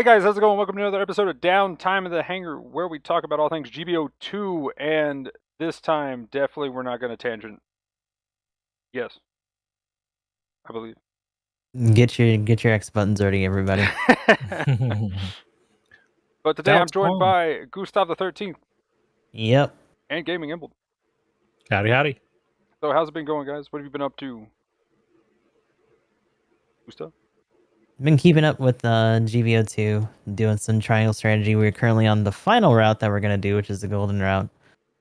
Hey guys, how's it going? Welcome to another episode of Downtime of the Hangar, where we talk about all things GBO2, and this time, definitely we're not going to tangent. Yes, I believe. Get your X buttons ready, everybody. But today I'm joined by Gustav the 13th Yep. and GamingEmblem. Howdy, howdy. So how's it been going, guys? What have you been up to? Gustav? Been keeping up with GBO2, doing some triangle strategy. We're currently on the final route that we're gonna do, which is the golden route.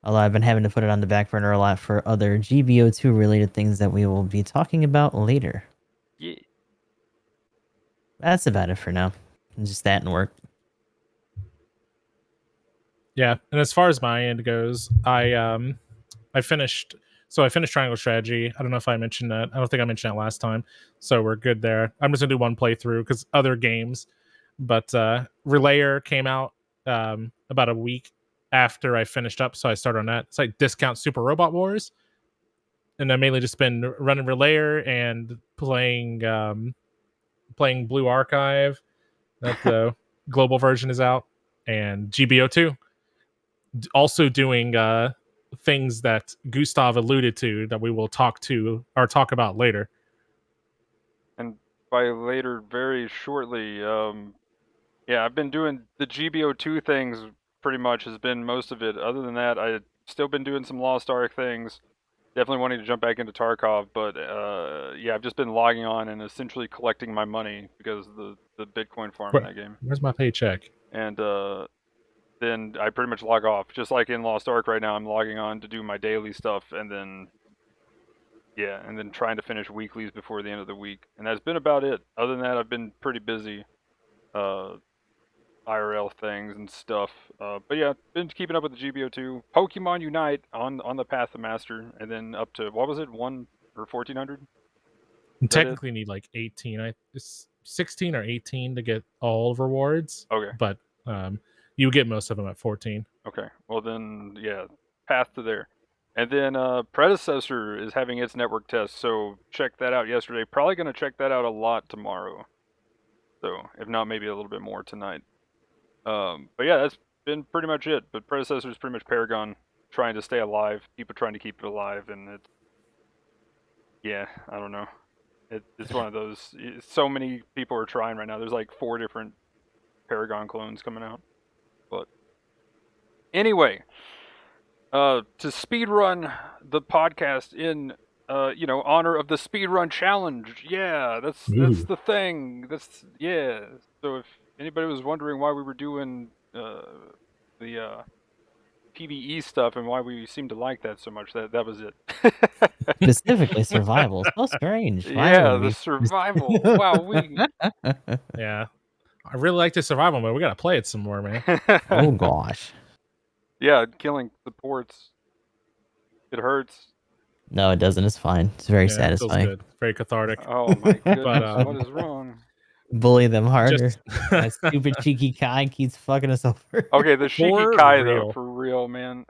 Although I've been having to put it on the back burner a lot for other GBO2 related things that we will be talking about later. Yeah. That's about it for now. Just that and work. Yeah, and as far as my end goes, I finished Triangle Strategy. I don't know if I mentioned that. I don't think I mentioned that last time. So we're good there. I'm just gonna do one playthrough because other games. But Relayer came out about a week after I finished up, so I started on that. It's like Discount Super Robot Wars. And I've mainly just been running Relayer and playing Blue Archive. That the global version is out. And GBO2. Also doing things that Gustav alluded to that we will talk about later. And by later, very shortly, yeah, I've been doing the GBO2 things pretty much, has been most of it. Other than that, I've still been doing some Lost Ark things. Definitely wanting to jump back into Tarkov, but yeah, I've just been logging on and essentially collecting my money because of the Bitcoin farm in that game. Where's my paycheck? And then I pretty much log off. Just like in Lost Ark right now, I'm logging on to do my daily stuff, and then yeah, and then trying to finish weeklies before the end of the week. And that's been about it. Other than that, I've been pretty busy. IRL things and stuff. But yeah, been keeping up with the GBO2. Pokemon Unite on the path to master, and then up to, what was it, 1 or 1400? You technically need like 18. It's 16 or 18 to get all rewards. Okay. But you get most of them at 14. Okay. Well then, yeah, path to there. And then Predecessor is having its network test, so check that out yesterday. Probably going to check that out a lot tomorrow. So, if not, maybe a little bit more tonight. But yeah, that's been pretty much it. But Predecessor is pretty much Paragon trying to stay alive, people trying to keep it alive, and it's, yeah, I don't know. It's one of those, so many people are trying right now. There's like 4 different Paragon clones coming out. But anyway, to speedrun the podcast in honor of the speedrun challenge. Yeah, that's the thing. That's, yeah. So if anybody was wondering why we were doing the PvE stuff and why we seemed to like that so much, that was it. Specifically survival. So strange. Yeah, the survival. Wow, Yeah. I really like the survival mode. We gotta play it some more, man. Oh gosh. Yeah, killing supports. It hurts. No, it doesn't. It's fine. It's very satisfying. It feels good. Very cathartic. Oh my goodness, what is wrong? Bully them harder. That stupid cheeky Kai keeps fucking us over. Okay, the Shiki Kai though, for real, man.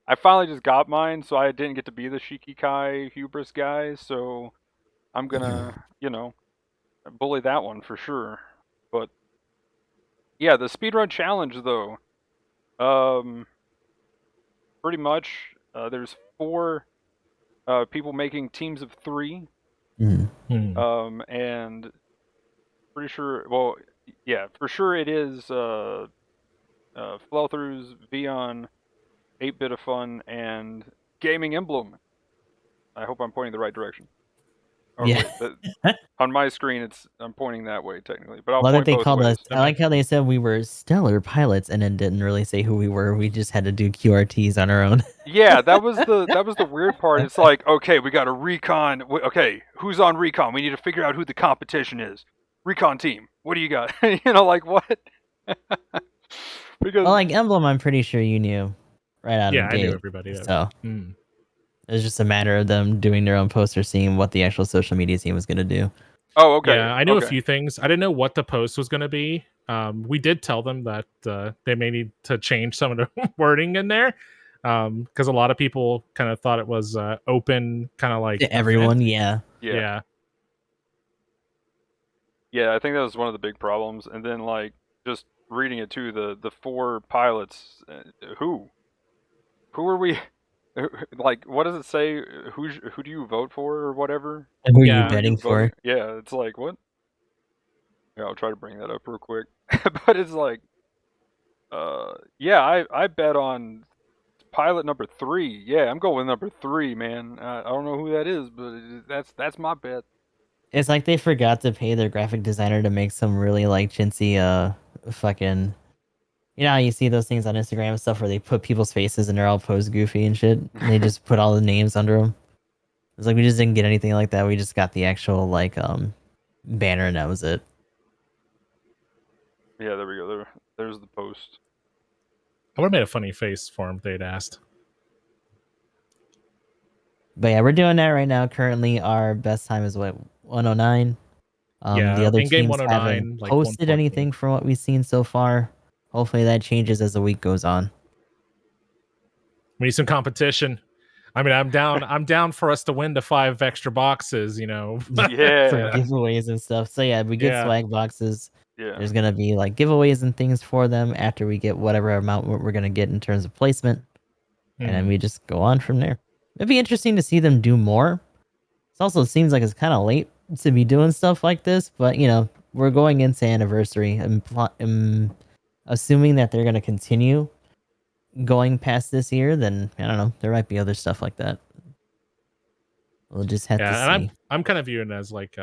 I finally just got mine, so I didn't get to be the Shiki Kai hubris guy, so I'm gonna, bully that one for sure. But yeah, the speedrun challenge though, pretty much there's 4 people making teams of 3. And pretty sure, well, yeah, for sure it is Flowthroughs, Vion, 8-Bit of Fun, and GamingEmblem. I hope I'm pointing the right direction. Oh, yeah. Wait, on my screen, I'm pointing that way technically, but I'll point both ways. I like how they said we were stellar pilots, and then didn't really say who we were. We just had to do QRTs on our own. Yeah, that was the weird part. It's like, okay, we got a recon. Okay, who's on recon? We need to figure out who the competition is. Recon team. What do you got? Like what? Because, well, like Emblem, I'm pretty sure you knew right out of the gate. Yeah, I knew everybody. So it was just a matter of them doing their own poster, seeing what the actual social media team was going to do. Oh, okay. Yeah, I knew a few things. I didn't know what the post was going to be. We did tell them that they may need to change some of the wording in there, because a lot of people kind of thought it was open, kind of like to everyone. Yeah. Yeah, I think that was one of the big problems. And then like just reading it too. The 4 pilots. Who are we? Like, what does it say? Who do you vote for or whatever? And who are you Yeah. Who are you betting voting? for? Yeah, it's like what? Yeah, I'll try to bring that up real quick. But it's like, yeah, I bet on pilot number 3. Yeah, I'm going with number 3, man. I don't know who that is, but that's my bet. It's like they forgot to pay their graphic designer to make some really like chintzy fucking. You know how you see those things on Instagram and stuff where they put people's faces and they're all posed goofy and shit, and they just put all the names under them. It's like we just didn't get anything like that. We just got the actual like banner and that was it. Yeah, there we go. There's the post. I would have made a funny face for him if they'd asked. But yeah, we're doing that right now. Currently, our best time is what 109. The Yeah, other in game teams haven't 109, like posted 1.4. anything from what we've seen so far. Hopefully, that changes as the week goes on. We need some competition. I mean, I'm down. I'm down for us to win the 5 extra boxes. You know. For Yeah, giveaways and stuff. So yeah, we get Yeah. swag boxes. yeah. There's gonna be like giveaways and things for them after we get whatever amount we're gonna get in terms of placement, and then we just go on from there. It'd be interesting to see them do more. It also seems like it's kind of late to be doing stuff like this, but you know we're going into anniversary. I'm assuming that they're gonna continue going past this year. Then I don't know. There might be other stuff like that. We'll just have to Yeah, and see. I'm kind of viewing it as like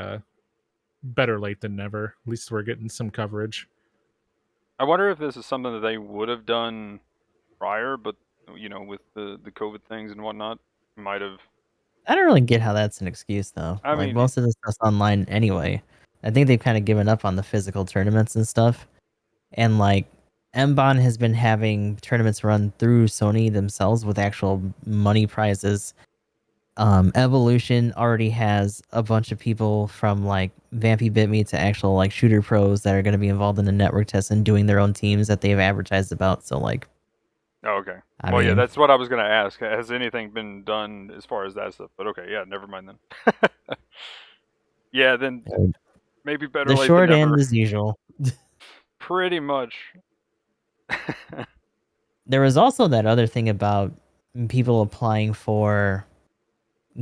better late than never. At least we're getting some coverage. I wonder if this is something that they would have done prior, but with the COVID things and whatnot, might have. I don't really get how that's an excuse though. I Like mean, most of this stuff's online anyway. I think they've kind of given up on the physical tournaments and stuff. And like Mbon has been having tournaments run through Sony themselves with actual money prizes. Evolution already has a bunch of people from like Vampy Bit Me to actual like shooter pros that are going to be involved in the network test and doing their own teams that they've advertised about. So like, oh, okay. I Well, yeah, mean, that's what I was gonna ask. Has anything been done as far as that stuff? But okay, yeah, never mind then. Yeah, then maybe better the late than short end never. as usual. Pretty much. There was also that other thing about people applying for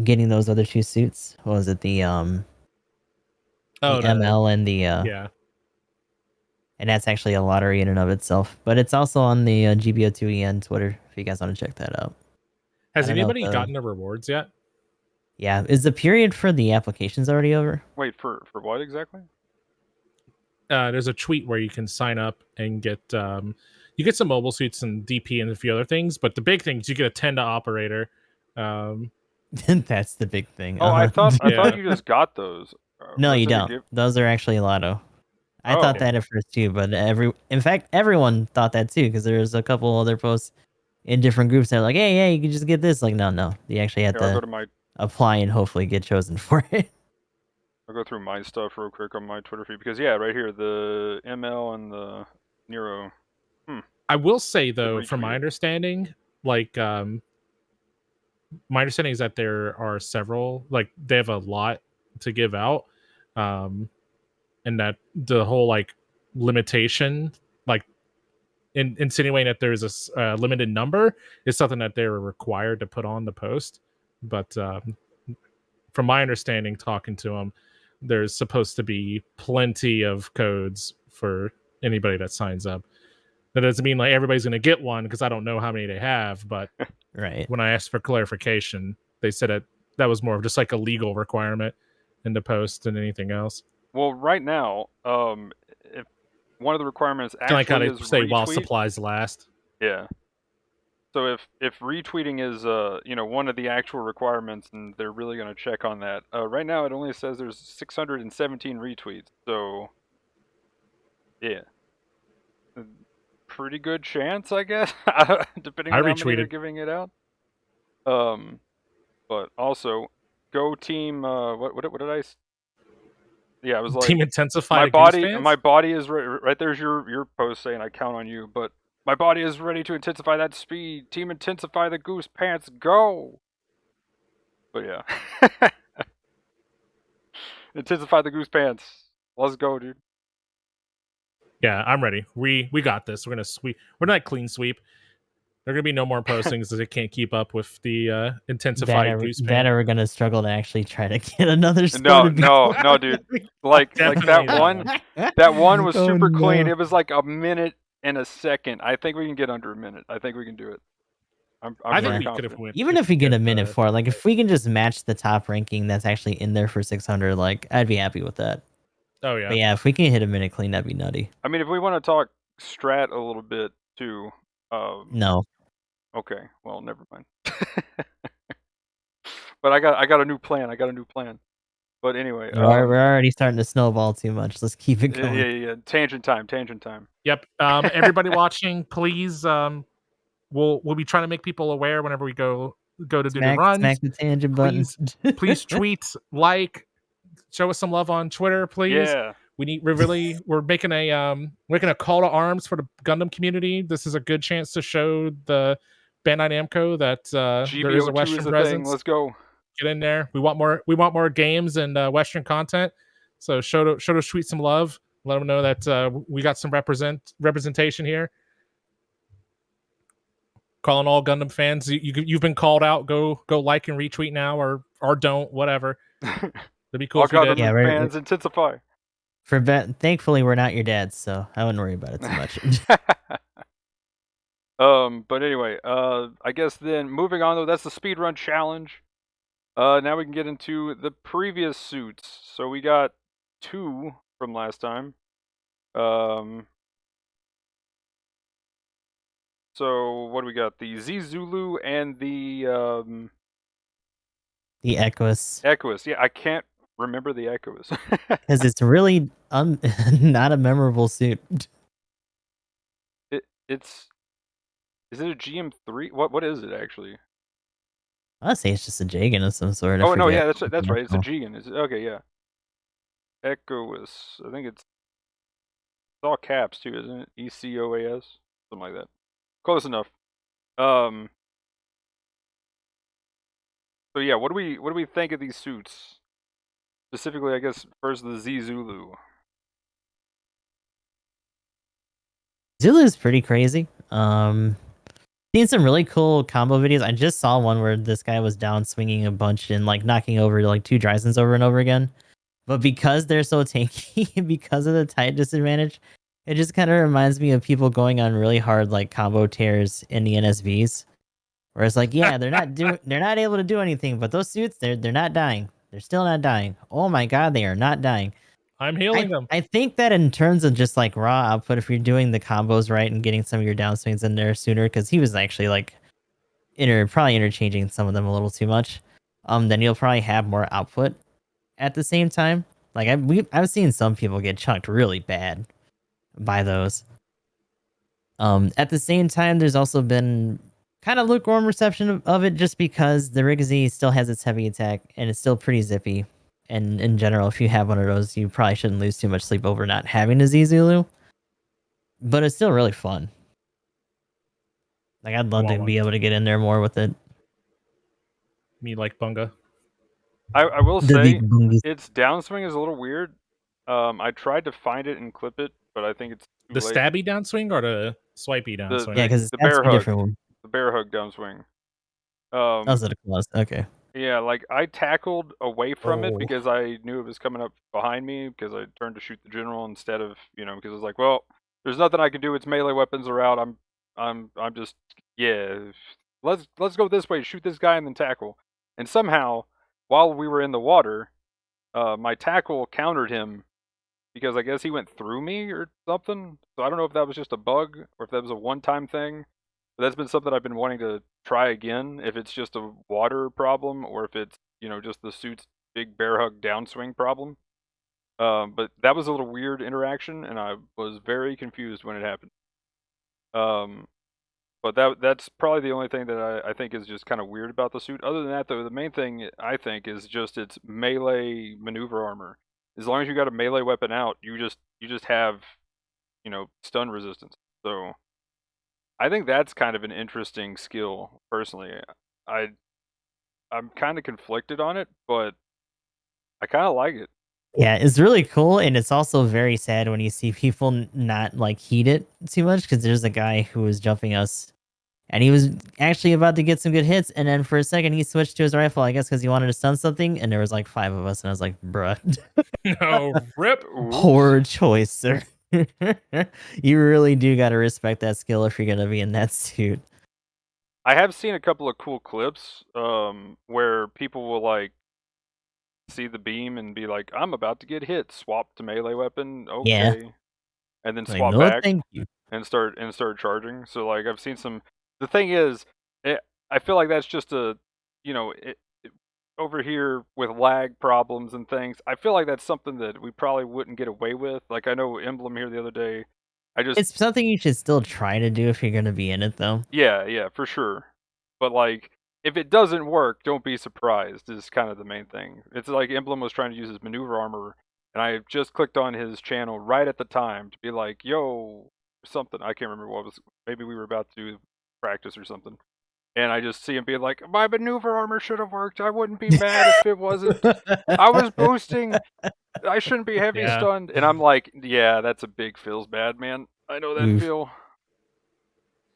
getting those other 2 suits. What was it? Oh, The ML and the yeah. and that's actually a lottery in and of itself. But it's also on the GBO2 EN Twitter if you guys want to check that out. I Has don't know if anybody gotten the rewards yet? yeah, is the period for the applications already over? Wait, for what exactly? There's a tweet where you can sign up and get you get some mobile suits and DP and a few other things, but the big thing is you get a Tenda operator. That's the big thing. Oh, I thought Yeah. you just got those. No, you Wasn't it don't. Those are actually lotto. I Oh, thought that at first too, but in fact, everyone thought that too because there's a couple other posts in different groups that are like, hey, you can just get this. Like, no, you actually had here, I'll go to to my. apply and hopefully get chosen for it. I'll go through my stuff real quick on my Twitter feed because yeah, right here the ML and the Nero. I will say though, from retweet my it. understanding, like my understanding is that there are several, like they have a lot to give out, and that the whole like limitation, like insinuating that there's a limited number, is something that they're required to put on the post. But from my understanding, talking to them, there's supposed to be plenty of codes for anybody that signs up. That doesn't mean like everybody's going to get one because I don't know how many they have. But Right. when I asked for clarification, they said that was more of just like a legal requirement in the post than anything else. Well, right now, if one of the requirements Kind of like how actually they is say while retweet, supplies last. yeah. So if retweeting is one of the actual requirements, and they're really gonna check on that. Right now, it only says there's 617 retweets. So yeah, pretty good chance, I guess, depending I on how many they're retweeted. giving it out. But also, go team. What did I? Yeah, I was like, Team Intensify my to Goose body, fans? my body is right. There's your post saying I count on you, but my body is ready to intensify that speed. Team intensify the goose pants. Go. But yeah, intensify the goose pants. Let's go, dude. Yeah, I'm ready. We got this. We're gonna sweep. We're not clean sweep. There are gonna be no more postings as it can't keep up with the intensified goose that paint. are gonna struggle to actually try to get another score No, to be no, dude. Like Definitely that one was Oh, super clean. no. It was like a minute and a second. I think we can get under a minute. I think we can do it. I'm I think pretty we could confident. have went. Even if we get a minute the- for it, like if we can just match the top ranking that's actually in there for 600, like I'd be happy with that. Oh yeah. But yeah, if we can hit a minute clean, that'd be nutty. I mean, if we want to talk strat a little bit too. No, Okay. Well, never mind. But I got a new plan. I got a new plan. But anyway, we're already starting to snowball too much. Let's keep it yeah, going. yeah. Tangent time. Tangent time. Yep. Everybody watching, please. We'll be trying to make people aware whenever we go to do the runs. Smack the tangent button. Please tweet, like, show us some love on Twitter, please. Yeah. We're making a call to arms for the Gundam community. This is a good chance to show the Bandai Namco that there is a GBO2 Western is a presence. thing. Let's go. Get in there. We want more games and Western content. So show to tweet some love. Let them know that we got some representation here. Calling all Gundam fans. You've been called out. Go like and retweet now, or don't, whatever. It'd be cool All if you did. Yeah, Gundam fans intensify. Thankfully, we're not your dads, so I wouldn't worry about it too much. But anyway, I guess then moving on though, that's the speedrun challenge. Now we can get into the previous suits. So we got 2 from last time. So what do we got? The Z Zulu and the The Equus, Equus. Yeah, I can't remember the Equus. because it's really not a memorable suit. Is it a GM3? What is it actually? I'd say it's just a Jagan of some sort. Oh no, yeah, that's right. It's a Jigen. Okay, yeah. Equus. I think it's all caps too, isn't it? ECOAS, something like that. Close enough. So yeah, what do we think of these suits? Specifically, I guess first the Z Zulu. Zulu's pretty crazy. Seen some really cool combo videos. I just saw one where this guy was down swinging a bunch and like knocking over like 2 Drysons over and over again. But because they're so tanky, because of the tight disadvantage, it just kind of reminds me of people going on really hard like combo tears in the NSVs. Where it's like, yeah, they're not able to do anything, but those suits, they're not dying. They're still not dying. Oh my god, they are not dying. I'm healing them. I think that in terms of just like raw output, if you're doing the combos right and getting some of your downswings in there sooner, because he was actually like probably interchanging some of them a little too much, then you'll probably have more output at the same time. Like I've seen some people get chunked really bad by those. At the same time, there's also been kind of lukewarm reception of it just because the Riggsy still has its heavy attack and it's still pretty zippy. And in general, if you have one of those, you probably shouldn't lose too much sleep over not having a Z Zulu. But it's still really fun. Like I'd love to be able to get in there more with it. Me like Bunga. I will The say big bungies. its downswing is a little weird. I tried to find it and clip it, but I think it's too The late. stabby downswing or the swipey downswing? Yeah, because it's the bear a hug. different one. The bear hug downswing. Oh, so the claws. Okay. Yeah, like I tackled away from it because I knew it was coming up behind me because I turned to shoot the general instead of, because I was like, well, there's nothing I can do. It's melee weapons are out. I'm just, yeah. Let's go this way, shoot this guy and then tackle. And somehow, while we were in the water, my tackle countered him because I guess he went through me or something. So I don't know if that was just a bug or if that was a one-time thing. But that's been something I've been wanting to try again, if it's just a water problem or if it's, just the suit's big bear hug downswing problem. But that was a little weird interaction, and I was very confused when it happened. But that's probably the only thing that I think is just kind of weird about the suit. Other than that, though, the main thing I think is just its melee maneuver armor. As long as you got a melee weapon out, you just have, stun resistance. So I think that's kind of an interesting skill, personally. I'm kind of conflicted on it, but I kind of like it. Yeah, it's really cool, and it's also very sad when you see people not like heat it too much. Because there's a guy who was jumping us, and he was actually about to get some good hits, and then for a second he switched to his rifle, I guess because he wanted to stun something, and there was like 5 of us, and I was like, bruh, No, rip. Oops. poor choice, sir. You really do gotta respect that skill if you're gonna be in that suit. I have seen a couple of cool clips where people will like see the beam and be like, "I'm about to get hit." Swap to melee weapon, Yeah. okay, and then Like, swap no, back thank you. and start charging. So like I've seen some. The thing is, I feel like that's just a, over here with lag problems and things. I feel like that's something that we probably wouldn't get away with. Like I know Emblem here the other day. I just It's something you should still try to do if you're gonna be in it, though. yeah, for sure. But like if it doesn't work, don't be surprised is kind of the main thing. It's like Emblem was trying to use his maneuver armor and I just clicked on his channel right at the time to be like, "Yo, something." I can't remember what it was. Maybe we were about to do practice or something. And I just see him being like, "My maneuver armor should have worked. I wouldn't be mad if it wasn't. I was boosting. I shouldn't be heavy Yeah. stunned." And I'm like, "Yeah, that's a big feels bad, man. I know that Oof. feel."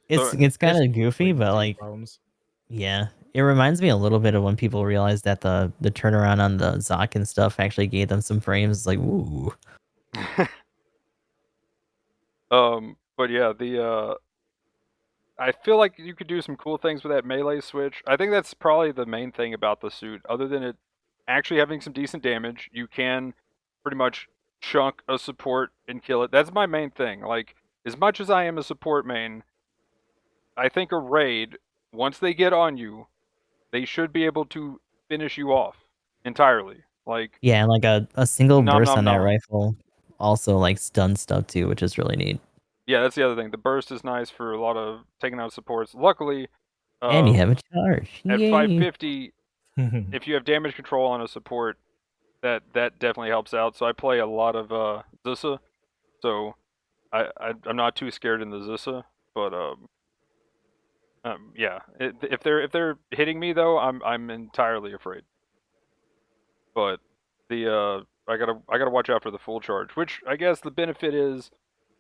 It's So, kind of goofy, Like, but team like, problems. yeah, it reminds me a little bit of when people realized that the turnaround on the Zoc and stuff actually gave them some frames. It's like, ooh, but yeah, I feel like you could do some cool things with that melee switch. I think that's probably the main thing about the suit. Other than it actually having some decent damage, you can pretty much chunk a support and kill it. That's my main thing. Like, as much as I am a support main, I think a raid, once they get on you, they should be able to finish you off entirely. Like, yeah, and like a single nom burst nom on that nom. rifle also like stun stuff too, which is really neat. Yeah, that's the other thing. The burst is nice for a lot of taking out supports. Luckily, And you have a um, charge. at Yay! 550, if you have damage control on a support, that definitely helps out. So I play a lot of Zusa, so I'm not too scared in the Zusa, but yeah, if they're hitting me though, I'm entirely afraid. But the I gotta watch out for the full charge, which I guess the benefit is,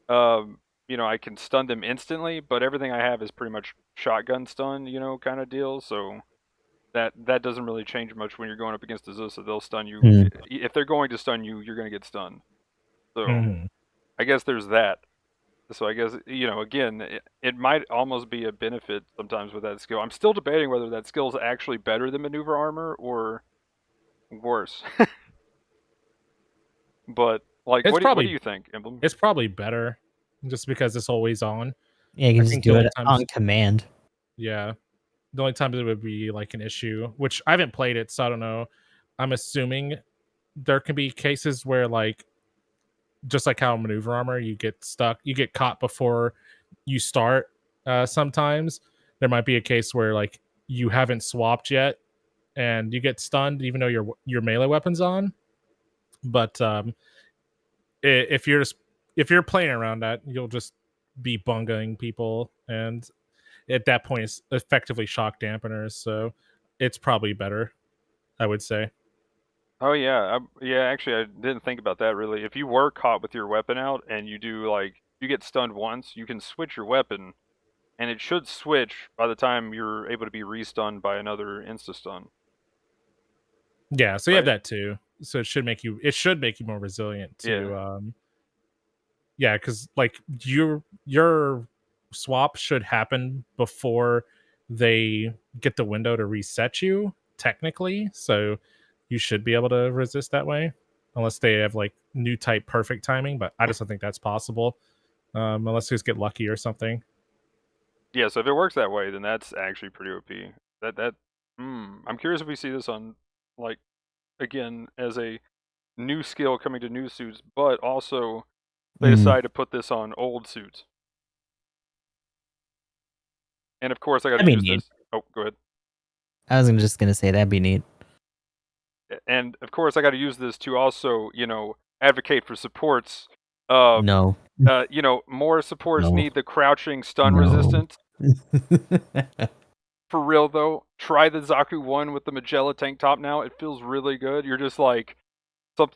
I can stun them instantly, but everything I have is pretty much shotgun stun, kind of deal. So that doesn't really change much when you're going up against a Zusa. They'll stun you. Hmm. If they're going to stun you, you're going to get stunned. So Mhm. I guess there's that. So I guess, again, it might almost be a benefit sometimes with that skill. I'm still debating whether that skill is actually better than maneuver armor or worse. But like, It's what do probably you think, Emblem? it's probably better just because it's always on. Yeah, you I can just think the do it only times, on command. yeah, the only times it would be like an issue, which I haven't played it, so I don't know. I'm assuming there can be cases where like just like how maneuver armor, you get stuck, you get caught before you start. Sometimes there might be a case where like you haven't swapped yet and you get stunned even though your melee weapon's on. But if you're just if you're playing around that, you'll just be bungaing people, and at that point, it's effectively shock dampeners. So it's probably better, I would say. Oh yeah, yeah. Actually, I didn't think about that really. If you were caught with your weapon out and you get stunned once, you can switch your weapon, and it should switch by the time you're able to be restunned by another insta stun, Yeah, so you have right? that too. So it should make you more resilient Yeah. to yeah, because like your swap should happen before they get the window to reset you, technically. So you should be able to resist that way. Unless they have like new type perfect timing, but I just don't think that's possible. Unless they just get lucky or something. Yeah, so if it works that way, then that's actually pretty OP. That I'm curious if we see this on, like, again as a new skill coming to new suits, but also they Mm. decide to put this on old suits. And of course, I got to That'd be use neat. this. Oh, go ahead. I was just gonna say that'd be neat. And of course, I got to use this to also, advocate for supports. Uh, No, more supports no, need the crouching stun no. resistance. For real though, try the Zaku one with the Magella tank top now. It feels really good. You're just like,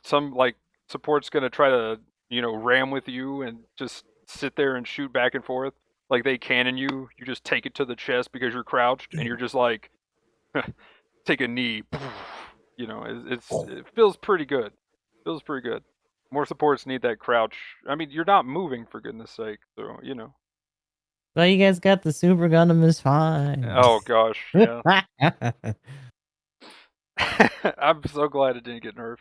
some like support's gonna try to ram with you and just sit there and shoot back and forth. Like they cannon you, you just take it to the chest because you're crouched, and you're just like take a knee. It feels pretty good. Feels pretty good. More supports need that crouch. I mean, you're not moving for goodness sake, so Well, you guys got the Super Gundam is fine. Oh gosh, yeah. I'm so glad it didn't get nerfed.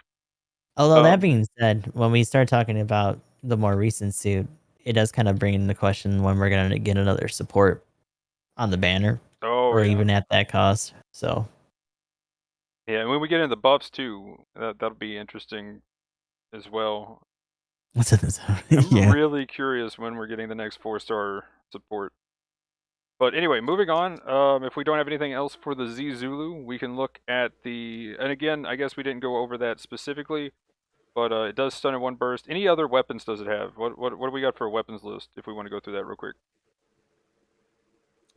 Although that being said, when we start talking about the more recent suit, it does kind of bring into question when we're gonna get another support on the banner, Oh or yeah. even at that cost. So Yeah, and when we get into the buffs too, that'll be interesting as well. what's in this? I'm Yeah. really curious when we're getting the next 4-star support. But anyway, moving on. If we don't have anything else for the Z Zulu, we can look at the. And again, I guess we didn't go over that specifically, but it does stun in one burst. Any other weapons does it have? What do we got for a weapons list? If we want to go through that real quick.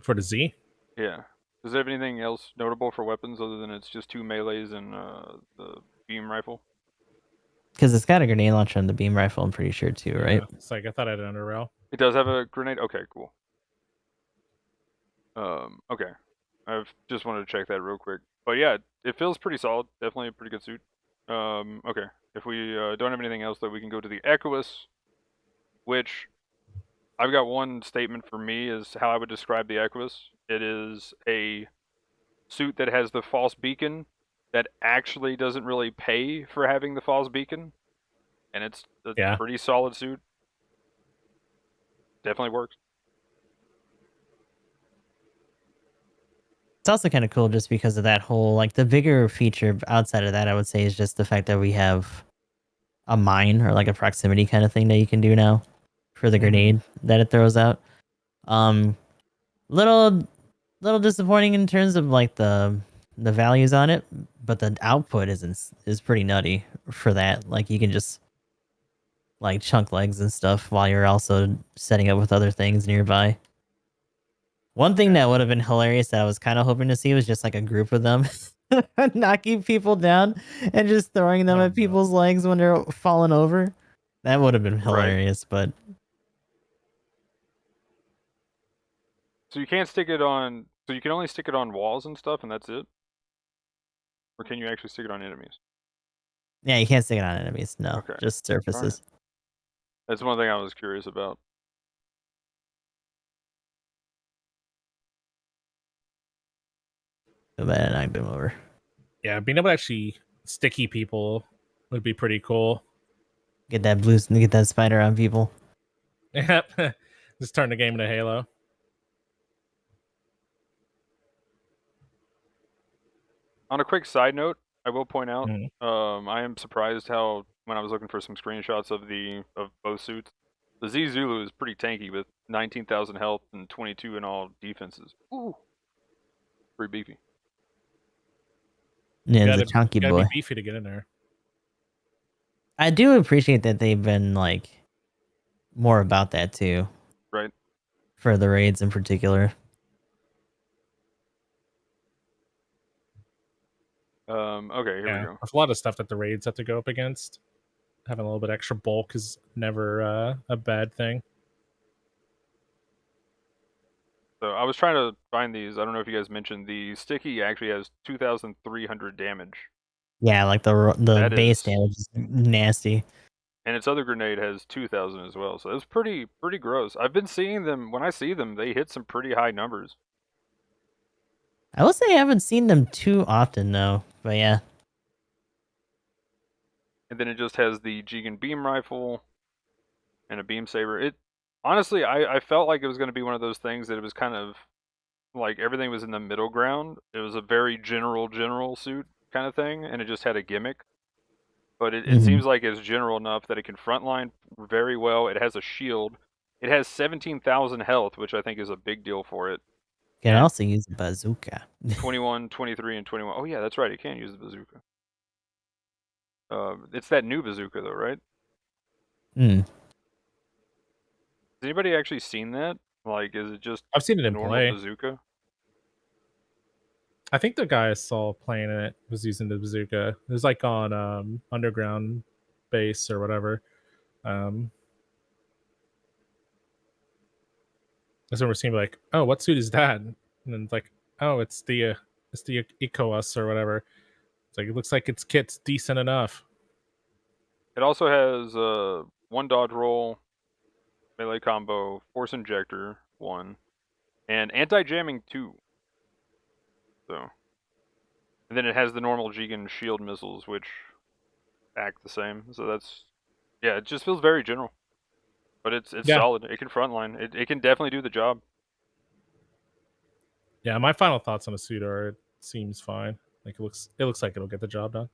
For the Z? Yeah. Does it have anything else notable for weapons other than it's just 2 melees and the beam rifle? Because it's got a grenade launcher on the beam rifle, I'm pretty sure too, right? Yeah, it's like I thought I had it under rail. It does have a grenade? Okay, cool. Okay. I've just wanted to check that real quick. But yeah, it feels pretty solid. Definitely a pretty good suit. Okay. If we don't have anything else, though, we can go to the Equus, which I've got one statement for me is how I would describe the Equus. It is a suit that has the false beacon that actually doesn't really pay for having the false beacon, and it's a pretty solid suit. Definitely works. It's also kind of cool just because of that whole, like, the bigger feature outside of that, I would say, is just the fact that we have a mine or like a proximity kind of thing that you can do now for the grenade that it throws out. Little disappointing in terms of like the values on it, but the output is pretty nutty for that. Like you can just like chunk legs and stuff while you're also setting up with other things nearby. One thing that would have been hilarious that I was kind of hoping to see was just like a group of them knocking people down and just throwing them at people's legs when they're falling over. That would have been hilarious, but So you can't stick it on. So you can only stick it on walls and stuff, and that's it. Or can you actually stick it on enemies? yeah, you can't stick it on enemies. No, Okay. just surfaces. That's one thing I was curious about. So then I knocked them over. Yeah, being able to actually sticky people would be pretty cool. Get that spider on people. Yep. Just turn the game into Halo. On a quick side note, I will point out, I am surprised how when I was looking for some screenshots of both suits, the Z Zulu is pretty tanky with 19,000 health and 22 in all defenses. Ooh, pretty beefy. Yeah, it's a chunky gotta boy. be beefy to get in there. I do appreciate that they've been like more about that too. Right. For the raids in particular. Okay, here we go. There's a lot of stuff that the raids have to go up against. Having a little bit extra bulk is never a bad thing. So I was trying to find these. I don't know if you guys mentioned the sticky actually has 2,300 damage. Yeah, like the base damage is nasty. And its other grenade has 2,000 as well. So it's pretty gross. I've been seeing them. When I see them, they hit some pretty high numbers. I will say I haven't seen them too often though, but yeah. And then it just has the Jigen beam rifle and a beam saber. It honestly, I felt like it was going to be one of those things that it was kind of like everything was in the middle ground. It was a very general suit kind of thing, and it just had a gimmick. But it seems like it's general enough that it can frontline very well. It has a shield. It has 17,000 health, which I think is a big deal for it. You can also use the bazooka. 21, 23, and 21. Oh yeah, that's right. It can use the bazooka. It's that new bazooka though, right? Hmm. Has anybody actually seen that? Like, is it just I've seen it in normal play. bazooka? I think the guy I saw playing it was using the bazooka. It was like on underground base or whatever. That's when we're seeing like, oh, what suit is that? And then it's like, oh, it's the Ecous or whatever. It's like it looks like its kit's decent enough. It also has 1 dodge roll, melee combo, force injector 1, and anti-jamming 2. So, and then it has the normal Jigen shield missiles, which act the same. So that's, yeah, it just feels very general, but it's Yeah. solid. It can frontline. It can definitely do the job. Yeah, my final thoughts on the suit are it seems fine. Like it looks like it'll get the job done.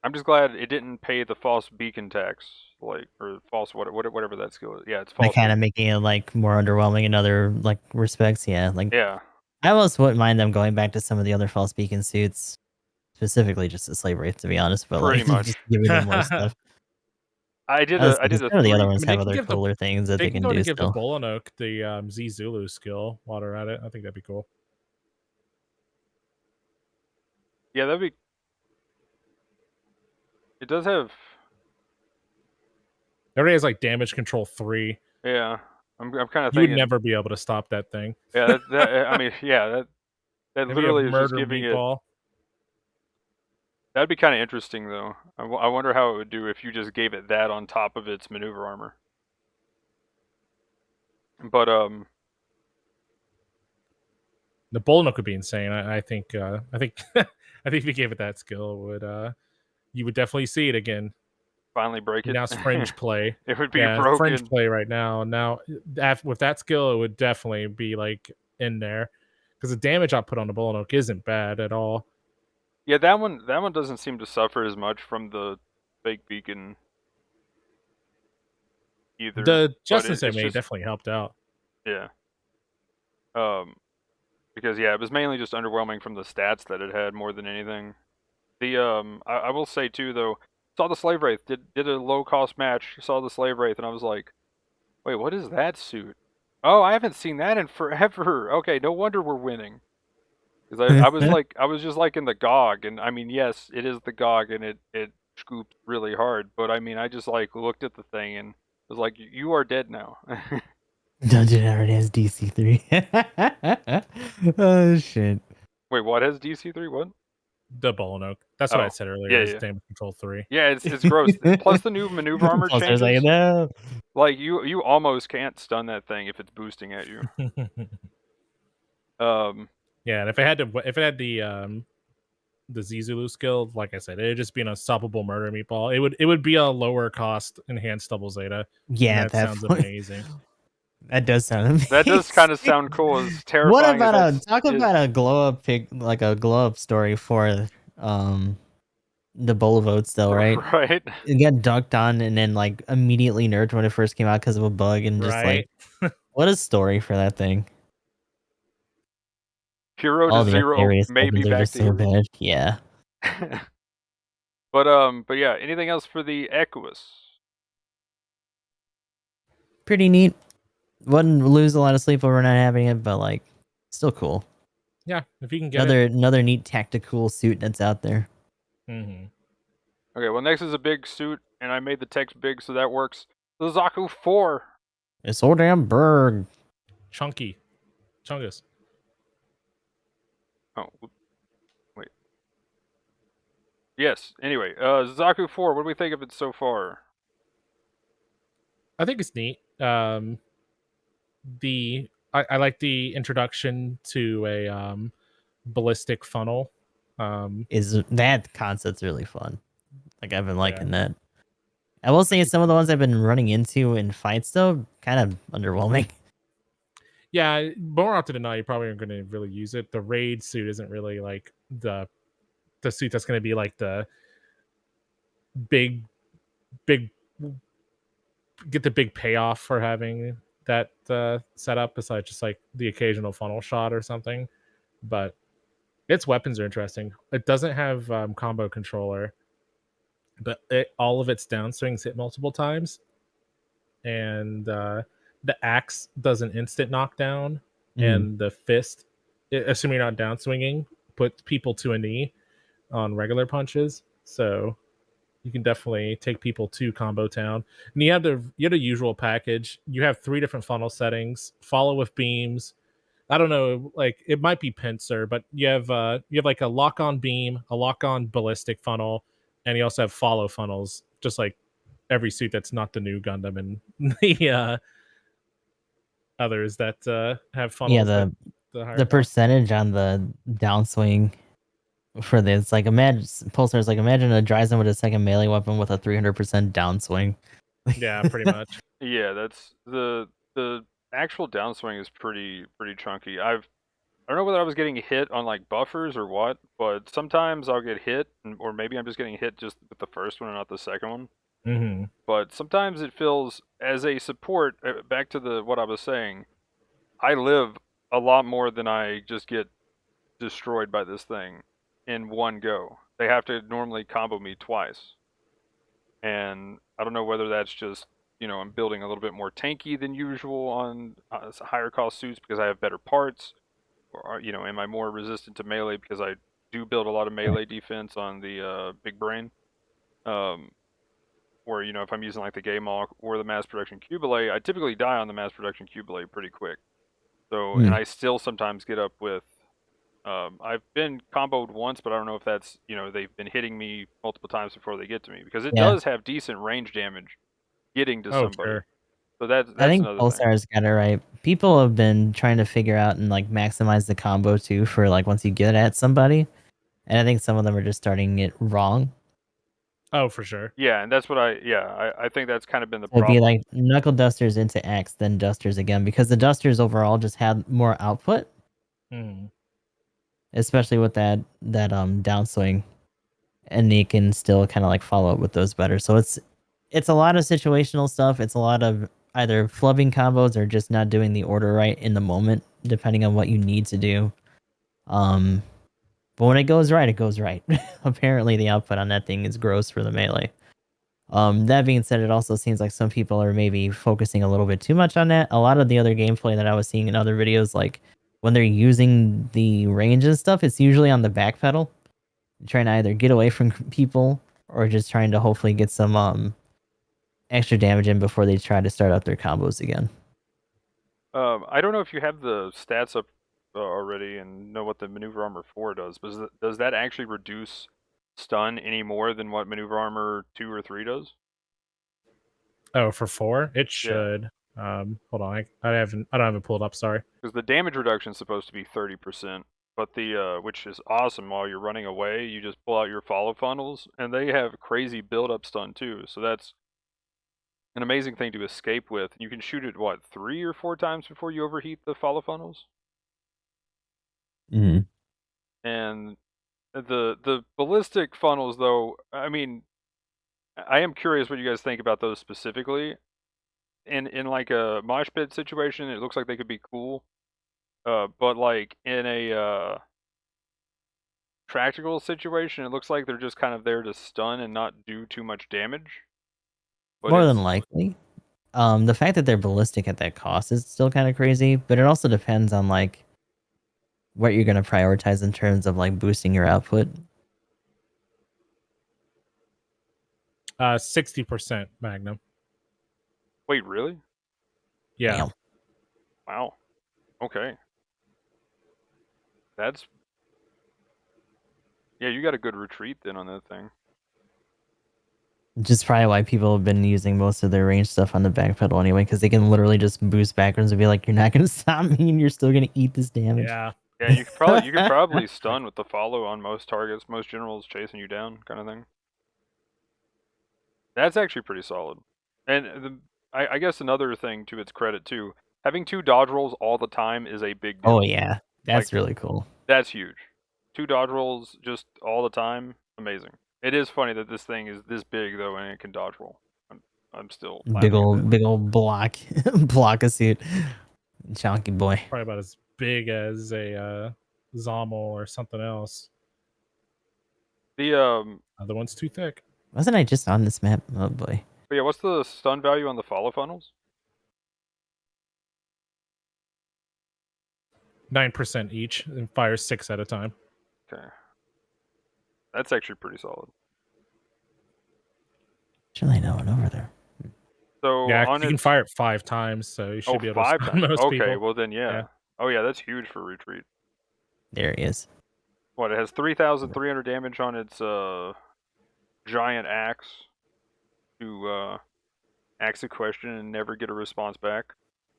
I'm just glad it didn't pay the false beacon tax, like, or false whatever that skill is. Yeah, it's false. Like kind of making it like more underwhelming in other like respects. Yeah, like Yeah, I almost wouldn't mind them going back to some of the other false beacon suits, specifically just the slave wraith, to be honest. But pretty like much. just giving them more stuff. I did Honestly, a 'cause 3. some of the other I ones mean, have other cooler things that they they can can go do to give the still. Bolanoke the Z Zulu skill while they're at it. I think that'd be cool. Yeah, that'd be. It does have. It already has like damage control 3. Yeah, I'm kind of You would thinking. never be able to stop that thing. Yeah, that I mean, yeah, that That'd be a literally is just murder giving it. meatball. That'd be kind of interesting, though. I wonder how it would do if you just gave it that on top of its maneuver armor. But The Bolanoke would be insane. I think I think if you gave it that skill, you would definitely see it again. finally break it. Now it's fringe play. It would be Yeah, it's broken. fringe play right now. Now with that skill, it would definitely be like in there because the damage output on the Bolanoke isn't bad at all. Yeah, that one doesn't seem to suffer as much from the fake beacon either. The Justice it's MA just, definitely helped out. yeah. Because yeah, it was mainly just underwhelming from the stats that it had more than anything. The I will say too though, saw the Slave Wraith did a low cost match. Saw the Slave Wraith and I was like, wait, what is that suit? Oh, I haven't seen that in forever. Okay, no wonder we're winning. Because I was just like in the GOG, and I mean, yes, it is the GOG, and it scoops really hard. But I mean, I just like looked at the thing and was like, you are dead now. Dungeon already has DC3. Oh shit. Wait, what has DC3? What? The Bolanoke. That's what I Oh, said earlier. yeah, Is yeah. damage control 3. Yeah, it's gross. Plus the new maneuver armor Plus changes. there's like, no. Like you almost can't stun that thing if it's boosting at you. Yeah, and if it had the Zizulu skill, like I said, it'd just be an unstoppable murder meatball. It would be a lower cost enhanced double Zeta. Yeah, and that sounds point. amazing. That does sound amazing. That does kind of sound cool. As terrifying. What about as talk about a glow up pick, like a glow up story for the Bolivotes though, right? Right. It got dunked on and then like immediately nerfed when it first came out because of a bug, and just Right? like what a story for that thing. Hero All to the zero, various maybe weapons are back just to so hero. bad. Yeah. But yeah, anything else for the Equus? Pretty neat. Wouldn't lose a lot of sleep over not having it, but like still cool. Yeah, if you can get Another neat tactical suit that's out there. Mm-hmm. Okay, well next is a big suit, and I made the text big, so that works. The Zaku 4. It's so damn berg. Chunky. Chungus. Oh, wait. Yes. Anyway, Zaku 4. What do we think of it so far? I think it's neat. I like the introduction to a ballistic funnel. Is that concept's really fun. Like I've been liking that. I will say some of the ones I've been running into in fights though, kind of underwhelming. Yeah, more often than not, you probably aren't going to really use it. The raid suit isn't really like the suit that's going to be like the big get the big payoff for having that setup, besides just like the occasional funnel shot or something. But its weapons are interesting. It doesn't have combo controller, but all of its downswings hit multiple times, and the axe does an instant knockdown, and the fist, assuming you're not downswinging, put people to a knee on regular punches. So you can definitely take people to combo town. And you have the usual package. You have 3 different funnel settings: follow with beams. I don't know, like it might be pincer, but you have like a lock on beam, a lock on ballistic funnel, and you also have follow funnels, just like every suit that's not the new Gundam and the others that have Yeah, funnels that the higher the cost. percentage on the downswing for this, like imagine Pulsar's like imagine a Dryzen with a second melee weapon with a 300% downswing. Yeah, pretty much. Yeah, that's the actual downswing is pretty chunky. I don't know whether I was getting hit on like buffers or what, but sometimes I'll get hit, or maybe I'm just getting hit just with the first one and not the second one. Mm-hmm. But sometimes it feels as a support. Back to the what I was saying, I live a lot more than I just get destroyed by this thing in one go. They have to normally combo me twice, and I don't know whether that's just I'm building a little bit more tanky than usual on higher cost suits because I have better parts, or am I more resistant to melee because I do build a lot of melee defense on the big brain, or if I'm using like the game lock or the mass production Cubile, I typically die on the mass production Cubile pretty quick. So, and Hmm. I still sometimes get up with. I've been comboed once, but I don't know if that's they've been hitting me multiple times before they get to me because it Yeah, does have decent range damage getting to Oh, somebody. sure. So that's I think another thing. Pulsar's got it right. People have been trying to figure out and like maximize the combo too for like once you get at somebody, and I think some of them are just starting it wrong. Oh, for sure. Yeah, and that's what I think that's kind of been the So it'd be problem. like knuckle dusters into X, then dusters again, because the dusters overall just had more output, Mm. especially with that downswing, and you can still kind of like follow up with those better. So it's a lot of situational stuff. It's a lot of either flubbing combos or just not doing the order right in the moment, depending on what you need to do. Um, but when it goes right, it goes right. Apparently, the output on that thing is gross for the melee. That being said, it also seems like some people are maybe focusing a little bit too much on that. A lot of the other gameplay that I was seeing in other videos, like when they're using the range and stuff, it's usually on the back pedal, trying to either get away from people or just trying to hopefully get some extra damage in before they try to start up their combos again. I don't know if you have the stats up already and know what the Maneuver Armor 4 does, but does that actually reduce stun any more than what Maneuver Armor 2 or 3 does? Oh, for 4, it Yeah, should. Hold on, I don't have it pulled up. Sorry. because the damage reduction is supposed to be 30%, but the which is awesome while you're running away, you just pull out your follow funnels, and they have crazy build-up stun too, so that's an amazing thing to escape with. You can shoot it, what, 3 or 4 times before you overheat the follow funnels? Mm. And the ballistic funnels, though, I mean, I am curious what you guys think about those specifically. In like a mosh pit situation, it looks like they could be cool. But like in a practical situation, it looks like they're just kind of there to stun and not do too much damage. But More than it's likely. The fact that they're ballistic at that cost is still kind of crazy, but it also depends on like what you're going to prioritize in terms of like boosting your output. 60% Magnum. wait, really? Yeah. Damn. Wow. Okay. That's yeah, you got a good retreat then on that thing. Just probably why people have been using most of their range stuff on the back pedal anyway, because they can literally just boost backwards and be like, "You're not gonna stop me, and you're still gonna eat this damage." Yeah. Yeah, and you could probably stun with the follow on most targets, most generals chasing you down, kind of thing. That's actually pretty solid. And I guess another thing to its credit too, having 2 dodge rolls all the time is a big Oh deal. yeah, Like that's really cool. that's huge. 2 dodge rolls just all the time, amazing. It is funny that this thing is this big though, and it can dodge roll. I'm still laughing at that. Big old block, block a suit, chunky boy. Probably about as big as a Zommel or something else. The Other one's too thick. Wasn't I just on this map? Oh boy. but yeah, what's the stun value on the follow funnels? 9% each and fires 6 at a time. Okay. That's actually pretty solid. Actually, no one over there. So Yeah, on you can its fire it 5 times, so you should be able to 5 stun times. most Okay, people. well then yeah. Yeah. Oh yeah, that's huge for retreat. There he is. What, it has 3,300 damage on its giant axe to ask a question and never get a response back.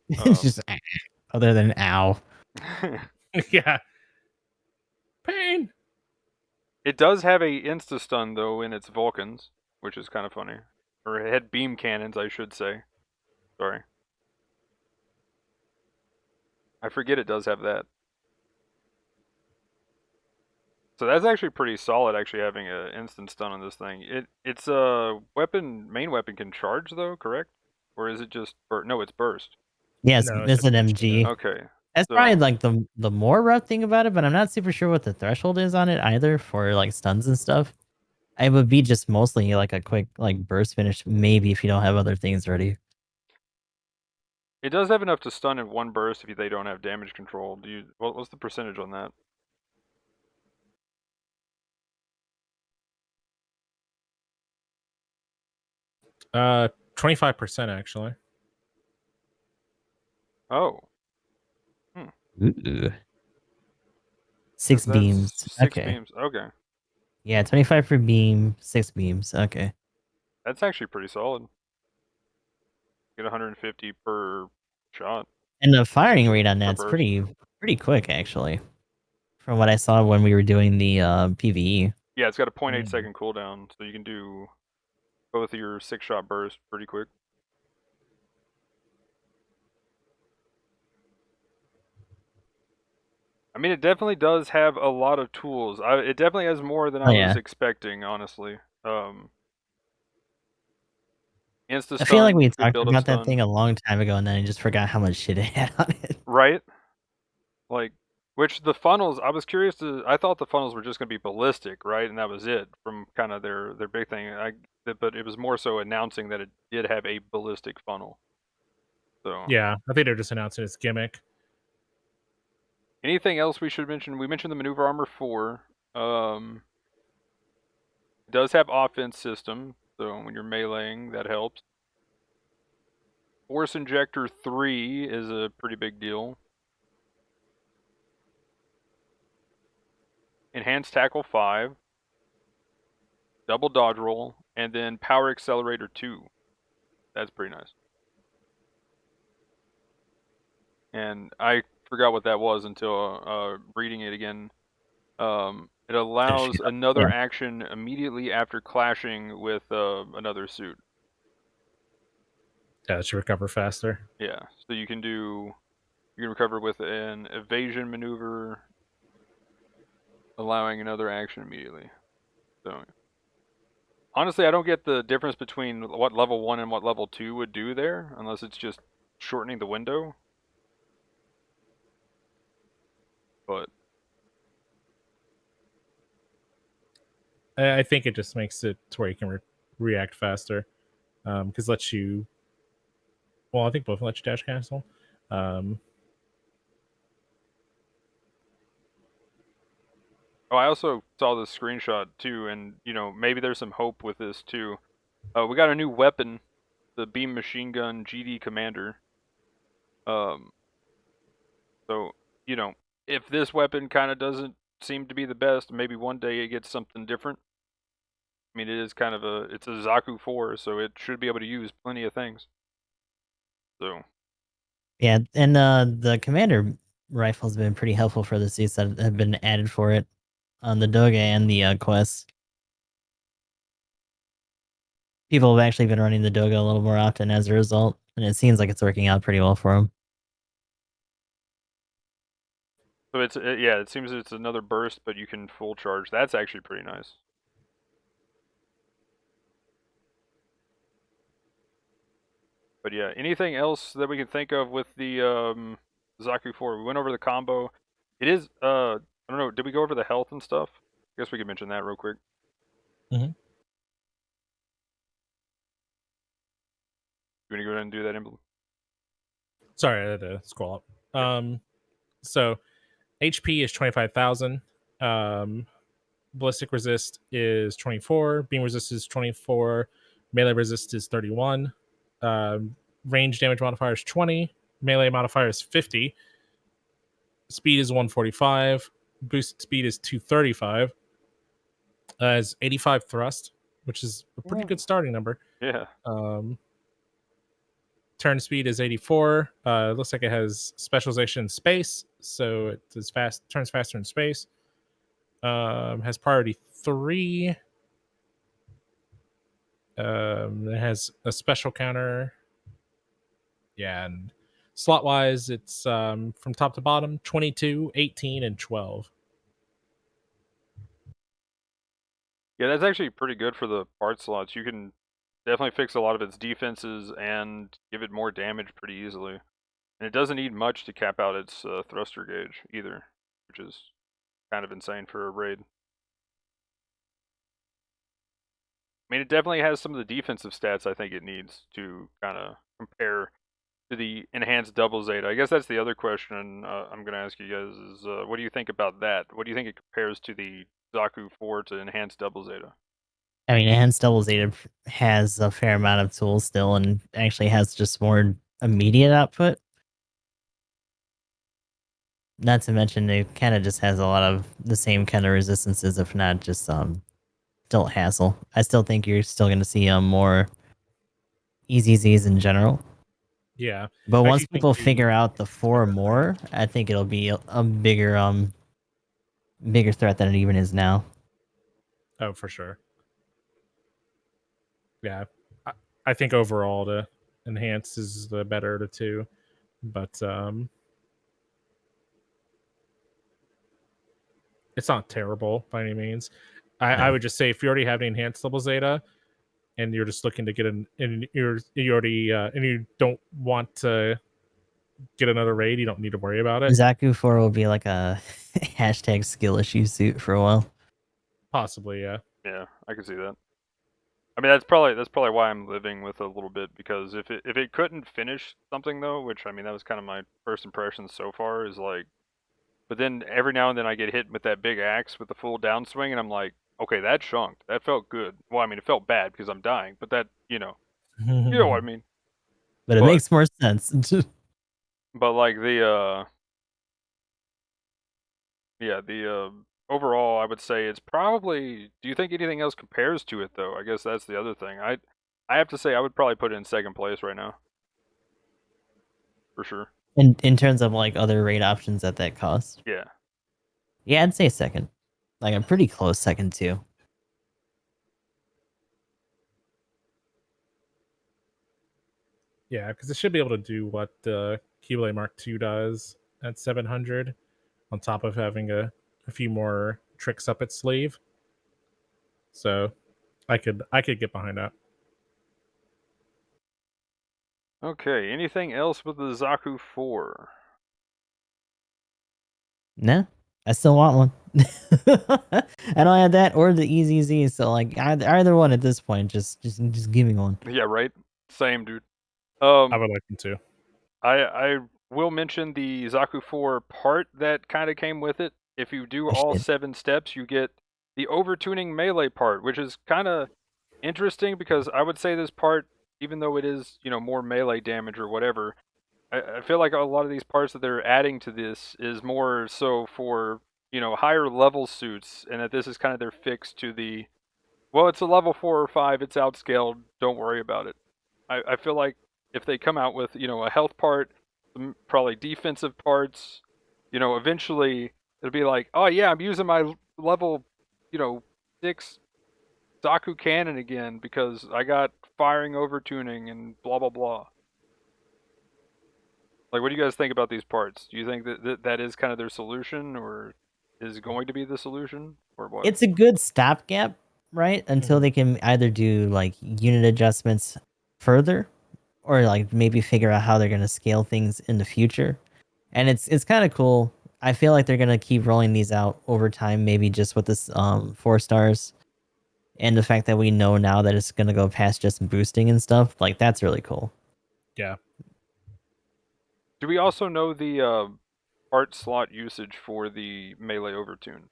It's just other than ow. Yeah. Pain. It does have a insta stun though in its Vulcans, which is kind of funny. Or it had beam cannons, I should say. Sorry. I forget it does have that. So that's actually pretty solid, actually having an instant stun on this thing. Its main weapon can charge though, correct? Or is it just no? It's burst. Yes, No, it's just an mention MG. it. Okay. That's So probably like the more rough thing about it, but I'm not super sure what the threshold is on it either for like stuns and stuff. It would be just mostly like a quick like burst finish, maybe if you don't have other things ready. it does have enough to stun in one burst if they don't have damage control. What's the percentage on that? Uh, 25% actually. Oh. Ooh. 6 That's beams. 6 Okay. beams. Okay. Yeah, 25 for beam, 6 beams. Okay. That's actually pretty solid. Get 150 per shot. And the firing Essentially, rate on per that's burst. pretty quick actually. From what I saw when we were doing the PvE. Yeah, it's got a 0.8 second cooldown, so you can do both of your 6-shot bursts pretty quick. I mean, it definitely does have a lot of tools. It definitely has more than I was Yeah. expecting, honestly. Insta I feel like stun, we good talked build up about that thing stun. a long time ago and then I just forgot how much shit it had on it. Right? Like, which the funnels, I was curious I thought the funnels were just going to be ballistic, right? And that was it from kind of their big thing. But it was more so announcing that it did have a ballistic funnel. So, Yeah, I think they're just announcing its gimmick. anything else we should mention? We mentioned the maneuver armor 4. It does have offense system, so when you're meleeing, that helps. Force injector 3 is a pretty big deal. Enhanced tackle 5. Double dodge roll, and then power accelerator 2. That's pretty nice. And I forgot what that was until reading it again. It allows another action immediately after clashing with another suit. Yeah, it should recover faster. Yeah, so you can recover with an evasion maneuver, allowing another action immediately. So honestly, I don't get the difference between what level 1 and what level 2 would do there, unless it's just shortening the window. But I think it just makes it to where you can react faster. Because lets you. Well, I think both let you dash cancel. oh, I also saw this screenshot too, and maybe there's some hope with this too. We got a new weapon, the beam machine gun GD Commander. So if this weapon kind of doesn't seem to be the best, maybe one day it gets something different. I mean, it is kind of it's a Zaku 4, so it should be able to use plenty of things. So Yeah, and the commander rifle's been pretty helpful for the suits that have been added for it on the Doge and the quests. People have actually been running the Doge a little more often as a result, and it seems like it's working out pretty well for them. So it seems it's another burst, but you can full charge. That's actually pretty nice. But yeah, anything else that we can think of with the Zaku 4? We went over the combo. It is I don't know, did we go over the health and stuff? I guess we could mention that real quick. Mm-hmm. You want to go ahead and do that, Emblem? Sorry, I had to scroll up. So HP is 25,000. Ballistic resist is 24. Beam resist is 24. Melee resist is 31. Range damage modifier is 20. Melee modifier is 50. Speed is 145. Boosted speed is 235. Has 85 thrust, which is a pretty good starting number. Yeah. Turn speed is 84. Looks like it has specialization in space, so it is fast. Turns faster in space. Has priority 3. It has a special counter. Yeah, and slot wise, it's from top to bottom 22, 18, and 12. Yeah, that's actually pretty good for the part slots. You can definitely fix a lot of its defenses and give it more damage pretty easily. And it doesn't need much to cap out its thruster gauge either, which is kind of insane for a raid. I mean, it definitely has some of the defensive stats I think it needs to kind of compare to the enhanced double Zeta. I guess that's the other question I'm going to ask you guys is what do you think about that? What do you think it compares to the Zaku 4 to enhanced double Zeta? I mean, Enhanced Double Zeta has a fair amount of tools still, and actually has just more immediate output. Not to mention, it kind of just has a lot of the same kind of resistances, if not just still hassle. I still think you're still going to see more easy Z's in general. Yeah, But I once actually think people the figure out the 4 more, I think it'll be a bigger threat than it even is now. Oh, for sure. Yeah, I think overall the enhance is the better of the two, but it's not terrible by any means. I No. would just say if you already have the enhanced double Zeta and you're just looking to get and you already and you don't want to get another raid, you don't need to worry about it. Zaku 4 will be like a hashtag skill issue suit for a while. Possibly, yeah. Yeah, I can see that. I mean, that's probably why I'm living with a little bit, because if it couldn't finish something though, which I mean that was kind of my first impression so far, is like, but then every now and then I get hit with that big axe with the full downswing, and I'm like, okay, that chunked, that felt good. Well, I mean, it felt bad because I'm dying, but that you know what I mean. But it But makes more sense. like the yeah, the overall, I would say it's probably. Do you think anything else compares to it though? I guess that's the other thing. I have to say I would probably put it in second place right now, for sure. in terms of like other raid options at that cost. Yeah. Yeah, I'd say second. Like a pretty close second too. Yeah, because it should be able to do what the Keyblade Mark II does at 700, on top of having a few more tricks up its sleeve. So I could get behind that. Okay. Anything else with the Zaku 4? Nah, I still want one. I don't have that or the Easy Z, so like either one at this point, just give me one. Yeah. Right. Same, dude. I would like them to. I will mention the Zaku 4 part that kind of came with it. If you do I all should. 7 steps, you get the overtuning melee part, which is kind of interesting because I would say this part, even though it is, more melee damage or whatever, I feel like a lot of these parts that they're adding to this is more so for, higher level suits, and that this is kind of their fix to the, well, it's a level 4 or 5, it's outscaled, don't worry about it. I feel like if they come out with, a health part, some probably defensive parts, eventually it'll be like, oh yeah, I'm using my level, 6 Zaku cannon again because I got firing over tuning and blah blah blah. Like, what do you guys think about these parts? Do you think that is kind of their solution, or is going to be the solution, or what? It's a good stopgap, right? Until Mhm. they can either do like unit adjustments further, or like maybe figure out how they're gonna scale things in the future. And it's kind of cool. I feel like they're gonna keep rolling these out over time, maybe just with this 4 stars. And the fact that we know now that it's gonna go past just boosting and stuff, like that's really cool. Yeah. Do we also know the part slot usage for the melee overtune?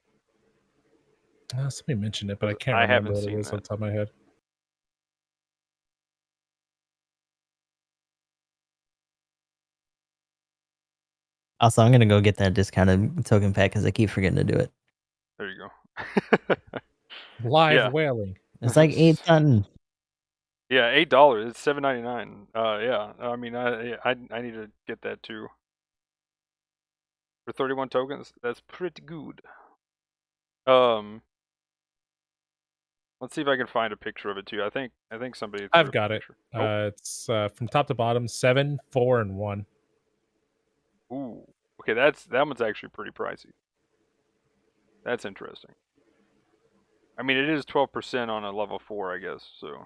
Somebody mentioned it, but I 'Cause can't I remember haven't what it seen was that. off the top of my head. Also, I'm gonna go get that discounted token pack because I keep forgetting to do it. There you go. Live Yeah. whaling. It's like 8 something. Yeah, $8. It's $7.99. Yeah. I mean, I need to get that too. For 31 tokens, that's pretty good. Let's see if I can find a picture of it too. I think somebody threw I've up got a it. picture. Oh. It's from top to bottom, 7, 4, and 1. Ooh. Okay, that one's actually pretty pricey. That's interesting. I mean, it is 12% on a level 4, I guess. So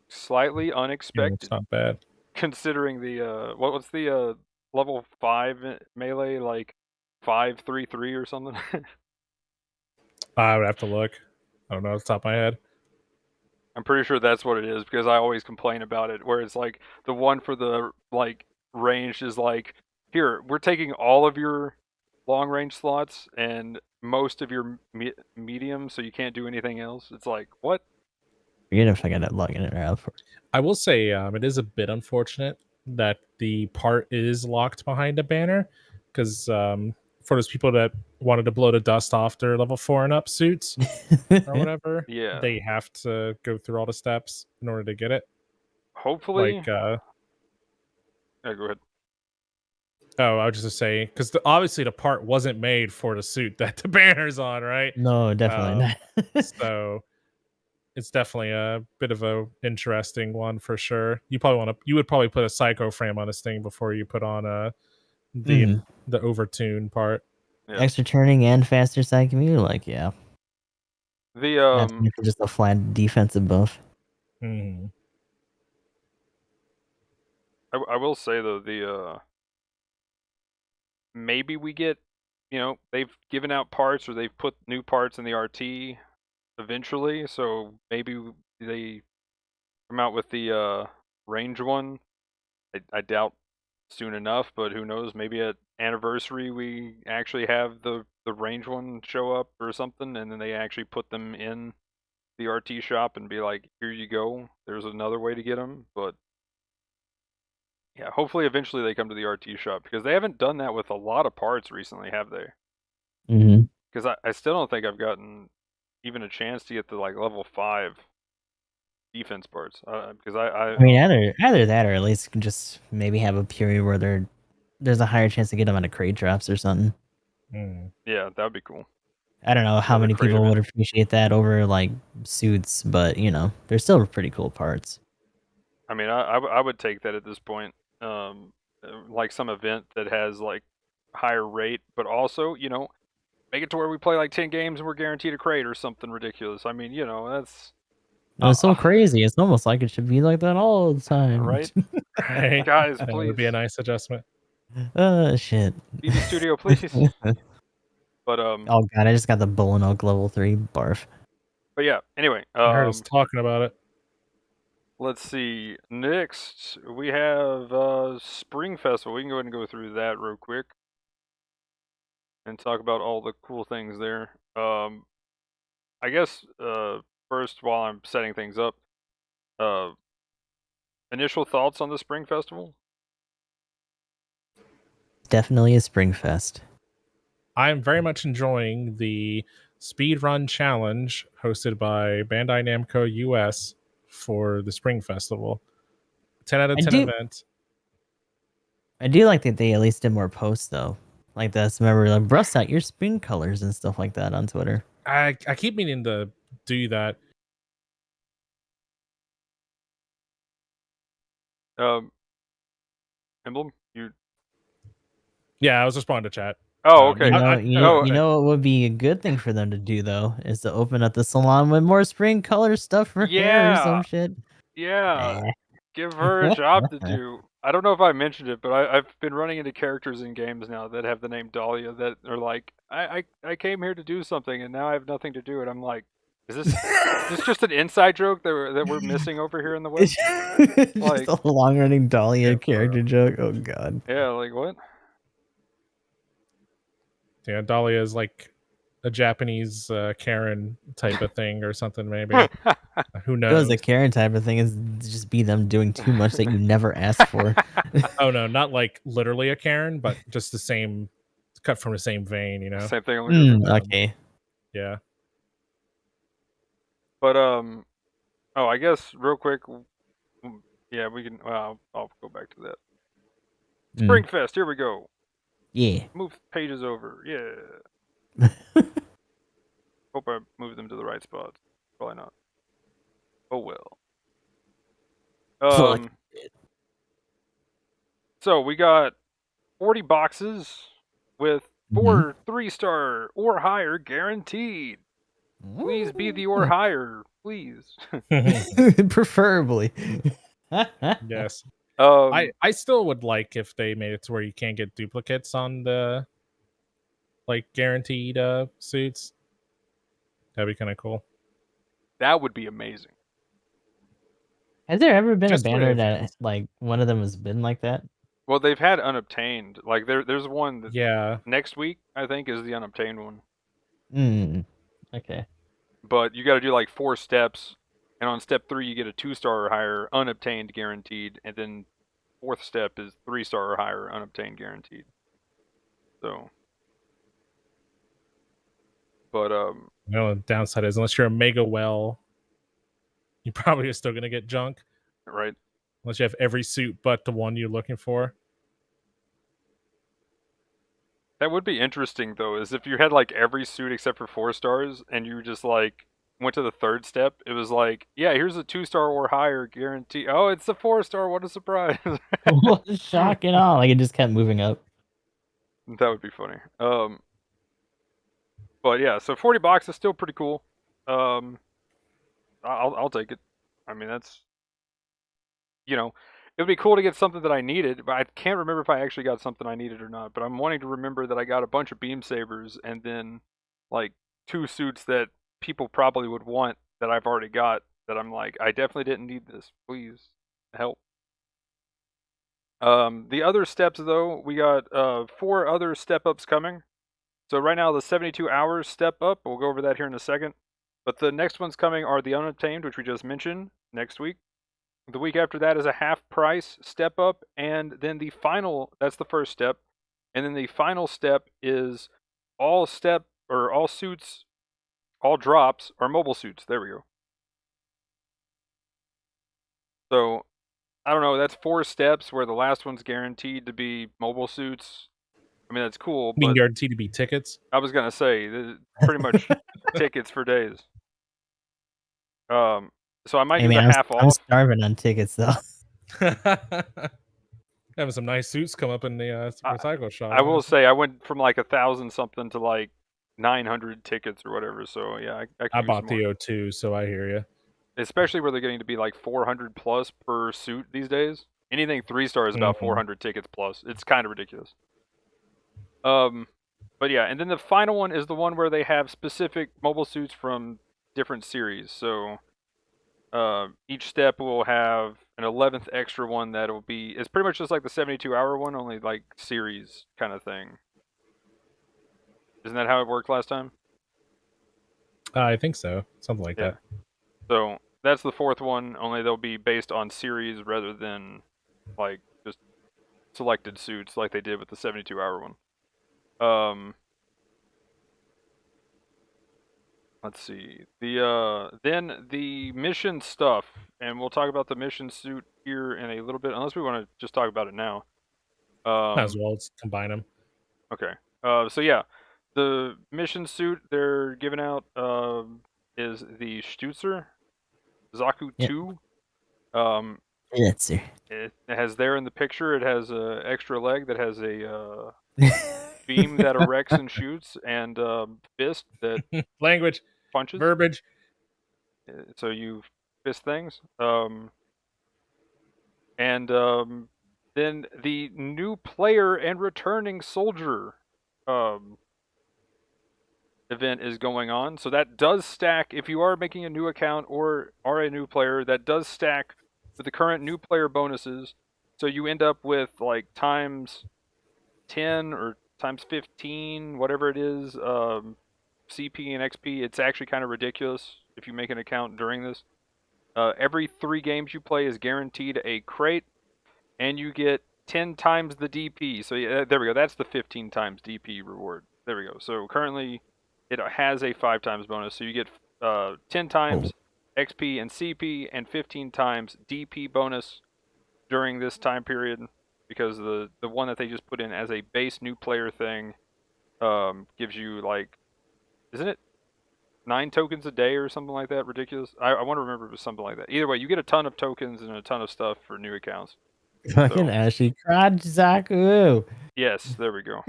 slightly It's unexpected, not bad. considering the what's the level 5 melee, like 533 or something. I would have to look. I don't know off the top of my head. I'm pretty sure that's what it is because I always complain about it. Where it's like the one for the like range is like, here we're taking all of your long range slots and most of your medium, so you can't do anything else. It's like, what? Forget if I gotta log in or out for it. I will say it is a bit unfortunate that the part is locked behind a banner because for those people that wanted to blow the dust off their level 4 and up suits or whatever, Yeah. they have to go through all the steps in order to get it. Hopefully. Like, yeah, go ahead. oh, I was just to say because obviously the part wasn't made for the suit that the banner's on, right? No, definitely not. So it's definitely a bit of a interesting one for sure. You would probably put a psycho frame on this thing before you put on the overtune part. Yeah. Extra turning and faster side commute, like yeah. The Not to mention just a flat defensive buff. Mhm. I will say though, the maybe we get, they've given out parts or they've put new parts in the RT eventually, so maybe they come out with the range one. I doubt soon enough, but who knows? Maybe at anniversary we actually have the range one show up or something, and then they actually put them in the RT shop and be like, here you go. There's another way to get them, but yeah, hopefully eventually they come to the RT shop because they haven't done that with a lot of parts recently, have they? Mm-hmm. Because I still don't think I've gotten even a chance to get the like level 5 defense parts. Because I mean, either that or at least just maybe have a period where there's a higher chance to get them on a crate drops or something. Yeah, that would be cool. I don't know how Another many crate people would event. appreciate that over like suits, but they're still pretty cool parts. I mean, I would take that at this point. Like some event that has like higher rate, but also make it to where we play like 10 games and we're guaranteed a crate or something ridiculous. I mean, that's It's so crazy. It's almost like it should be like that all the time. right. Right? Guys, That please. would be a nice adjustment. Shit. BB Studio, please. But Oh god, I just got the Bullen Oak level 3 barf. But yeah, anyway, I heard us talking about it. Let's see. Next, we have Spring Festival. We can go ahead and go through that real quick and talk about all the cool things there. I guess first, while I'm setting things up, initial thoughts on the Spring Festival? Definitely a Spring Fest. I'm very much enjoying the speedrun challenge hosted by Bandai Namco US for the Spring Festival. 10 out of 10 event. I do like that they at least did more posts though. Like this, remember, like bust out your spring colors and stuff like that on Twitter. I keep meaning to do that. Emblem, you? Yeah, I was responding to chat. Oh, okay. You know what would be a good thing for them to do though is to open up the salon with more spring color stuff for hair or some shit. Yeah. Give her a job to do. I don't know if I mentioned it, but I've been running into characters in games now that have the name Dahlia that are like, I came here to do something and now I have nothing to do. And I'm like, is this just an inside joke that we're missing over here in the West? Like just a long running Dahlia character joke. Oh god. Yeah, like what? Yeah, Dahlia is like a Japanese Karen type of thing or something, maybe. Who It knows? was a Karen type of thing. Is just be them doing too much that you never asked for. Oh no, not like literally a Karen, but just the same, cut from the same vein, you know? Same thing, only different. Okay. Yeah. But oh, I guess real quick, yeah, we can. Well, I'll go back to that. Springfest. Here we go. Yeah. Move pages over. Yeah. Hope I moved them to the right spots. Probably not. Oh well. Fuck. So we got 40 boxes with Mhm. 4 3-star or higher guaranteed. Please be the or higher, please. Preferably. Yes. Um, I still would like if they made it to where you can't get duplicates on the like guaranteed suits. That'd be kind of cool. that would be amazing. Has there ever been Just a for banner that events. like one of them has been like that? Well, they've had unobtained. Like there's one that Yeah. next week I think is the unobtained one. Okay. But you got to do like 4 steps, and on step 3 you get a 2-star or higher unobtained guaranteed, and then 4th step is 3-star or higher unobtained guaranteed. So, but You know, the downside is unless you're a mega well, you probably are still gonna get junk. right. Unless you have every suit but the one you're looking for. That would be interesting though, is if you had like every suit except for 4 stars, and you just like went to the 3rd step. It was like, yeah, here's a 2-star or higher guarantee. Oh, it's a 4-star. What a surprise! What a shock and all. Like it just kept moving up. That would be funny. But yeah, so 40 bucks is still pretty cool. I'll take it. I mean, that's, you know, it would be cool to get something that I needed, but I can't remember if I actually got something I needed or not. But I'm wanting to remember that I got a bunch of beam sabers and then like 2 suits that people probably would want that I've already got. That I'm like, I definitely didn't need this. Please help. The other steps though, we got 4 other step ups coming. So right now the 72 hours step up, we'll go over that here in a second. But the next ones coming are the unobtained, which we just mentioned, next week. The week after that is a half price step up, and then the final, that's the first step. And then the final step is all suits, all drops are mobile suits. There we go. So I don't know, that's 4 steps where the last one's guaranteed to be mobile suits. I mean, that's cool, Being but guaranteed to be tickets. I was gonna say pretty much tickets for days. So I might Hey do the man, half I'm off. starving on tickets though. Having some nice suits come up in the recycle shop. I will say I went from like 1,000 something to like 900 tickets or whatever. So yeah, I I could use bought some more. the O2, so I hear you. Especially where they're getting to be like 400 plus per suit these days. Anything 3-star is about 400 tickets plus. It's kind of ridiculous. But yeah, and then the final one is the one where they have specific mobile suits from different series. So each step will have an 11th extra one that'll be, it's pretty much just like the 72-hour one, only like series kind of thing. Isn't that how it worked last time? I think so. Something like that. So that's the 4th one, only they'll be based on series rather than like just selected suits like they did with the 72-hour one. Let's see. Then the mission stuff, and we'll talk about the mission suit here in a little bit, unless we want to just talk about it now. As well as combine them. Okay. So yeah, the mission suit they're giving out is the Stutzer Zaku Yep. 2. That's it. It has there in the picture. It has a extra leg that has a beam that erects and shoots, and fist that Language, punches. verbiage. So you fist things. And then the new player and returning soldier event is going on. So that does stack if you are making a new account or are a new player. That does stack with the current new player bonuses. So you end up with like times 10 or times 15, whatever it is, CP and XP. It's actually kind of ridiculous if you make an account during this. Every 3 games you play is guaranteed a crate, and you get 10 times the DP. So yeah, there we go. That's the 15 times DP reward. There we go. So currently, it has a 5 times bonus. So you get 10 times XP and CP and 15 times DP bonus during this time period, because the one that they just put in as a base new player thing gives you, like, isn't it 9 tokens a day or something like that? Ridiculous. I want to remember if it was something like that. Either way, you get a ton of tokens and a ton of stuff for new accounts. Fucking So, Ashy Crotch Zaku. yes, there we go.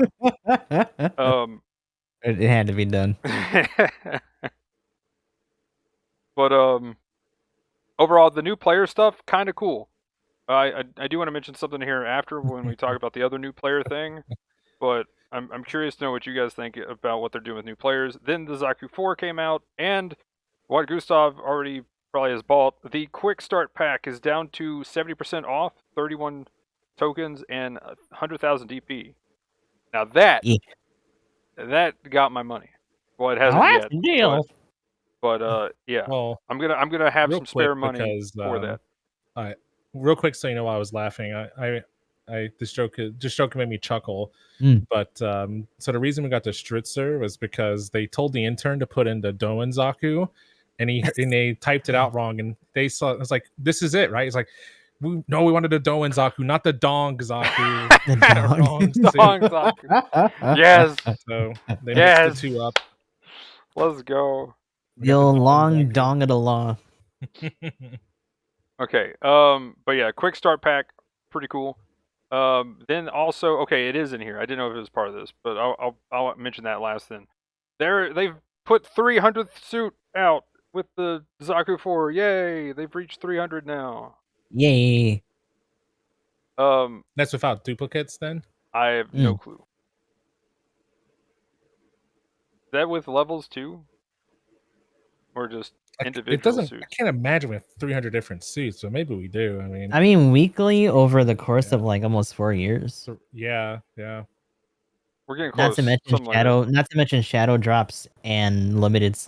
It had to be done. But overall, the new player stuff, kind of cool. I do want to mention something here after when we talk about the other new player thing, but I'm curious to know what you guys think about what they're doing with new players. Then the Zaku 4 came out, and what Gustav already probably has bought, the Quick Start Pack is down to 70% off, 31 tokens, and 100,000 DP. Now that got my money. Well, it hasn't yet. Deal. But yeah, Well, I'm gonna have real some spare quick, money because, for that. real quick, so you know why I was laughing. This joke made me chuckle. But so the reason we got the Stutzer was because they told the intern to put in the Doen Zaku, and they typed it out wrong, and they saw it was like, this is it, right? It's like, we wanted the Doen Zaku, not the Dong Zaku. The Wrong Dong suit. Zaku. Yes. So they Yes. mixed the two up. Let's go. We The got old Dong long Zaku. dong of the law. Okay. But yeah, Quick Start Pack, pretty cool. Then also, okay, it is in here. I didn't know if it was part of this, but I'll mention that last then. They've put 300th suit out with the Zaku 4. Yay! They've reached 300 now. Yay. That's without duplicates, then? I have no clue. Is that with levels too? Or just individual It doesn't. suits? I can't imagine with 300 different suits, but maybe we do. I mean, weekly over the course of like almost 4 years. So, yeah. We're getting close. Not to mention shadow drops and limited /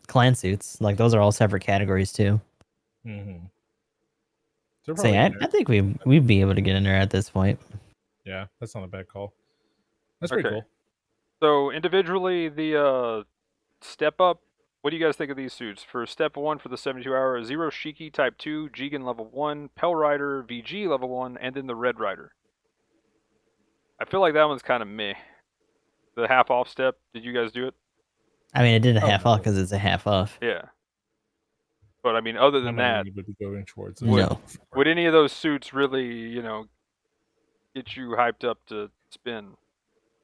clan suits. Like those are all separate categories too. Mm-hmm. So yeah, I think we'd be able to get in there at this point. Yeah, that's not a bad call. That's pretty cool. So individually, the step up. What do you guys think of these suits? For step 1 for the 72-hour, Zero Shiki Type 2, Jigen level 1, Pell Rider, VG level 1, and then the Red Rider. I feel like that one's kind of meh. The half off step, did you guys do it? I mean, it did a half off because it's a half off. Yeah. But I mean, other than that, would be going towards would any of those suits really, get you hyped up to spin?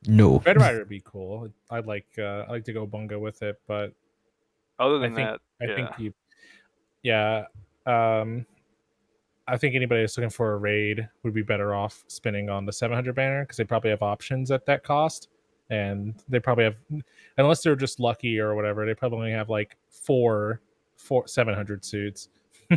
No. Red Rider would be cool. I'd like to go bunga with it, but other than that, I think anybody that's looking for a raid would be better off spinning on the 700 banner, because they probably have options at that cost, and they probably have, unless they're just lucky or whatever, they probably only have like four 700 suits. Yeah,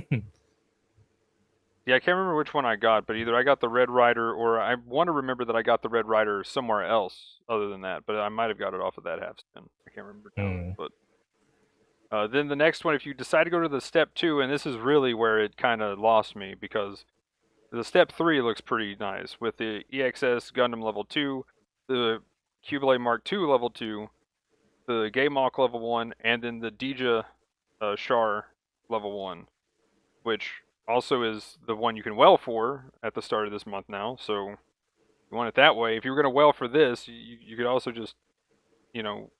I can't remember which one I got, but either I got the Red Rider, or I want to remember that I got the Red Rider somewhere else other than that, but I might have got it off of that half spin. I can't remember now, but then the next one, if you decide to go to the step 2, and this is really where it kind of lost me, because the step 3 looks pretty nice with the EXS Gundam level 2, the Cubile Mark II level 2, the Gaymok level 1, and then the Dija Char level 1, which also is the one you can well for at the start of this month now. So you want it that way. If you were going to well for this, you could also just,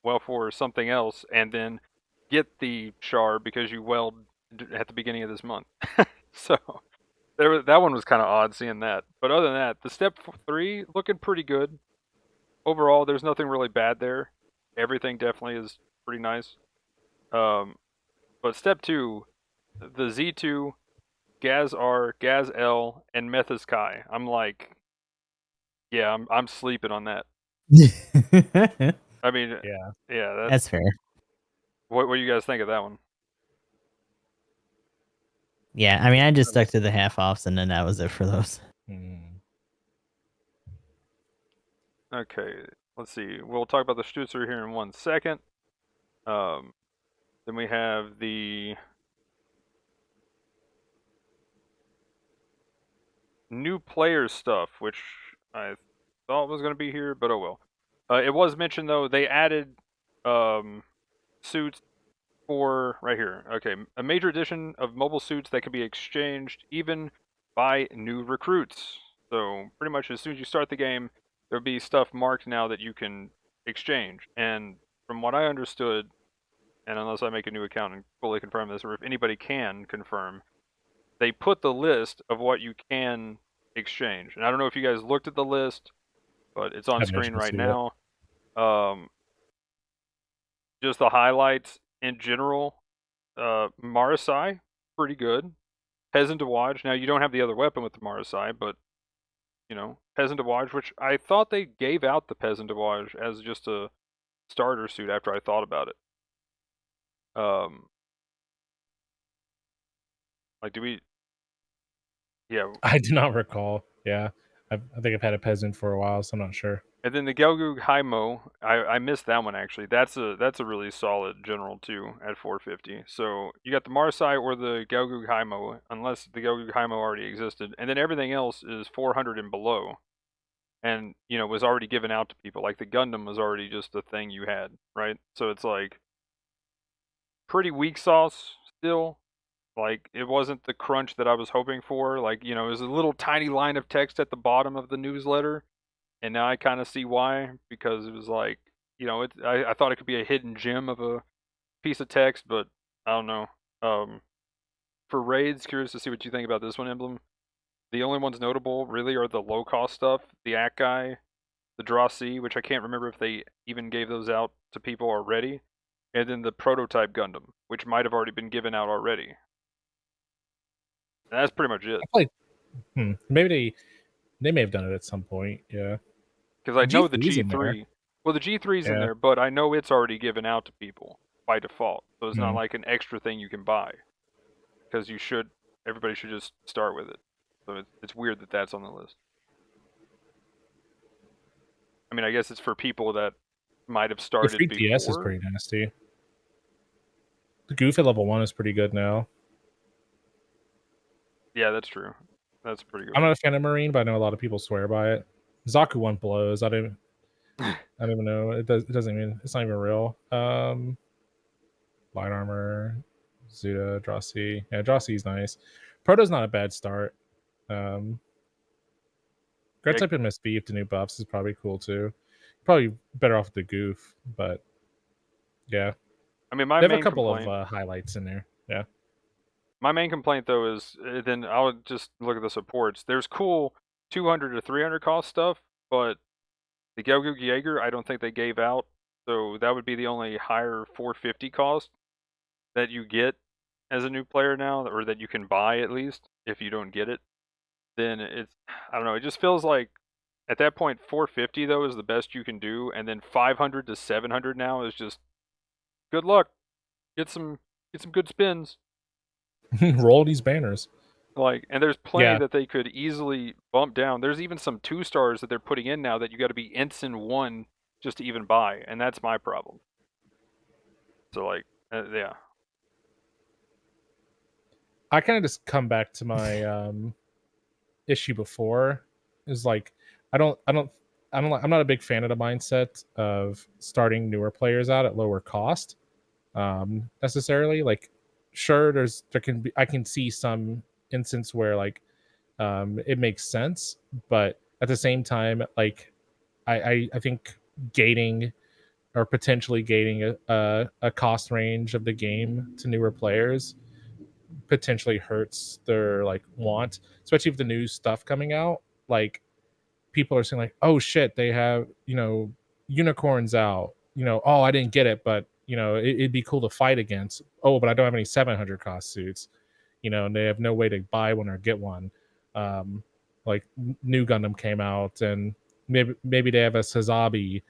well for something else and then get the Char because you welled at the beginning of this month. So that one was kind of odd seeing that. But other than that, the step 3 looking pretty good. Overall, there's nothing really bad there. Everything definitely is pretty nice. But step 2, the Z2, Gaz R, Gaz L, and Methus Kai. I'm like, yeah, I'm sleeping on that. I mean, yeah, that's fair. What do you guys think of that one? Yeah, I mean, I just stuck to the half offs, and then that was it for those. Okay, let's see. We'll talk about the Stutzer here in 1 second. Then we have the new player stuff, which I thought was going to be here, but oh well. It was mentioned though. They added suits for right here. Okay, a major addition of mobile suits that can be exchanged even by new recruits. So pretty much as soon as you start the game, there'll be stuff marked now that you can exchange. And from what I understood, and unless I make a new account and fully confirm this, or if anybody can confirm, they put the list of what you can exchange. And I don't know if you guys looked at the list, but it's on Haven't screen actually right seen it. now. Just the highlights in general. Marasai, pretty good. Peasant to watch. Now you don't have the other weapon with the Marasai, but you know, Peasant to watch, which I thought they gave out the Peasant to watch as just a starter suit after I thought about it. Like do we? Yeah. I do not recall. Yeah, I think I've had a peasant for a while, so I'm not sure. And then the Gelgoog Haimo, I missed that one actually. That's a really solid general too at 450. So you got the Marsai or the Gelgoog Haimo, unless the Gelgoog Haimo already existed, and then everything else is 400 and below, and you know was already given out to people. Like the Gundam was already just a thing you had, right? So it's like pretty weak sauce still. Like it wasn't the crunch that I was hoping for. Like you know, it was a little tiny line of text at the bottom of the newsletter. And now I kind of see why, because it was like, you know, I thought it could be a hidden gem of a piece of text, but I don't know. For raids, curious to see what you think about this one, Emblem. The only ones notable really are the low cost stuff, the Akai, the Draw C, which I can't remember if they even gave those out to people already, and then the prototype Gundam, which might have already been given out already. And that's pretty much it. Like, maybe they may have done it at some point. Yeah, Because I know the G3's in there. G3. Well, the G3's in Yeah. there, but I know it's already given out to people by default. So it's not Hmm. like an extra thing you can buy. Because everybody should just start with it. So it's weird that that's on the list. I mean, I guess it's for people that might have The started free DS is before. pretty nasty. The goof at level 1 is pretty good now. Yeah, that's true. That's pretty good. I'm not a fan of Marine, but I know a lot of people swear by it. Zaku 1 blows. I don't even know. It doesn't even. It's not even real. Light armor, Zuda, Drossi. Yeah, Drossi's nice. Proto's not a bad start. Grad Yeah, type and Miss Beef to new buffs is probably cool too. Probably better off with the goof, but yeah. I mean, my They have a main couple complaint. of highlights in there. Yeah. My main complaint though is then I'll just look at the supports. There's cool 200 to 300 cost stuff, but the Gelgoog Jaeger I don't think they gave out. So that would be the only higher 450 cost that you get as a new player now, or that you can buy at least if you don't get it. Then it's I don't know. It just feels like at that point 450 though is the best you can do, and then 500 to 700 now is just good luck. Get some good spins. Roll these banners. Like, and there's plenty Yeah. that they could easily bump down. There's even some 2-stars that they're putting in now that you got to be ensign 1 just to even buy, and that's my problem. So like, yeah. I kind of just come back to my issue before is like I'm not a big fan of the mindset of starting newer players out at lower cost necessarily. Like sure I can see some instance where like it makes sense, but at the same time like I think gating or potentially gating a cost range of the game to newer players potentially hurts their like want, especially with the new stuff coming out. Like people are saying like, oh shit, they have, unicorns out. Oh, I didn't get it, but it'd be cool to fight against. Oh, but I don't have any 700 cost suits. And they have no way to buy one or get one. Like new Gundam came out, and maybe they have a Sazabi.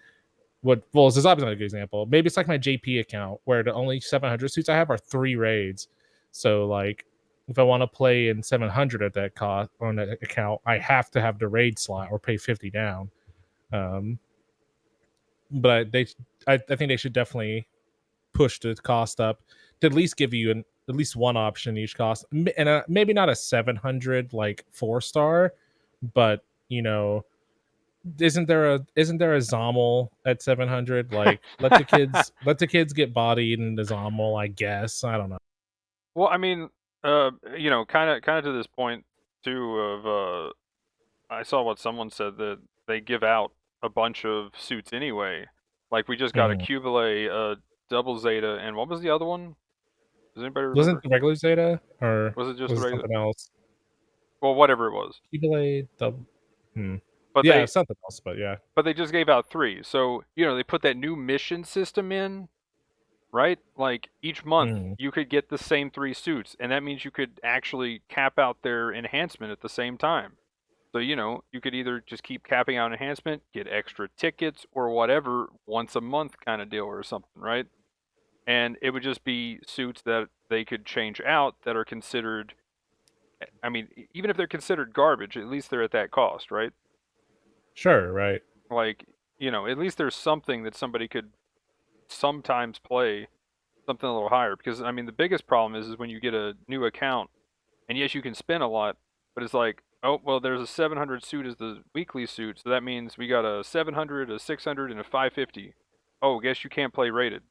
Zazabi's not a good example. Maybe it's like my JP account where the only 700 suits I have are 3 raids. So like if I want to play in 700 at that cost on that account, I have to have the raid slot or pay 50 down. but I think they should definitely push the cost up to at least give you at least one option each cost, and maybe not a 700 like 4-star, but isn't there a Zommel at 700? Like let the kids get bodied in the Zommel, I guess. I don't know. Well, I mean, kind of to this point too of I saw what someone said that they give out a bunch of suits anyway. Like we just got a Mhm. Cubile, a double Zeta, and what was the other one? Does anybody Wasn't remember? the regular Zeta, or Was it just was the it regular? something else? Well, whatever it was. Keyblade double. But Yeah, they something else, but yeah. but they just gave out 3. So, they put that new mission system in, right? Like each month Mm. you could get the same 3 suits, and that means you could actually cap out their enhancement at the same time. So, you could either just keep capping out enhancement, get extra tickets or whatever once a month kind of deal or something, right? And it would just be suits that they could change out that are considered, I mean, even if they're considered garbage, at least they're at that cost, right? Sure, right. Like, at least there's something that somebody could sometimes play something a little higher. Because, I mean, the biggest problem is when you get a new account, and yes, you can spin a lot, but it's like, oh, well, there's a 700 suit as the weekly suit, so that means we got a 700, a 600, and a 550. Oh, guess you can't play rated.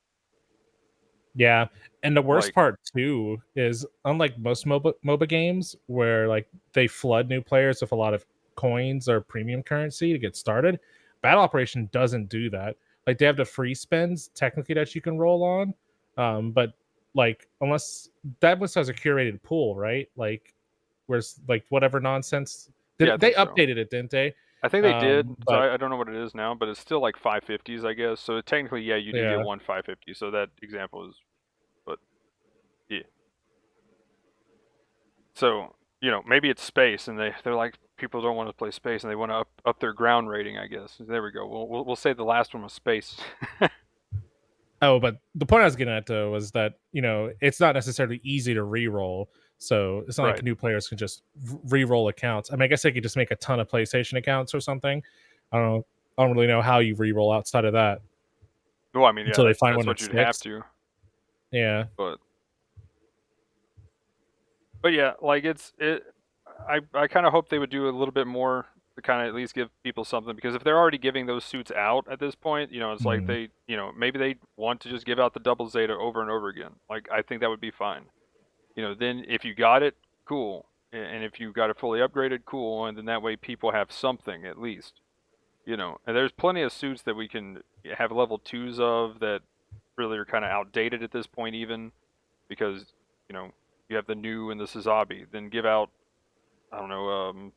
Yeah, and the worst Like, part too is, unlike most MOBA games where like they flood new players with a lot of coins or premium currency to get started, Battle Operation doesn't do that. Like they have the free spends technically that you can roll on, but like unless that was has a curated pool, right? Like where's like whatever nonsense. yeah, I They think so. updated it, didn't they? I think they did, so But I don't know what it is now, but it's still like 550s, I guess. So technically, yeah, you do get yeah, one 550. So that example is, but yeah. So, maybe it's space, and they're like people don't want to play space, and they want to up their ground rating, I guess. There we go. We'll say the last one was space. oh, but the point I was getting at though was that it's not necessarily easy to re-roll. So it's not like Right. new players can just re-roll accounts. I mean, I guess they could just make a ton of PlayStation accounts or something. I don't know. I don't really know how you re-roll outside of that Well, I mean, yeah, until they find that's one what that you'd have sticks. to, Yeah. but yeah, like I kind of hope they would do a little bit more to kind of at least give people something, because if they're already giving those suits out at this point, it's like Hmm. they, maybe they want to just give out the double Zeta over and over again. Like I think that would be fine. Then if you got it, cool. And if you got it fully upgraded, cool. And then that way people have something at least. And there's plenty of suits that we can have level 2s of that really are kind of outdated at this point, even because, you know, you have the new and the Suzabi. Then give out, I don't know,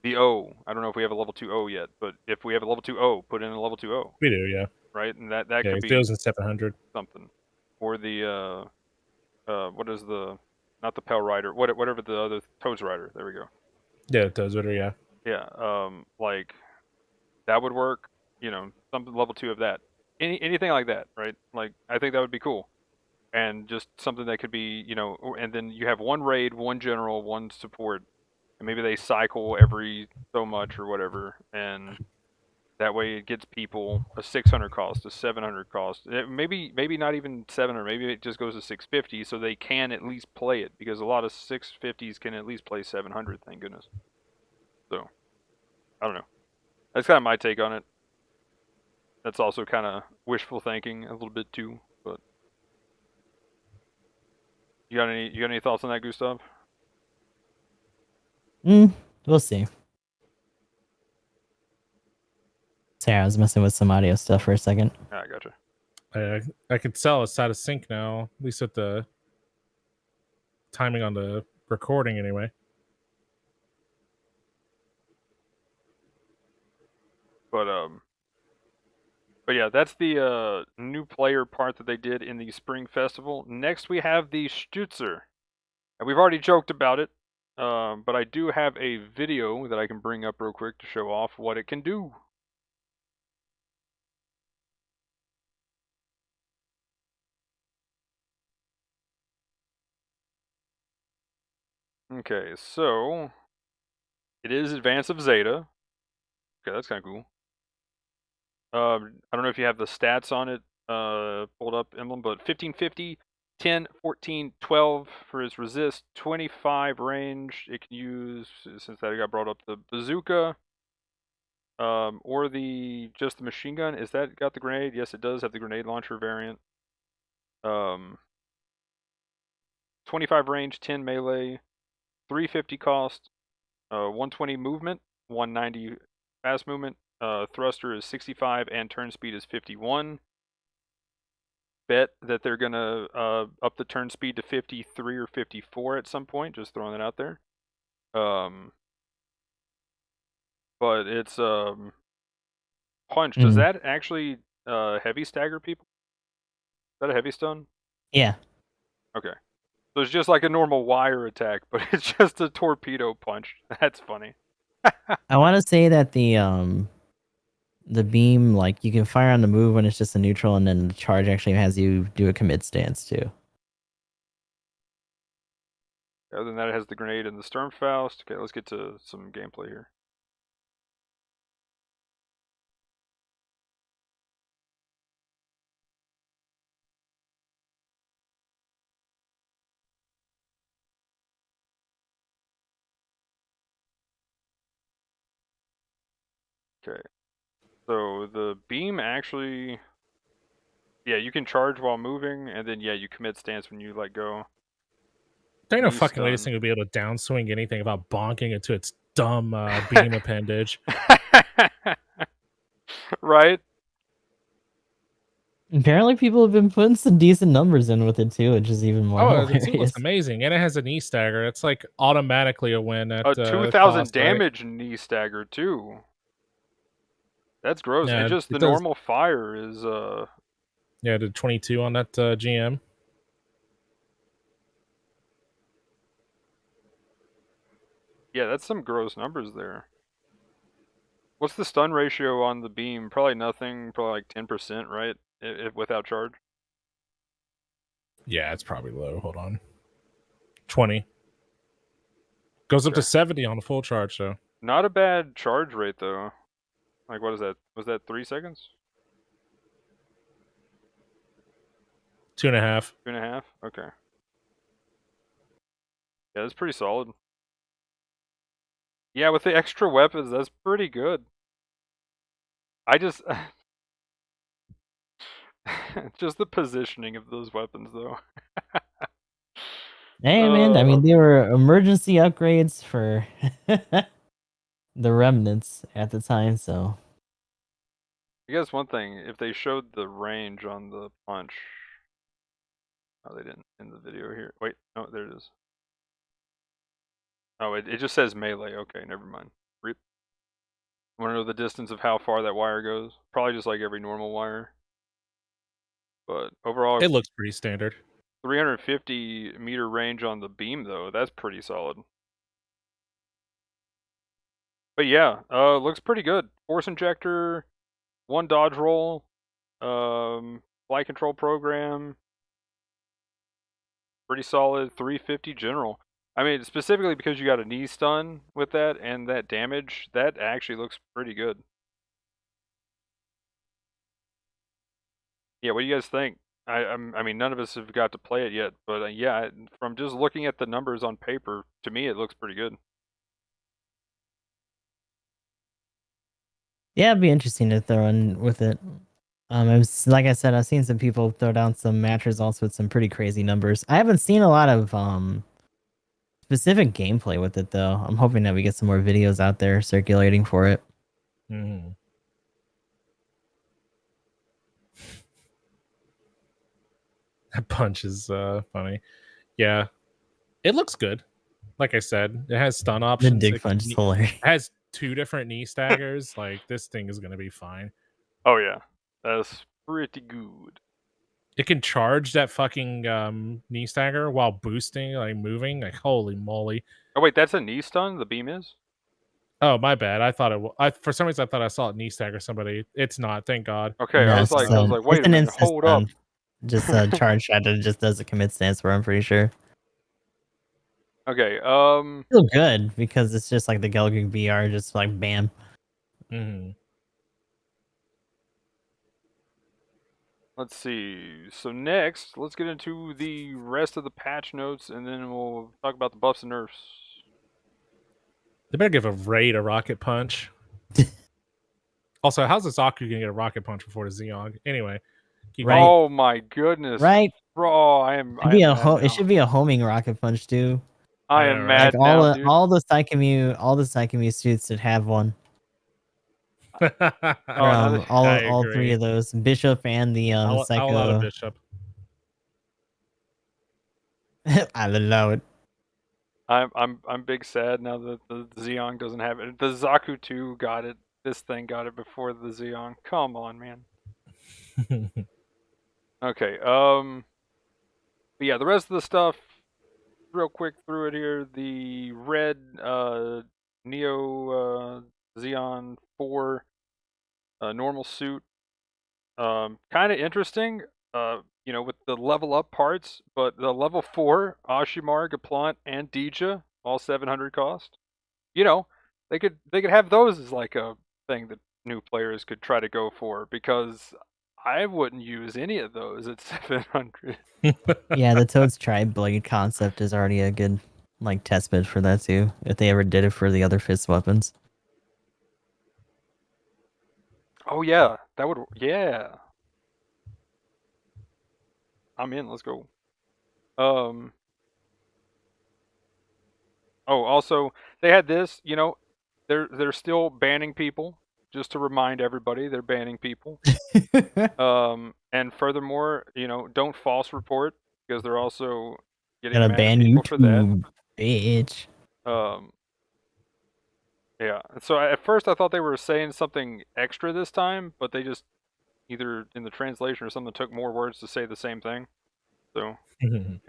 the O. I don't know if we have a level 2 O yet, but if we have a level 2 O, put in a level 2 O, We do, yeah. right? And that Yeah, could it be goes in 700. something. Or the, what is the, not the Pale Rider, whatever the other, Toes Rider, there we go. Yeah, it does, yeah. Yeah, like that would work. Something level 2 of that. Anything like that, right? Like I think that would be cool, and just something that could be, and then you have one raid, one general, one support, and maybe they cycle every so much or whatever, and that way it gets people a 600 cost, a 700 cost, maybe not even 700, maybe it just goes to 650, so they can at least play it, because a lot of 650s can at least play 700. Thank goodness. So I don't know. That's kind of my take on it. That's also kind of wishful thinking a little bit too. But you got any thoughts on that, Gustav? We'll see. Sorry, I was messing with some audio stuff for a second. Yeah, I gotcha. I could sell it's out of sync now, at least with the timing on the recording anyway. But yeah, that's the new player part that they did in the spring festival. Next we have the Stutzer, and we've already joked about it. But I do have a video that I can bring up real quick to show off what it can do. Okay, so it is Advance of Zeta. Okay, that's kind of cool. I don't know if you have the stats on it pulled up, Emblem, but 1550, 10, 14, 12 for his resist, 25 range. It can use, since that got brought up, the bazooka, or just the machine gun. Is that got the grenade? Yes, it does have the grenade launcher variant. 25 range, 10 melee, 350 cost, 120 movement, 190 fast movement. Thruster is 65 and turn speed is 51. Bet that they're gonna up the turn speed to 53 or 54 at some point. Just throwing that out there. But it's punch. Does that actually heavy stagger people? Is that a heavy stun? Yeah. Okay. So it's just like a normal wire attack, but it's just a torpedo punch. That's funny. I want to say that the beam, like, you can fire on the move when it's just a neutral, and then the charge actually has you do a commit stance too. Other than that, it has the grenade and the Sturmfaust. Okay, let's get to some gameplay here. Okay. So the beam actually, yeah, you can charge while moving, and then yeah, you commit stance when you let go. There ain't no Knee fucking way this stun. thing would be able to downswing anything without bonking it to its dumb beam appendage. Right? Apparently, people have been putting some decent numbers in with it too, which is even more Oh, the team looks hilarious. amazing, and it has a knee stagger. It's like automatically a win at 2000 cost, right? damage knee stagger too. That's gross. And Yeah, just it the does. normal fire is Yeah, did 22 on that GM. yeah, that's some gross numbers there. What's the stun ratio on the beam? Probably nothing. Probably like 10%, right? If without charge. Yeah, it's probably low. Hold on. 20. Goes up to Okay. 70 on a full charge, though. Not a bad charge rate though. Like, what is that? Was that 3 seconds? 2.5. 2.5? Okay. Yeah, that's pretty solid. Yeah, with the extra weapons, that's pretty good. I just just the positioning of those weapons though. Hey, man, I mean, they were emergency upgrades for the remnants at the time, so. I guess one thing, if they showed the range on the punch. Oh, they didn't in the video here. Wait, no, there it is. Oh, it just says melee. Okay, never mind. Rip. Want to know the distance of how far that wire goes? Probably just like every normal wire. But overall, It looks pretty standard. 350-meter range on the beam though. That's pretty solid. But yeah, looks pretty good. Force injector, 1 dodge roll, flight control program, pretty solid. 350 general. I mean, specifically because you got a knee stun with that and that damage, that actually looks pretty good. Yeah, what do you guys think? I mean, none of us have got to play it yet, but yeah, from just looking at the numbers on paper, to me, it looks pretty good. Yeah, it'd be interesting to throw in with it. It was, like I said, I've seen some people throw down some match results with some pretty crazy numbers. I haven't seen a lot of specific gameplay with it though. I'm hoping that we get some more videos out there circulating for it. Mm-hmm. That punch is funny. Yeah, it looks good. Like I said, it has stun The options. dig punch is hilarious. It has 2 different knee staggers. Like, this thing is gonna be fine. Oh yeah, that's pretty good. It can charge that fucking knee stagger while boosting, like moving. Like, holy moly! Oh wait, that's a knee stun. The beam is. Oh, my bad. I thought for some reason I thought I saw it knee stagger somebody. It's not. Thank God. Okay, No, I was it's like, just wait it's a an minute, insist hold up. just a charge shot that just does a commit stance where I'm pretty sure. Okay, Still good because it's just like the Gelgug BR, just like bam. Mm-hmm. let's see. So next, let's get into the rest of the patch notes, and then we'll talk about the buffs and nerfs. They better give a raid a rocket punch. Also, how's the Zaku gonna get a rocket punch before the Zeong? Anyway, keep Right. going. Oh my goodness. Right? Bro, I am Should be mad now. it should be a homing rocket punch too. I I know, am right? mad Like now, dude. all the Psychomute suits should have one. Oh, now From that, I all three agree. of those, Bishop and the I'll allow the Psycho. Bishop. I love it. I'm big sad now that the Zeong doesn't have it. The Zaku 2 got it. This thing got it before the Zeong. Come on, man. Okay, but yeah, the rest of the stuff, real quick through it here. The red Neo Xeon 4 normal suit, kind of interesting. With the level up parts, but the level 4 Ashimar, Gaplant, and Dija, all 700 cost. They could have those as like a thing that new players could try to go for, because I wouldn't use any of those at 700. Yeah, the Toad's Tribe Blade concept is already a good like test bed for that too. If they ever did it for the other fist weapons. Oh yeah, that would, yeah. I'm in. Let's go. Oh, also they had this. They're still banning people. Just to remind everybody, they're banning people. And furthermore, don't false report, because they're also getting Gonna mad at ban people for that. YouTube, bitch. Yeah. So at first I thought they were saying something extra this time, but they just either in the translation or something took more words to say the same thing. So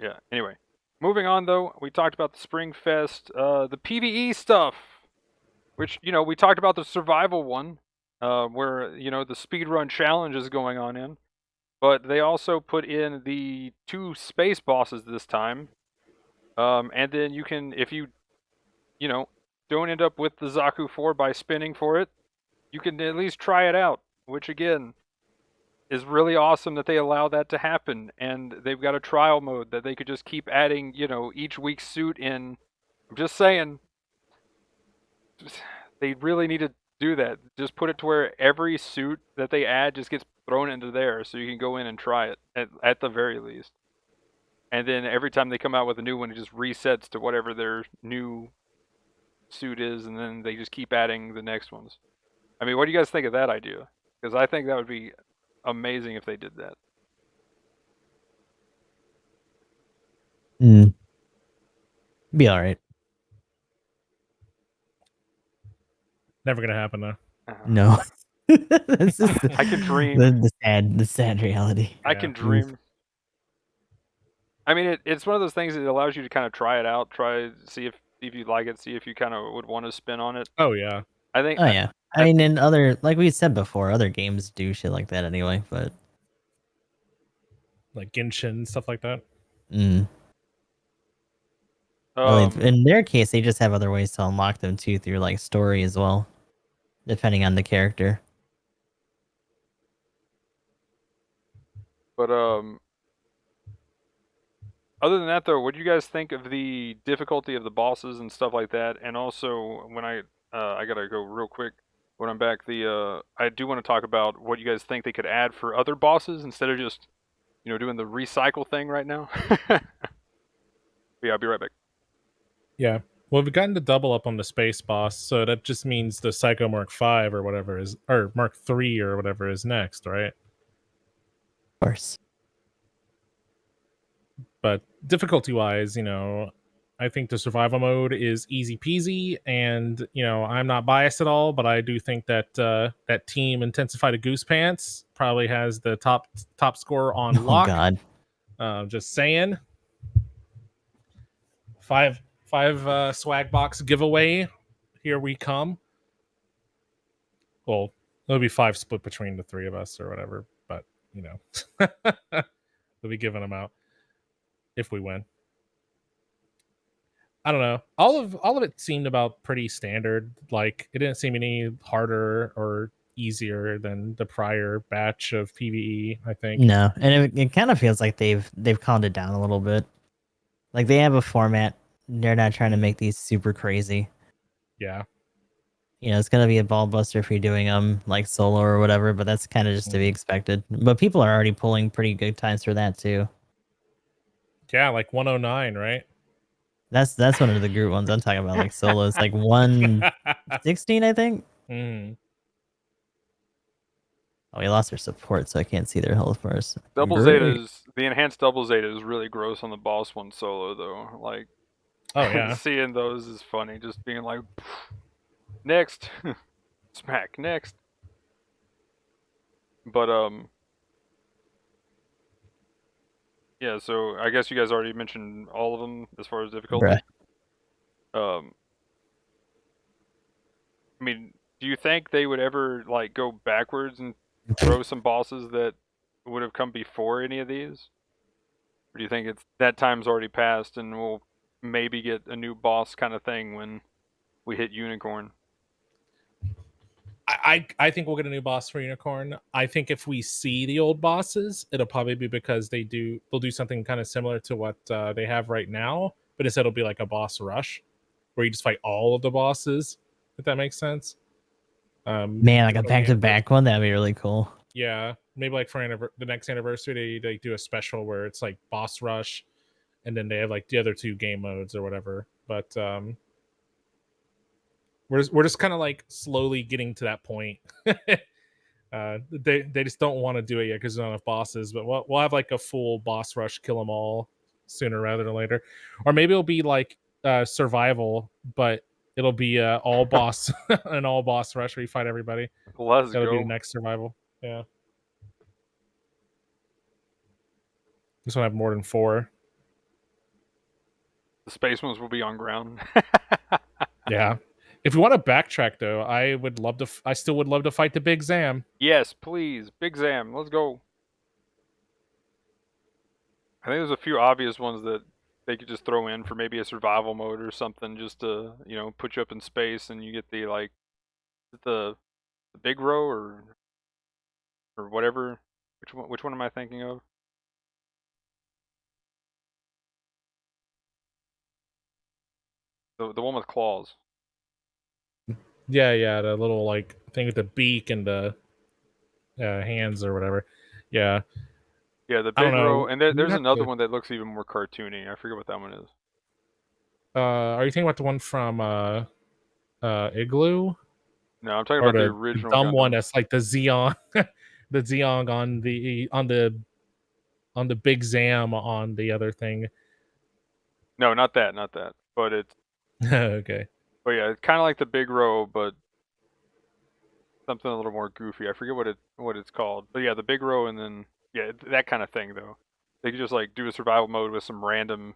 yeah. Anyway, moving on though, we talked about the Spring Fest, the PVE stuff, which we talked about the survival one, where the speedrun challenge is going on in, but they also put in the 2 space bosses this time, and then you can, if you don't end up with the Zaku 4 by spinning for it, you can at least try it out, which again is really awesome that they allow that to happen. And they've got a trial mode that they could just keep adding, each week's suit in. I'm just saying, they really need to do that. Just put it to where every suit that they add just gets thrown into there, so you can go in and try it at the very least. And then every time they come out with a new one, it just resets to whatever their new suit is, and then they just keep adding the next ones. I mean, what do you guys think of that idea? Because I think that would be amazing if they did that. Be all right. Never gonna happen though. No. This is I can dream. the sad reality. I can dream. I mean, it's one of those things that allows you to kind of try it out, see if you like it, see if you kind of would want to spin on it. Oh yeah. I think. Oh yeah. I mean, in other, like we said before, other games do shit like that anyway. But Like Genshin, stuff like that. Well, in their case, they just have other ways to unlock them too through like story as well, depending on the character. But other than that, though, what do you guys think of the difficulty of the bosses and stuff like that? And also, when I gotta go real quick when I'm back. I do want to talk about what you guys think they could add for other bosses instead of just doing the recycle thing right now. But yeah, I'll be right back. Yeah. Well, we've gotten to double up on the space boss, so that just means the Psycho Mark 5 or whatever is, or Mark 3 or whatever is next, right? Of course. But difficulty-wise, I think the survival mode is easy peasy, and I'm not biased at all, but I do think that that team Intensified Goose Pants probably has the top score on lock. Oh God. Just saying. Five swag box giveaway. Here we come. Well, it'll be 5 split between the 3 of us or whatever, but we'll be giving them out if we win. I don't know. All of it seemed about pretty standard. Like, it didn't seem any harder or easier than the prior batch of PvE, I think. No, and it kind of feels like they've calmed it down a little bit. Like they have a format. They're not trying to make these super crazy. Yeah. You know, it's gonna be a ball buster if you're doing like solo or whatever, but that's kind of just to be expected. But people are already pulling pretty good times for that too. Yeah, like 109, right? That's one of the group ones I'm talking about. Like solo is like 116, I think. Mm. Oh, we lost our support, so I can't see their health bars. Double Great. Zetas, the enhanced double Zeta is really gross on the boss one solo though. Like, Oh yeah. seeing those is funny. Just being like, next, smack, next. But yeah. So I guess you guys already mentioned all of them as far as difficulty. Bruh. I mean, do you think they would ever like go backwards and throw some bosses that would have come before any of these? Or do you think it's that time's already passed and we'll maybe get a new boss kind of thing when we hit Unicorn? I think we'll get a new boss for Unicorn. I think if we see the old bosses, it'll probably be because they'll do something kind of similar to what they have right now, but instead it'll be like a boss rush where you just fight all of the bosses, if that makes sense. Man, like a back-to-back one, that'd be really cool. Yeah, maybe like for the next anniversary, they do a special where it's like boss rush, and then they have like the other two game modes or whatever. But we're just kind of like slowly getting to that point. They just don't want to do it yet because there's not enough bosses. But we'll have like a full boss rush, kill them all sooner rather than later, or maybe it'll be like survival, but it'll be all boss an all boss rush where you fight everybody. Let's That'll go. be the next survival. Yeah. This one have more than 4. The space ones will be on ground. Yeah. If you want to backtrack though, I still would love to fight the Big Zam. Yes, please. Big Zam, let's go. I think there's a few obvious ones that they could just throw in for maybe a survival mode or something just to, you know, put you up in space and you get the like the big row or whatever. Which one am I thinking of? The one with claws. Yeah, the little like thing with the beak and the hands or whatever. Yeah. Yeah, the I don't big row, know. and We'd there's have another to- one that looks even more cartoony. I forget what that one is. Are you thinking about the one from Igloo? No, I'm talking Or about the the original dumb Gundam. one that's like the Zeon the Zeong on the Big Zam on the other thing. No, not that, not that. But it's Okay. yeah, it's kind of like the big row, but something a little more goofy. I forget what it's called. But yeah, the big row, and then yeah, that kind of thing though. They could just like do a survival mode with some random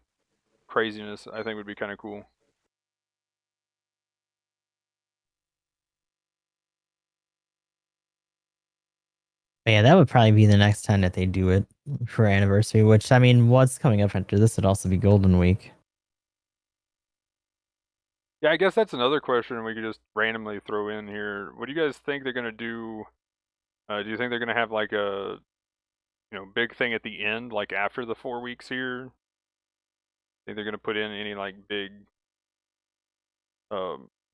craziness. I think would be kind of cool. But yeah, that would probably be the next time that they do it for anniversary. Which I mean, what's coming up after this would also be Golden Week. Yeah, I guess that's another question we could just randomly throw in here. What do you guys think they're gonna do? Do you think they're gonna have like a big thing at the end, like after the 4 weeks here? Think they're gonna put in any like big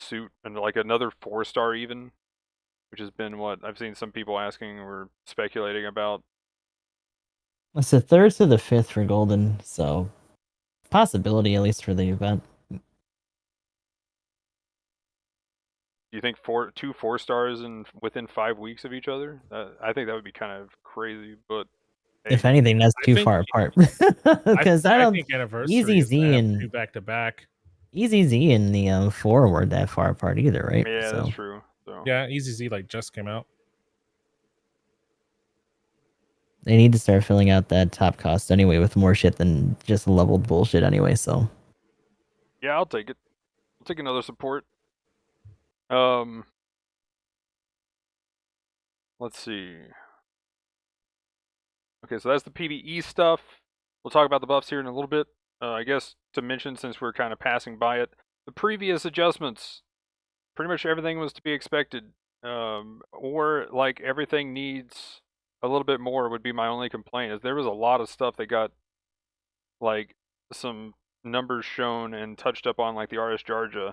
suit and like another 4-star even, which has been what I've seen some people asking or speculating about. It's the 3rd to the 5th for Golden, so possibility at least for the event. Do you think two 4-stars in within 5 weeks of each other? I think that would be kind of crazy, but hey, If anything, that's I too think- far apart. Because I don't think anniversary Easy is Z have and 2 back to back. Easy Z and the 4 weren't that far apart either, right? yeah, So that's true. So Yeah, Easy Z like just came out. they need to start filling out that top cost anyway with more shit than just leveled bullshit anyway. So yeah, I'll take it. I'll take another support. Let's see. Okay, so that's the PvE stuff. We'll talk about the buffs here in a little bit. I guess to mention, since we're kind of passing by it, the previous adjustments, pretty much everything was to be expected. Or like everything needs a little bit more would be my only complaint. Is there was a lot of stuff that got like some numbers shown and touched up on like the RS Jarja,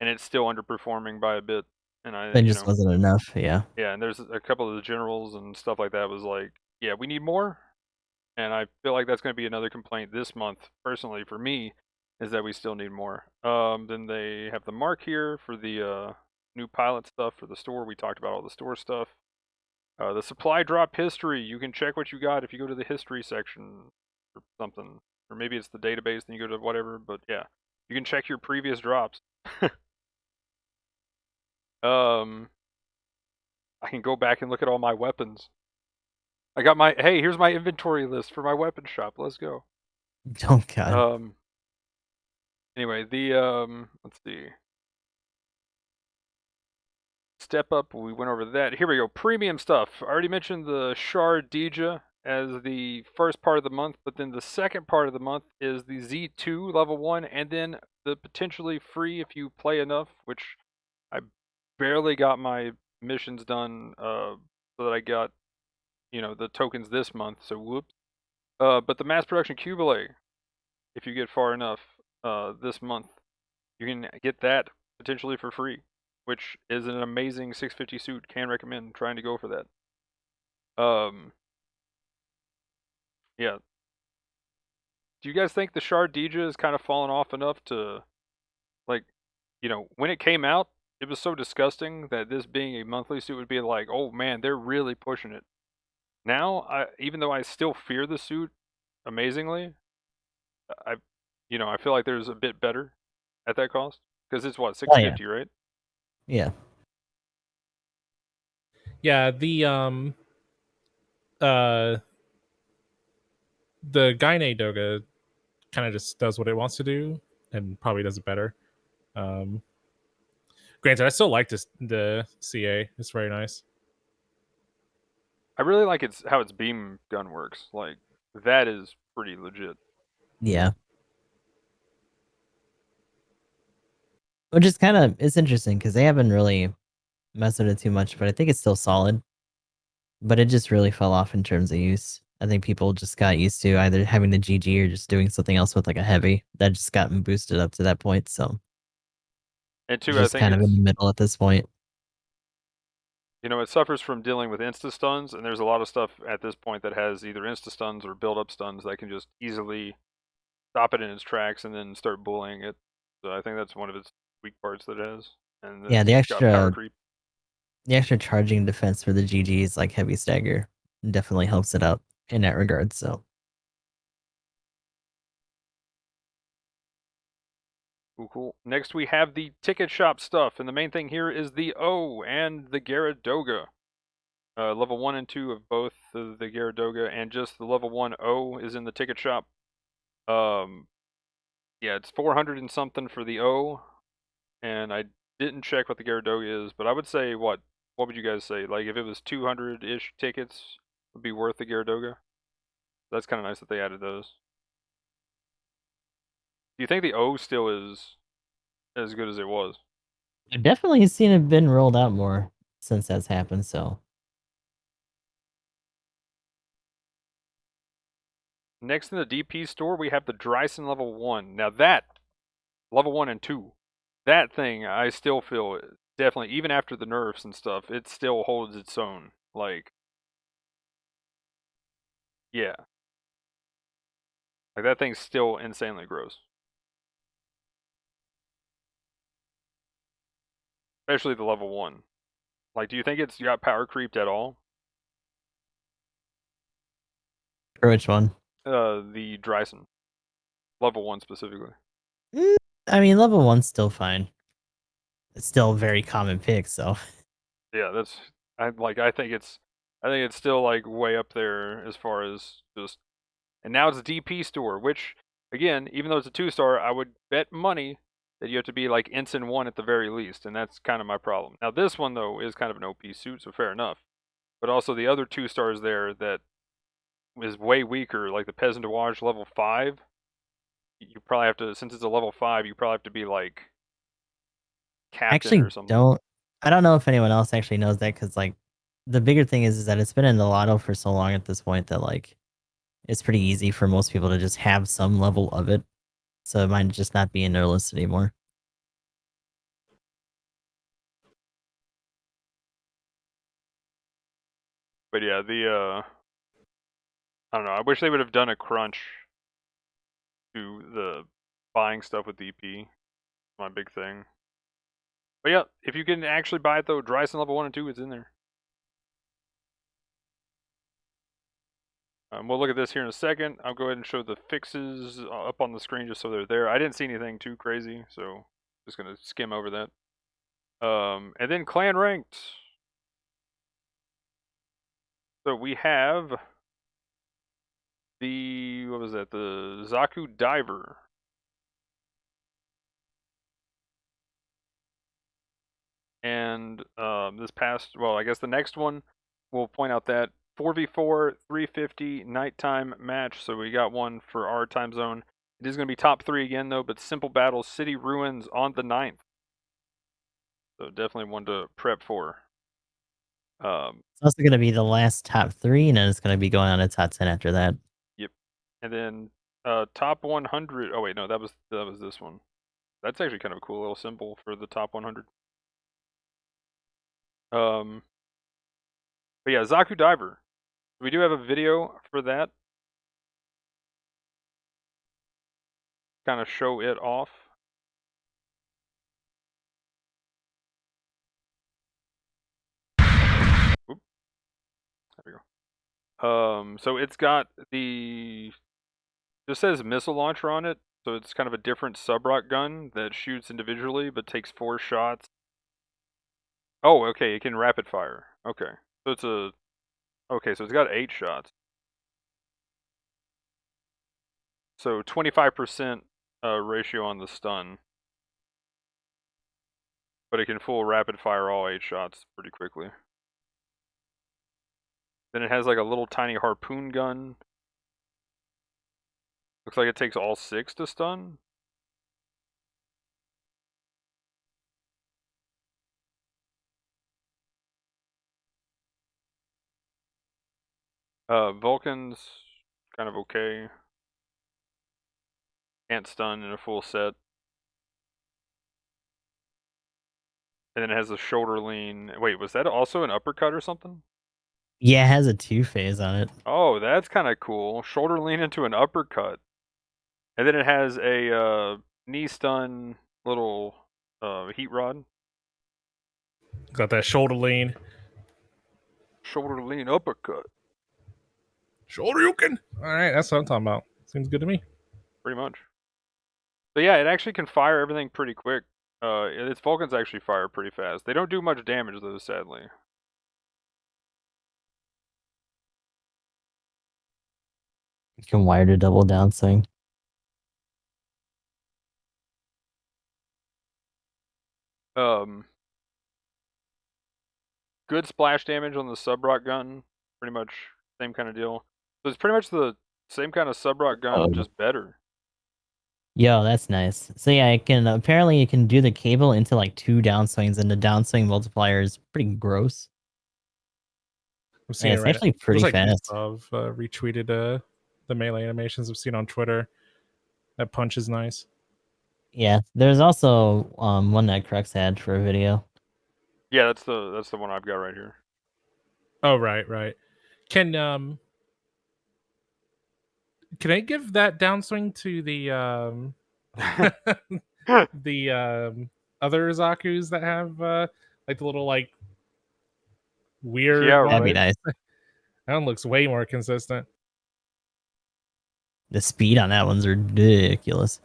and it's still underperforming by a bit. And I, That just wasn't enough. Yeah. yeah, and there's a couple of the generals and stuff like that was like, yeah, we need more. And I feel like that's going to be another complaint this month, personally for me, is that we still need more. Then they have the mark here for the new pilot stuff for the store. We talked about all the store stuff. The supply drop history. You can check what you got if you go to the history section or something, or maybe it's the database and you go to whatever. But yeah, you can check your previous drops. I can go back and look at all my weapons. I got my here's my inventory list for my weapon shop. Let's go. Oh god. Anyway, the let's see. Step up, we went over that. Here we go. Premium stuff. I already mentioned the Shard Dija as the first part of the month, but then the second part of the month is the Z2 level 1, and then the potentially free if you play enough, which I barely got my missions done so that I got, the tokens this month, so whoops. But the mass production Cubile, if you get far enough this month, you can get that potentially for free, which is an amazing 650 suit. Can recommend trying to go for that. Yeah. Do you guys think the Shard Dija has kind of fallen off enough to, like, when it came out, it was so disgusting that this being a monthly suit would be like, oh man, they're really pushing it. Now, even though I still fear the suit amazingly, I, I feel like there's a bit better at that cost because it's what Oh yeah. 650, right? Yeah. Yeah, the Gaine Doga kind of just does what it wants to do and probably does it better. Granted, I still like the CA. It's very nice. I really like how its beam gun works. Like that is pretty legit. Yeah. Which is kind of it's interesting because they haven't really messed with it too much, but I think it's still solid. But it just really fell off in terms of use. I think people just got used to either having the GG or just doing something else with like a heavy that just gotten boosted up to that point. So And it's two, I just think kind of in it's the middle at this point. it suffers from dealing with insta stuns, and there's a lot of stuff at this point that has either insta stuns or build up stuns that can just easily stop it in its tracks and then start bullying it. So I think that's one of its weak parts that it has, and Yeah, it's got power creep. the extra charging defense for the GGs like heavy stagger definitely helps it out in that regard. So Cool. Next we have the ticket shop stuff, and the main thing here is the O and the Gyaradoga. Level 1 and 2 of both the Gyaradoga, and just the level 1 O is in the ticket shop. Yeah, it's 400 and something for the O, and I didn't check what the Gyaradoga is, but I would say what would you guys say? Like if it was 200-ish tickets, would be worth the Gyaradoga. That's kind of nice that they added those. Do you think the O still is as good as it was? I've definitely seen it been rolled out more since that's happened. So Next in the DP store, we have the Dryson level 1. Now that, level 1 and 2, that thing I still feel definitely, even after the nerfs and stuff, it still holds its own. Like, yeah. Like that thing's still insanely gross. Especially the level 1. Like, do you think it's got power creeped at all? for which one? The Dryson. Level 1 specifically. I mean, level 1's still fine. It's still a very common pick. So Yeah, I think it's still like way up there as far as just, and now it's a DP store, which again, even though it's a 2-star, I would bet money that you have to be like Ensign 1 at the very least, and that's kind of my problem. Now this one though is kind of an OP suit, so fair enough. But also the other 2-stars there that is way weaker, like the Peasant Watch level 5, you probably have to, since it's a level 5, you probably have to be like I captain actually or something. don't. I don't know if anyone else actually knows that because like the bigger thing is that it's been in the lotto for so long at this point that like it's pretty easy for most people to just have some level of it. So it might just not be in their list anymore. But yeah, I don't know. I wish they would have done a crunch to the buying stuff with DP. My big thing. But yeah, if you can actually buy it though, Dryson level 1 and 2 is in there. We'll look at this here in a second. I'll go ahead and show the fixes up on the screen just so they're there. I didn't see anything too crazy, so just gonna skim over that. And then clan ranked. So we have the, what was that? The Zaku Diver. And this past, well, I guess the next one, we'll point out that 4v4, 350 nighttime match. So we got one for our time zone. It is going to be top 3 again, though, but Simple Battle City Ruins on the 9th. So definitely one to prep for. It's also going to be the last top 3, and then it's going to be going on to top 10 after that. Yep. And then top 100. Oh, wait, no, that was this one. That's actually kind of a cool little symbol for the top 100. But yeah, Zaku Diver. We do have a video for that. Kind of show it off. Oop. There we go. So it's got the, this says missile launcher on it. So it's kind of a different sub-rock gun that shoots individually but takes 4 shots. Oh, okay, it can rapid fire. Okay. So it's a, okay, so it's got 8 shots. So 25% ratio on the stun. But it can full rapid fire all 8 shots pretty quickly. Then it has like a little tiny harpoon gun. Looks like it takes all 6 to stun. Vulcan's kind of okay. Can't stun in a full set. And then it has a shoulder lean. Wait, was that also an uppercut or something? Yeah, it has a 2-phase on it. Oh, that's kind of cool. Shoulder lean into an uppercut. And then it has a knee stun little heat rod. Got that shoulder lean. Shoulder lean uppercut. Shoulder yukin. All right, that's what I'm talking about. Seems good to me. Pretty much. But yeah, it actually can fire everything pretty quick. Its Vulcans actually fire pretty fast. They don't do much damage though, sadly. You can wire to double down swing. Good splash damage on the sub-rock gun. Pretty much same kind of deal. So it's pretty much the same kind of sub-rock gun, just better. Yo, that's nice. So yeah, it can apparently it can do the cable into like 2 downswings, and the downswing multiplier is pretty gross. I'm seeing It's it right actually now. pretty Looks like fast. I've retweeted the melee animations I've seen on Twitter. That punch is nice. Yeah, there's also one that Crux had for a video. Yeah, that's the one I've got right here. Oh, right. Can I give that downswing to the the other Zakus that have like the little like weird? Yeah, That'd be right. nice. That one looks way more consistent. The speed on that one's ridiculous.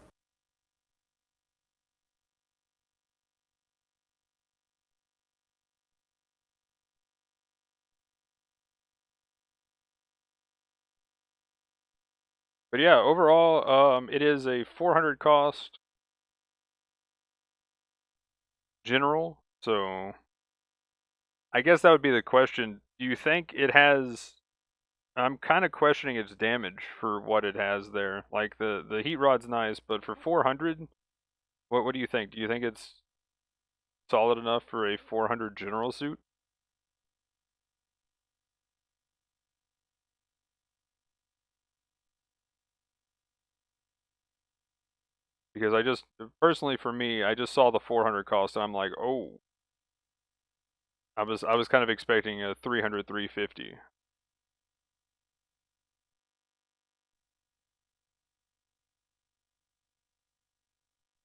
But yeah, overall, it is a 400 cost general. So I guess that would be the question. Do you think it has? I'm kind of questioning its damage for what it has there. Like the heat rod's nice, but for 400, what do you think? Do you think it's solid enough for a 400 general suit. Because I just, personally for me, I just saw the 400 cost and I'm like, oh. I was kind of expecting a 300, 350.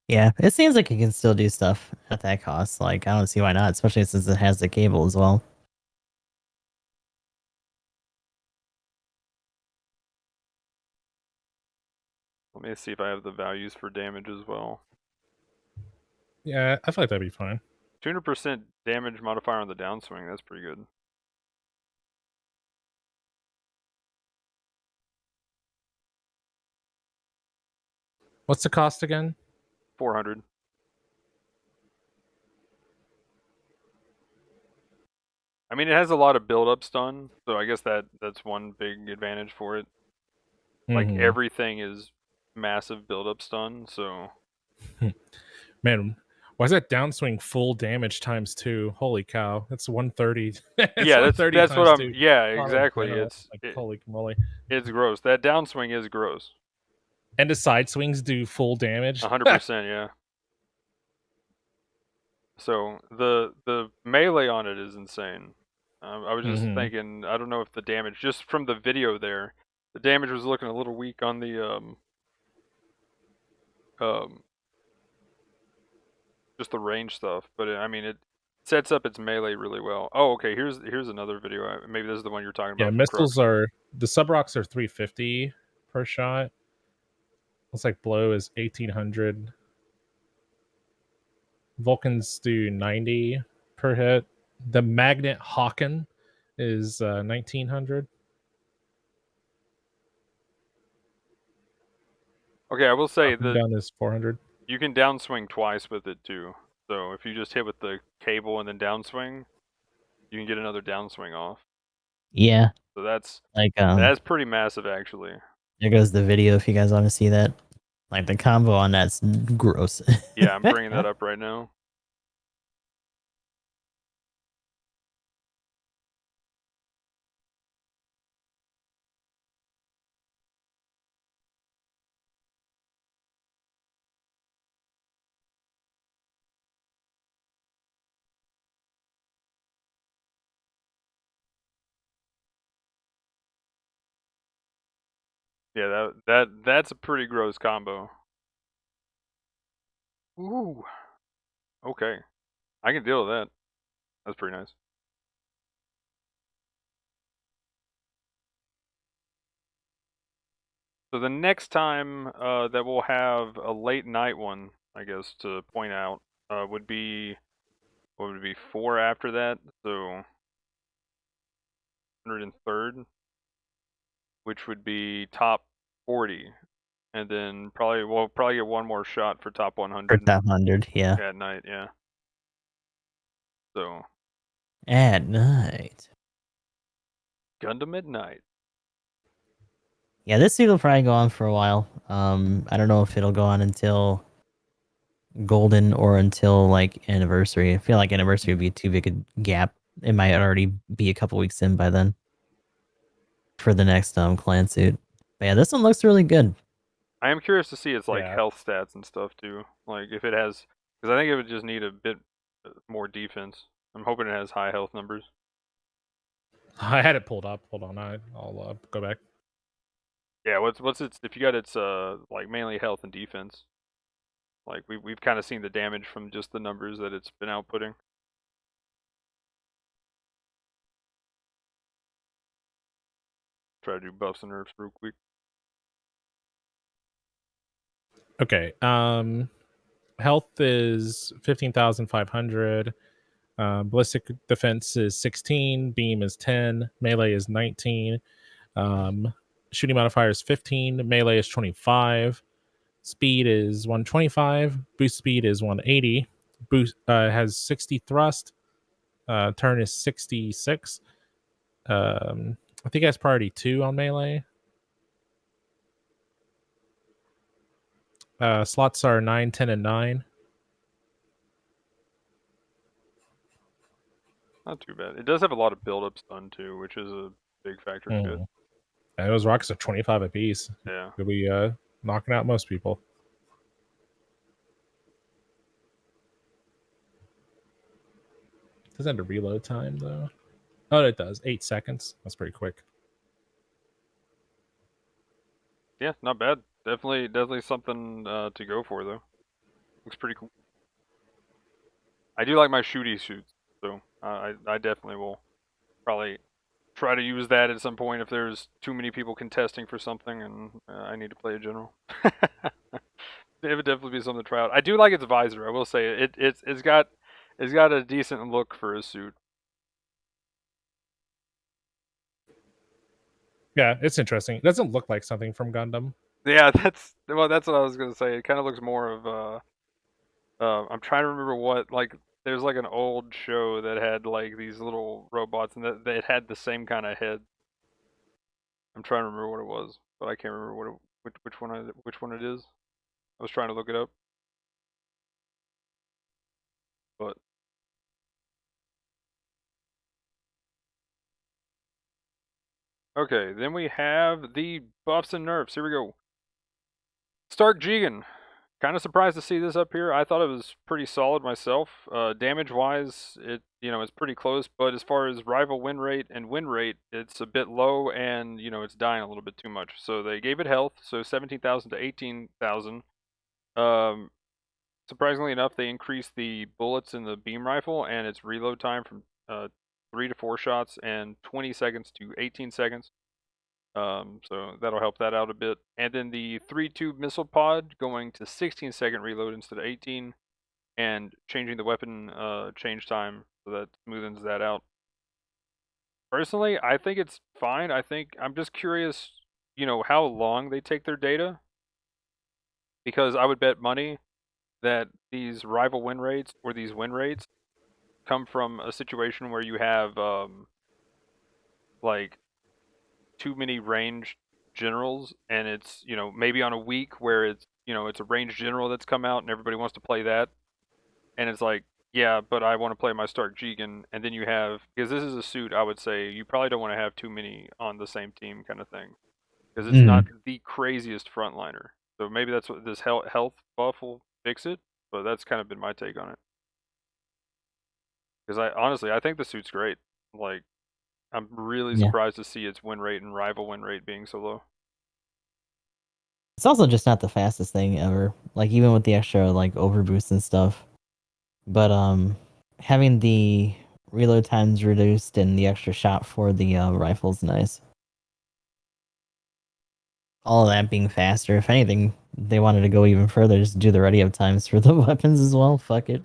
Yeah, it seems like it can still do stuff at that cost. Like, I don't see why not, especially since it has the cable as well. Let me see if I have the values for damage as well. Yeah, I feel like that'd be fine. 200% damage modifier on the downswing, that's pretty good. What's the cost again? 400. I mean, it has a lot of build-up stun, so I guess that's one big advantage for it. Like, Mhm. everything is massive build-up stun, so... Man, why is that downswing full damage times 2? Holy cow, that's 130. It's yeah, 130 that's what times I'm... 2. Yeah, Oh, in exactly. general. Like, holy moly. It's gross. That downswing is gross. And the side swings do full damage? 100%, yeah. So, the melee on it is insane. I was just thinking, I don't know if the damage, just from the video there, the damage was looking a little weak on the, just the range stuff. But, I mean, it sets up its melee really well. Oh, okay, here's another video. Maybe this is the one you're talking about. Yeah, missiles are... The sub-rocks are 350 per shot. Looks like blow is 1800. Vulcans do 90 per hit. The Magnet Hawken is 1900. Okay, I will say that Gun is 400. you can downswing twice with it too. So if you just hit with the cable and then downswing, you can get another downswing off. Yeah, So that's like pretty massive actually. there goes the video if you guys want to see that. Like the combo on that's gross. Yeah, I'm bringing that up right now. Yeah, that's a pretty gross combo. Ooh. Okay. I can deal with that. That's pretty nice. So the next time that we'll have a late night one, I guess, to point out, would be, what would it be, 4 after that? So 103rd, which would be top 40. And then we'll probably get one more shot for top 100. For top 100, yeah. At night, yeah. So. At night. Gundam at night. Yeah, this thing will probably go on for a while. I don't know if it'll go on until Golden or until like Anniversary. I feel like Anniversary would be too big a gap. It might already be a couple weeks in by then for the next clan suit. But yeah, this one looks really good. I am curious to see its like Yeah. health stats and stuff too. Like if it has, because I think it would just need a bit more defense. I'm hoping it has high health numbers. I had it pulled up. Hold on, I'll go back. Yeah, what's its, if you got its like mainly health and defense. Like we've kind of seen the damage from just the numbers that it's been outputting. Try to do buffs and nerfs real quick. Okay. Health is 15,500. Ballistic defense is 16. Beam is 10. Melee is 19. Shooting modifier is 15. Melee is 25. Speed is 125. Boost speed is 180. Boost has 60 thrust. Turn is 66. I think it has priority 2 on melee. Slots are 9, 10, and 9. Not too bad. It does have a lot of build-up stun too, which is a big factor to it. And those rockets are 25 apiece. Yeah. Could be knocking out most people. Does that have a reload time though? Oh, it does. 8 seconds. That's pretty quick. Yeah, not bad. Definitely something to go for though. Looks pretty cool. I do like my shooty suits, so I definitely will probably try to use that at some point if there's too many people contesting for something and I need to play a general. It would definitely be something to try out. I do like its visor. I will say it's got a decent look for a suit. Yeah, it's interesting. It doesn't look like something from Gundam. Yeah, that's what I was gonna say. It kind of looks more of I'm trying to remember what like. There's like an old show that had like these little robots and that it had the same kind of head. I'm trying to remember what it was, but I can't remember which one it is. I was trying to look it up, but okay. Then we have the buffs and nerfs. Here we go. Stark Jigen. Kind of surprised to see this up here. I thought it was pretty solid myself. Damage wise, it's pretty close. But as far as rival win rate and win rate, it's a bit low, and it's dying a little bit too much. So they gave it health, so 17,000 to 18,000. Surprisingly enough, they increased the bullets in the beam rifle and its reload time from 3 to 4 shots and 20 seconds to 18 seconds. So that'll help that out a bit. And then the 3-tube missile pod going to 16-second reload instead of 18, and changing the weapon change time so that smoothens that out. Personally, I think it's fine. I'm just curious, how long they take their data, because I would bet money that these rival win rates or these win rates come from a situation where you have like too many ranged generals, and it's maybe on a week where it's a ranged general that's come out and everybody wants to play that, and it's like, yeah, but I want to play my Stark Jigen, and then you have, because this is a suit, I would say you probably don't want to have too many on the same team kind of thing, because it's not the craziest frontliner. So maybe that's what this health buff will fix it, but that's kind of been my take on it. Because I think the suit's great. Like, I'm really Yeah. surprised to see its win rate and rival win rate being so low. It's also just not the fastest thing ever. Like even with the extra like overboost and stuff. But having the reload times reduced and the extra shot for the rifle's nice. All of that being faster. If anything, they wanted to go even further, just do the ready up times for the weapons as well. Fuck it.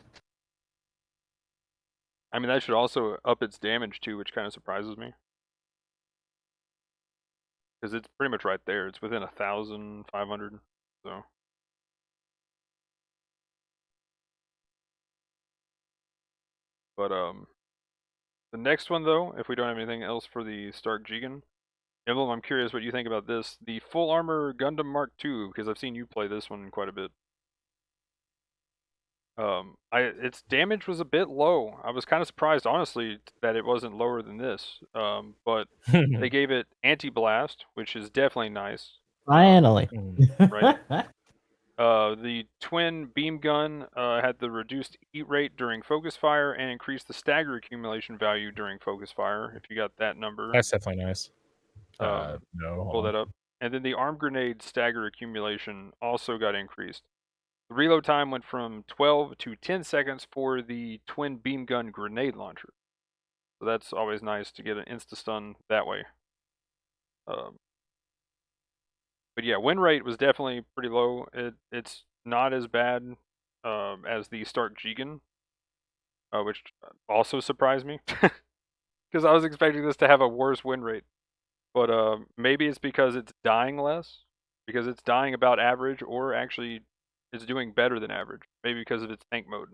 I mean, that should also up its damage too, which kind of surprises me. Because it's pretty much right there. It's within 1,500. So. But the next one though, if we don't have anything else for the Stark Jigen, Emblem, I'm curious what you think about this. The Full Armor Gundam Mark II, because I've seen you play this one quite a bit. Its damage was a bit low. I was kind of surprised, honestly, that it wasn't lower than this. But they gave it anti-blast, which is definitely nice. Finally. Right. The twin beam gun had the reduced heat rate during focus fire and increased the stagger accumulation value during focus fire. If you got that number, That's definitely nice. no, pull that up. And then the arm grenade stagger accumulation also got increased. The reload time went from 12 to 10 seconds for the twin beam gun grenade launcher. So that's always nice to get an insta stun that way. But yeah, win rate was definitely pretty low. It's not as bad as the Stark Jigen, which also surprised me because I was expecting this to have a worse win rate. But maybe it's because it's dying less, because it's dying about average, or actually it's doing better than average. Maybe because of its tank mode.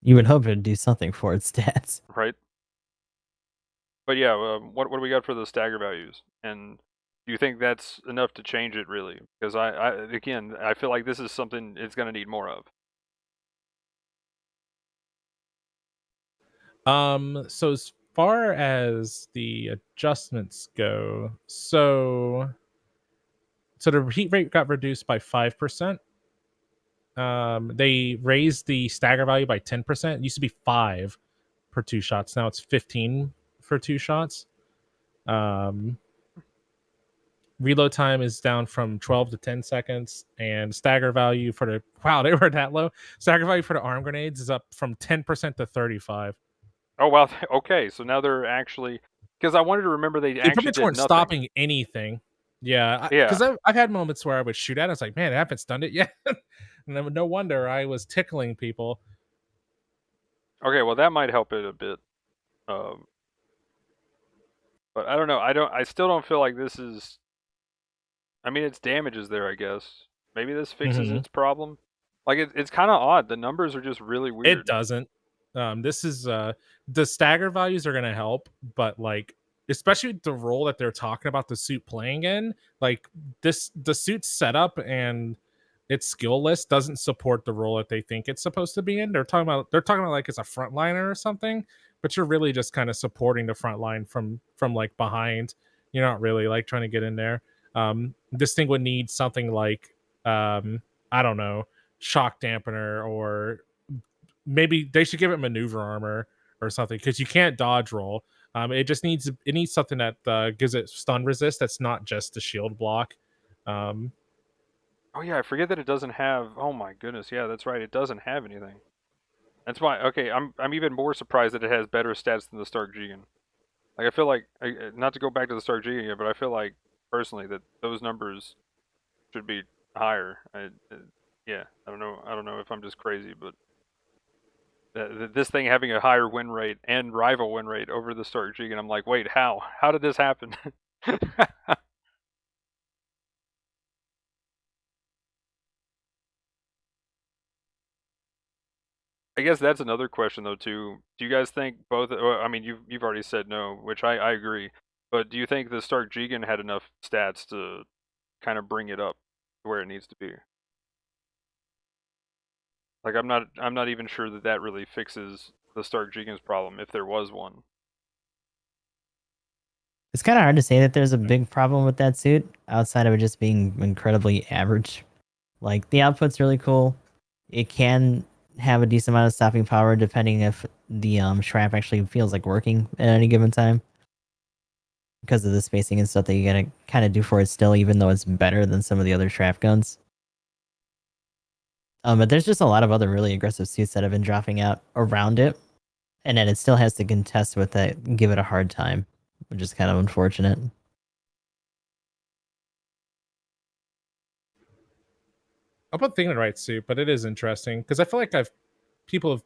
You would hope it'd do something for its stats. Right? But yeah, what do we got for the stagger values? And do you think that's enough to change it really? Because again, I feel like this is something it's going to need more of. So as far as the adjustments go, so the heat rate got reduced by 5%. They raised the stagger value by 10%. It used to be 5 per 2 shots. Now it's 15 for 2 shots. Reload time is down from 12 to 10 seconds, and stagger value for the they were that low. Stagger value for the arm grenades is up from 10% to 35. Oh wow. Okay, so now they're actually, because I wanted to remember they They pretty actually much did weren't nothing. stopping anything. Yeah, Yeah. because I've had moments where I would shoot at it. I was like, man, I haven't stunned it yet. And then no wonder I was tickling people. Okay, well that might help it a bit. Um, but I don't know. I still don't feel like this is. I mean, its damage is there, I guess. Maybe this fixes Mhm. its problem. Like it's kind of odd. The numbers are just really It weird. doesn't. This is the stagger values are gonna help, but like especially the role that they're talking about the suit playing in, like the suit's setup and its skill list doesn't support the role that they think it's supposed to be in. They're talking about like it's a frontliner or something, but you're really just kind of supporting the front line from like behind. You're not really like trying to get in there. This thing would need something like I don't know, shock dampener, or maybe they should give it maneuver armor or something, because you can't dodge roll. It needs something that gives it stun resist. That's not just a shield block. Um, Oh yeah, I forget that it doesn't have. Oh my goodness, yeah, that's right. It doesn't have anything. That's why. Okay, I'm even more surprised that it has better stats than the Stark Jigen. Like I feel like, not to go back to the Stark Jigen yet, but I feel like personally that those numbers should be higher. Yeah, I don't know if I'm just crazy, but this thing having a higher win rate and rival win rate over the Stark Jigen, I'm like, wait, how? How did this happen? I guess that's another question though too. Do you guys think both? Well, I mean, you've already said no, which I agree. But do you think the Stark Jigen had enough stats to kind of bring it up to where it needs to be? Like I'm not even sure that that really fixes the Stark Jigen's problem if there was one. It's kind of hard to say that there's a big problem with that suit outside of it just being incredibly average. Like the output's really cool. It can have a decent amount of stopping power depending if the strap actually feels like working at any given time because of the spacing and stuff that you gotta kind of do for it still, even though it's better than some of the other strap guns. But there's just a lot of other really aggressive suits that have been dropping out around it, and then it still has to contest with it and give it a hard time, which is kind of unfortunate. I'm not thinking the right suit, but it is interesting because I feel like people have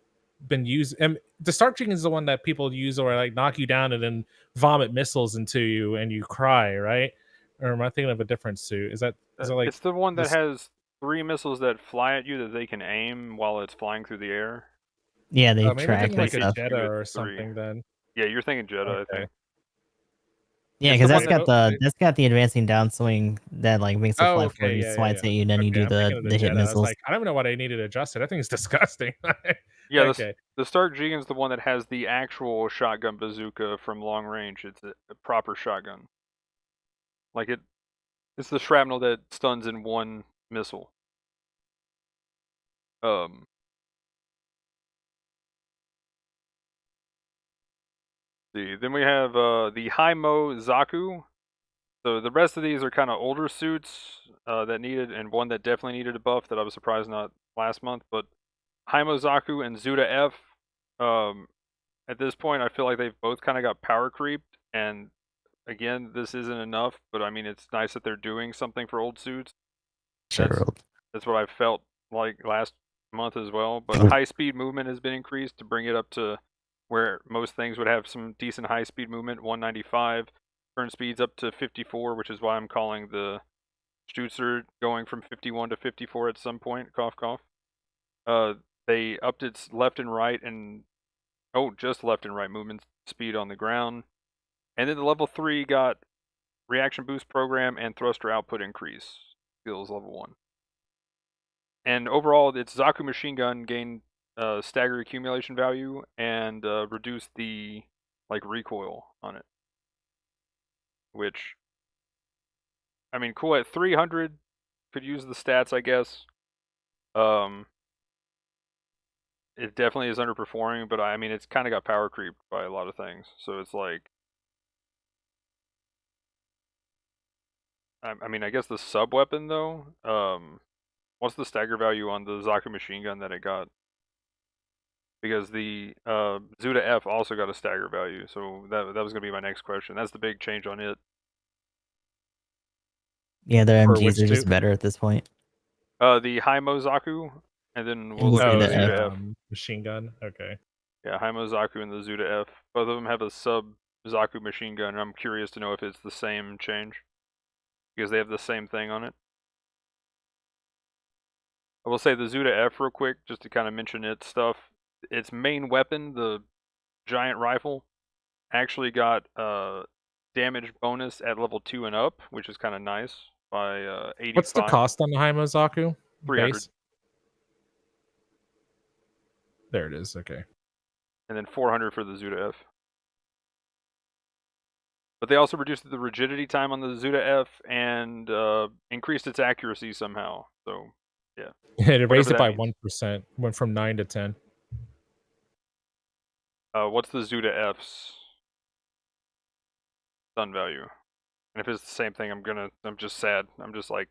been using, and the Stark Chicken is the one that people use or like knock you down and then vomit missiles into you and you cry, right? Or am I thinking of a different suit? Is that like It's the one that this? has 3 missiles that fly at you that they can aim while it's flying through the air. Yeah, they Maybe I'm track thinking They and like a hit stuff. you Jetta with or 3. something. Then Yeah, you're thinking Jetta, I okay, think. Yeah, It's because the is one that's it? that. got that's got the advancing downswing that like makes it Oh, fly okay, forward, yeah, yeah, slides yeah. at you, and then you Okay, do I'm thinking of the the hit Jetta. I was missiles. like, I don't even know why they needed to adjust it. I think it's disgusting. Yeah, Okay, the Stark Jigen's the one that has the actual shotgun bazooka from long range. It's a proper shotgun. Like it's the shrapnel that stuns in 1 missile. Um, see, then we have the Haimo Zaku. So the rest of these are kind of older suits that needed, and one that definitely needed a buff that I was surprised not last month. But Haimo Zaku and Zuda F. Um, at this point, I feel like they've both kind of got power creeped, and again, this isn't enough. But I mean, it's nice that they're doing something for old suits. That's Sure. that's what I felt like last month as well. But high speed movement has been increased to bring it up to where most things would have some decent high speed movement. 195. Turn speeds up to 54, which is why I'm calling the Stutzer going from 51 to 54 at some point. Cough, cough. Uh, they upped its left and right and just left and right movement speed on the ground. And then the level 3 got reaction boost program and thruster output increase. Skills level 1. And overall, its Zaku machine gun gained stagger accumulation value and reduce the recoil on it. Which, I mean, cool at 300, could use the stats, I guess. It definitely is underperforming, but I mean, it's kind of got power creeped by a lot of things. So it's like, I mean, I guess the sub weapon though. What's the stagger value on the Zaku machine gun that it got? Because the Zuda F also got a stagger value, so that was gonna be my next question. That's the big change on it. Yeah, their For MGs which are just suit? better at this point. The Haimo Zaku, and then we'll And look at the Zuda F. Zuda F. Machine gun. Okay. Yeah, Haimo Zaku and the Zuda F. Both of them have a sub Zaku machine gun, and I'm curious to know if it's the same change. Because they have the same thing on it. I will say the Zuda F real quick, just to kind of mention its stuff. Its main weapon, the giant rifle, actually got damage bonus at level 2 and up, which is kind of nice, by 85. What's the cost on the Haimozaku 300. base? There it is. Okay. And then 400 for the Zuda F. But they also reduced the rigidity time on the Zuda F and increased its accuracy somehow. So, yeah. It raised Whatever it by that means. 1%. Went from 9 to 10. What's the Zuda F's stun value? And if it's the same thing, I'm just sad. I'm just like,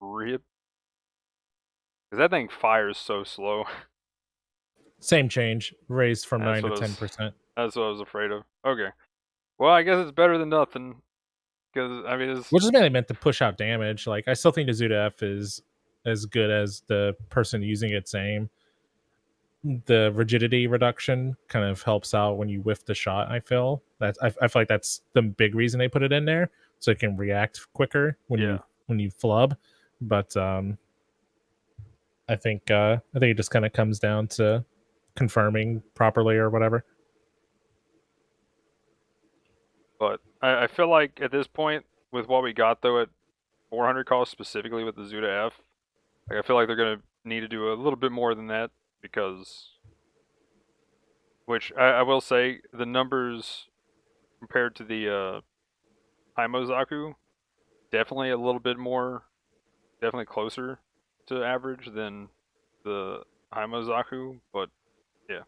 rip. Because that thing fires so slow. Same change. Raised from That's 9 to what I was- 10%. That's what I was afraid of. Okay. Well, I guess it's better than nothing. Because, I mean, it's... Which is mainly meant to push out damage. Like, I still think the Zuda F is as good as the person using its aim. The rigidity reduction kind of helps out when you whiff the shot. I feel I feel like that's the big reason they put it in there, so it can react quicker when you flub. But I think it just kind of comes down to confirming properly or whatever. But I feel like at this point, with what we got though at 400 cost specifically with the Zuda F, like I feel like they're gonna need to do a little bit more than that because, which I will say, the numbers compared to the Haimozaku, definitely a little bit more, definitely closer to average than the Haimozaku, but yeah.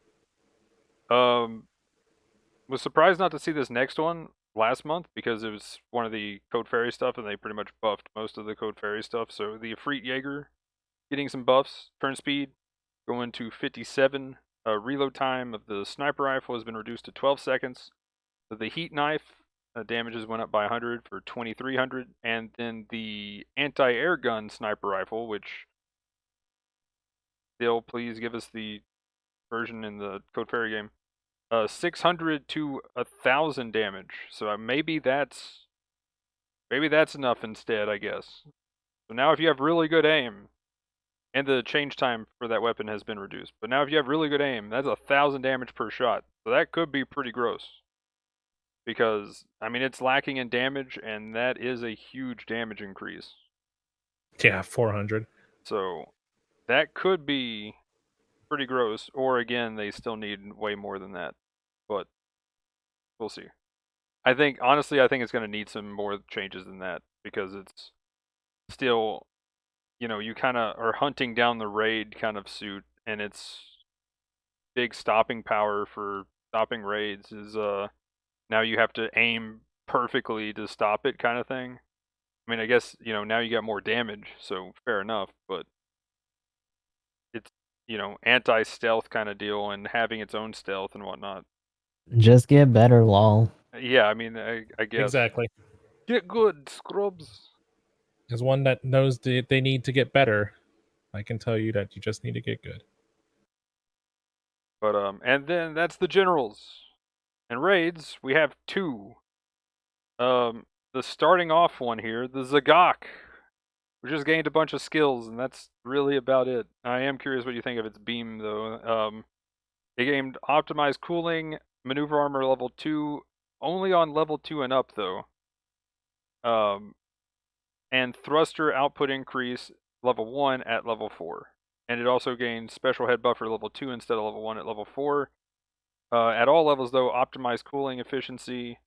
Was surprised not to see this next one last month because it was one of the Code Fairy stuff and they pretty much buffed most of the Code Fairy stuff. So the Efreet Jaeger getting some buffs, turn speed going to 57. Reload time of the sniper rifle has been reduced to 12 seconds. The heat knife damages went up by 100 for 2300, and then the anti-air gun sniper rifle, which still please give us the version in the Code Fairy game. 600 to 1,000 damage. So maybe that's enough instead, I guess. So now if you have really good aim, and the change time for that weapon has been reduced, but now if you have really good aim, that's 1,000 damage per shot. So that could be pretty gross. Because, I mean, it's lacking in damage, and that is a huge damage increase. Yeah, 400. So that could be pretty gross. Or again, they still need way more than that. But we'll see. Honestly, I think it's going to need some more changes than that because it's still, you kind of are hunting down the raid kind of suit, and its big stopping power for stopping raids is now you have to aim perfectly to stop it kind of thing. I mean, I guess, now you got more damage, so fair enough, but it's, anti-stealth kind of deal and having its own stealth and whatnot. Just get better, lol. Yeah, I mean, I guess. Exactly. Get good, scrubs. As one that knows they need to get better, I can tell you that you just need to get good. But, and then that's the generals. And raids, we have two. The starting off one here, the Zagok. We just gained a bunch of skills, and that's really about it. I am curious what you think of its beam, though. It gained optimized cooling, maneuver armor level 2, only on level 2 and up, though. And thruster output increase level 1 at level 4. and it also gains special head buffer level 2 instead of level 1 at level 4. At all levels, though, optimized cooling efficiency.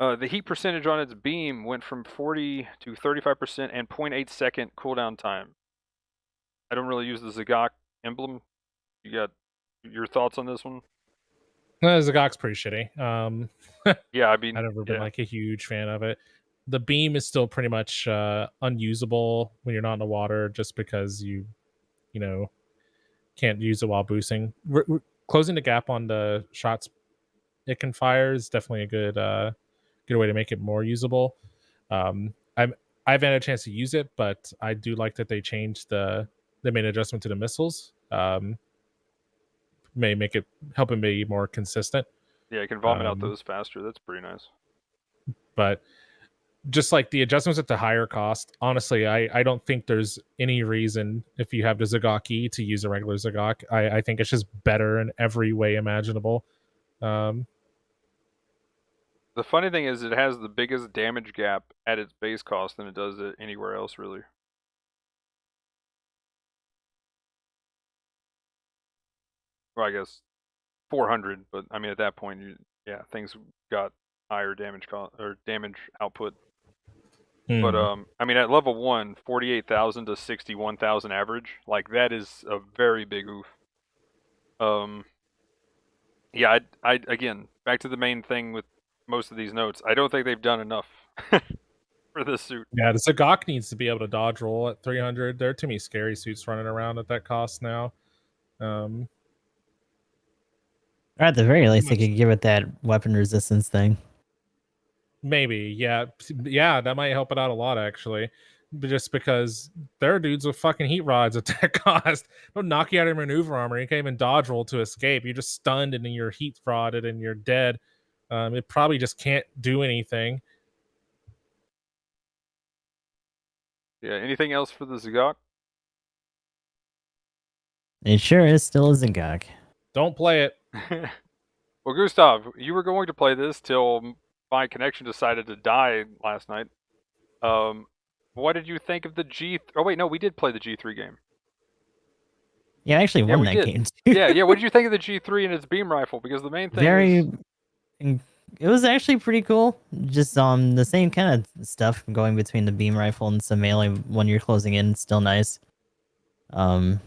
The heat percentage on its beam went from 40 to 35% and 0.8 second cooldown time. I don't really use the Zagok emblem. You got your thoughts on this one? Zagok's pretty shitty. Yeah, I mean, I've never been yeah. like a huge fan of it. The beam is still pretty much unusable when you're not in the water, just because you know can't use it while boosting. We're closing the gap on the shots it can fire is definitely a good way to make it more usable. I've had a chance to use it, but I do like that they made an adjustment to the missiles. May make it help it be more consistent. Yeah, you can vomit out those faster. That's pretty nice. But just like the adjustments at the higher cost, honestly, I don't think there's any reason if you have the Zagok to use a regular Zagok. I think it's just better in every way imaginable. The funny thing is, it has the biggest damage gap at its base cost than it does it anywhere else, really. Well, I guess 400, but I mean, at that point, yeah, things got higher damage or damage output. But I mean, at level 1, 48,000 to 61,000 average, like that is a very big oof. Yeah, I again, back to the main thing with most of these notes. I don't think they've done enough for this suit. Yeah, the Zagok needs to be able to dodge roll at 300. There are too many scary suits running around at that cost now. Or at the very least, they could give it that weapon resistance thing. Maybe, yeah, that might help it out a lot actually. But just because there are dudes with fucking heat rods at that cost, they'll knock you out of your maneuver armor. You can't even dodge roll to escape. You're just stunned and then you're heat rodded and you're dead. It probably just can't do anything. Yeah. Anything else for the Zagok? It sure is still a Zagok. Don't play it. Well, Gustav, you were going to play this till my connection decided to die last night. What did you think of the G? Oh wait, no, we did play the G3 game. Yeah, I actually won we that did. game too. Yeah. What did you think of the G3 and its beam rifle? Because the main thing is... It was actually pretty cool. Just the same kind of stuff going between the beam rifle and some melee when you're closing in. Still nice. I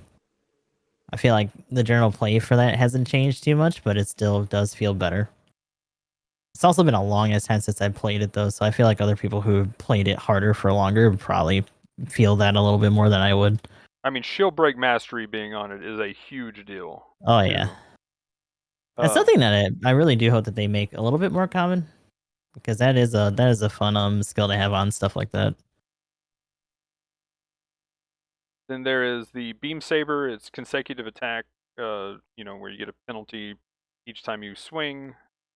feel like the general play for that hasn't changed too much, but it still does feel better. It's also been a long ass time since I played it though, so I feel like other people who have played it harder for longer would probably feel that a little bit more than I would. I mean, shield break mastery being on it is a huge deal. Oh yeah. That's something that I really do hope that they make a little bit more common, because that is a fun skill to have on stuff like that. Then there is the Beam Saber. It's consecutive attack, where you get a penalty each time you swing,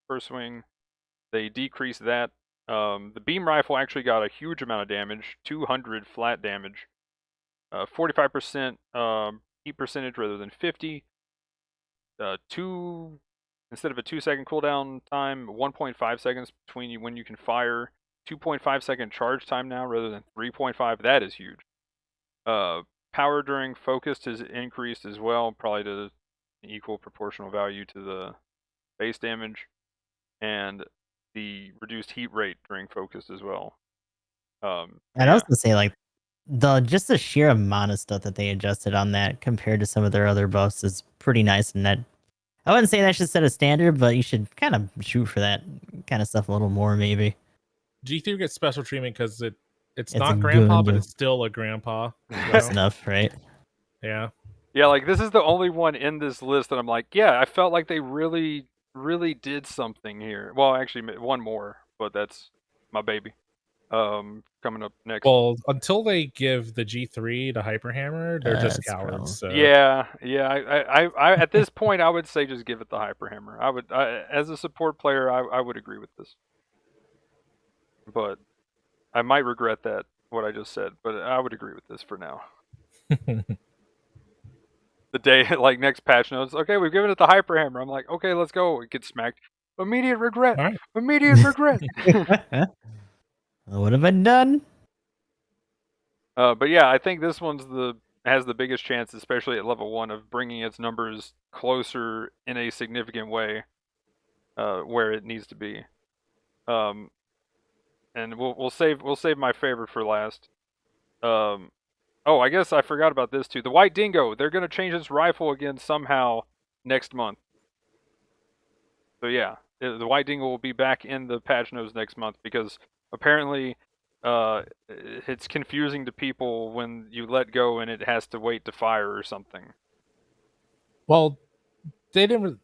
first swing. They decrease that. The Beam Rifle actually got a huge amount of damage, 200 flat damage. 45% heat percentage rather than 50. Instead of a 2-second cooldown time, 1.5 seconds between when you can fire. 2.5 second charge time now rather than 3.5. That is huge. Power during focused has increased as well, probably to an equal proportional value to the base damage, and the reduced heat rate during focused as well. I'd also say like just the sheer amount of stuff that they adjusted on that compared to some of their other buffs is pretty nice, and that I wouldn't say that should set a standard, but you should kind of shoot for that kind of stuff a little more maybe. G3 gets special treatment because it's It's not a grandpa, Gundam. but it's still a grandpa. That's enough, right? Yeah. Yeah, like this is the only one in this list that I'm like, yeah, I felt like they really, really did something here. Well, actually, one more, but that's my baby. Coming up next. Well, until they give the G3 the hyper hammer, they're just That's cowards. So. Yeah. I at this point, I would say just give it the hyper hammer. As a support player, I would agree with this, but I might regret that what I just said. But I would agree with this for now. The day, like next patch notes, okay, we've given it the hyper hammer. I'm like, okay, let's go. It gets smacked. Immediate regret. All right. Immediate regret. What have I done? But yeah, I think this one's the has the biggest chance, especially at level 1, of bringing its numbers closer in a significant way where it needs to be. And we'll save my favorite for last. Oh, I guess I forgot about this too. The White Dingo, they're gonna change its rifle again somehow next month. So yeah, the White Dingo will be back in the patch notes next month because apparently it's confusing to people when you let go and it has to wait to fire or something. Well, they didn't.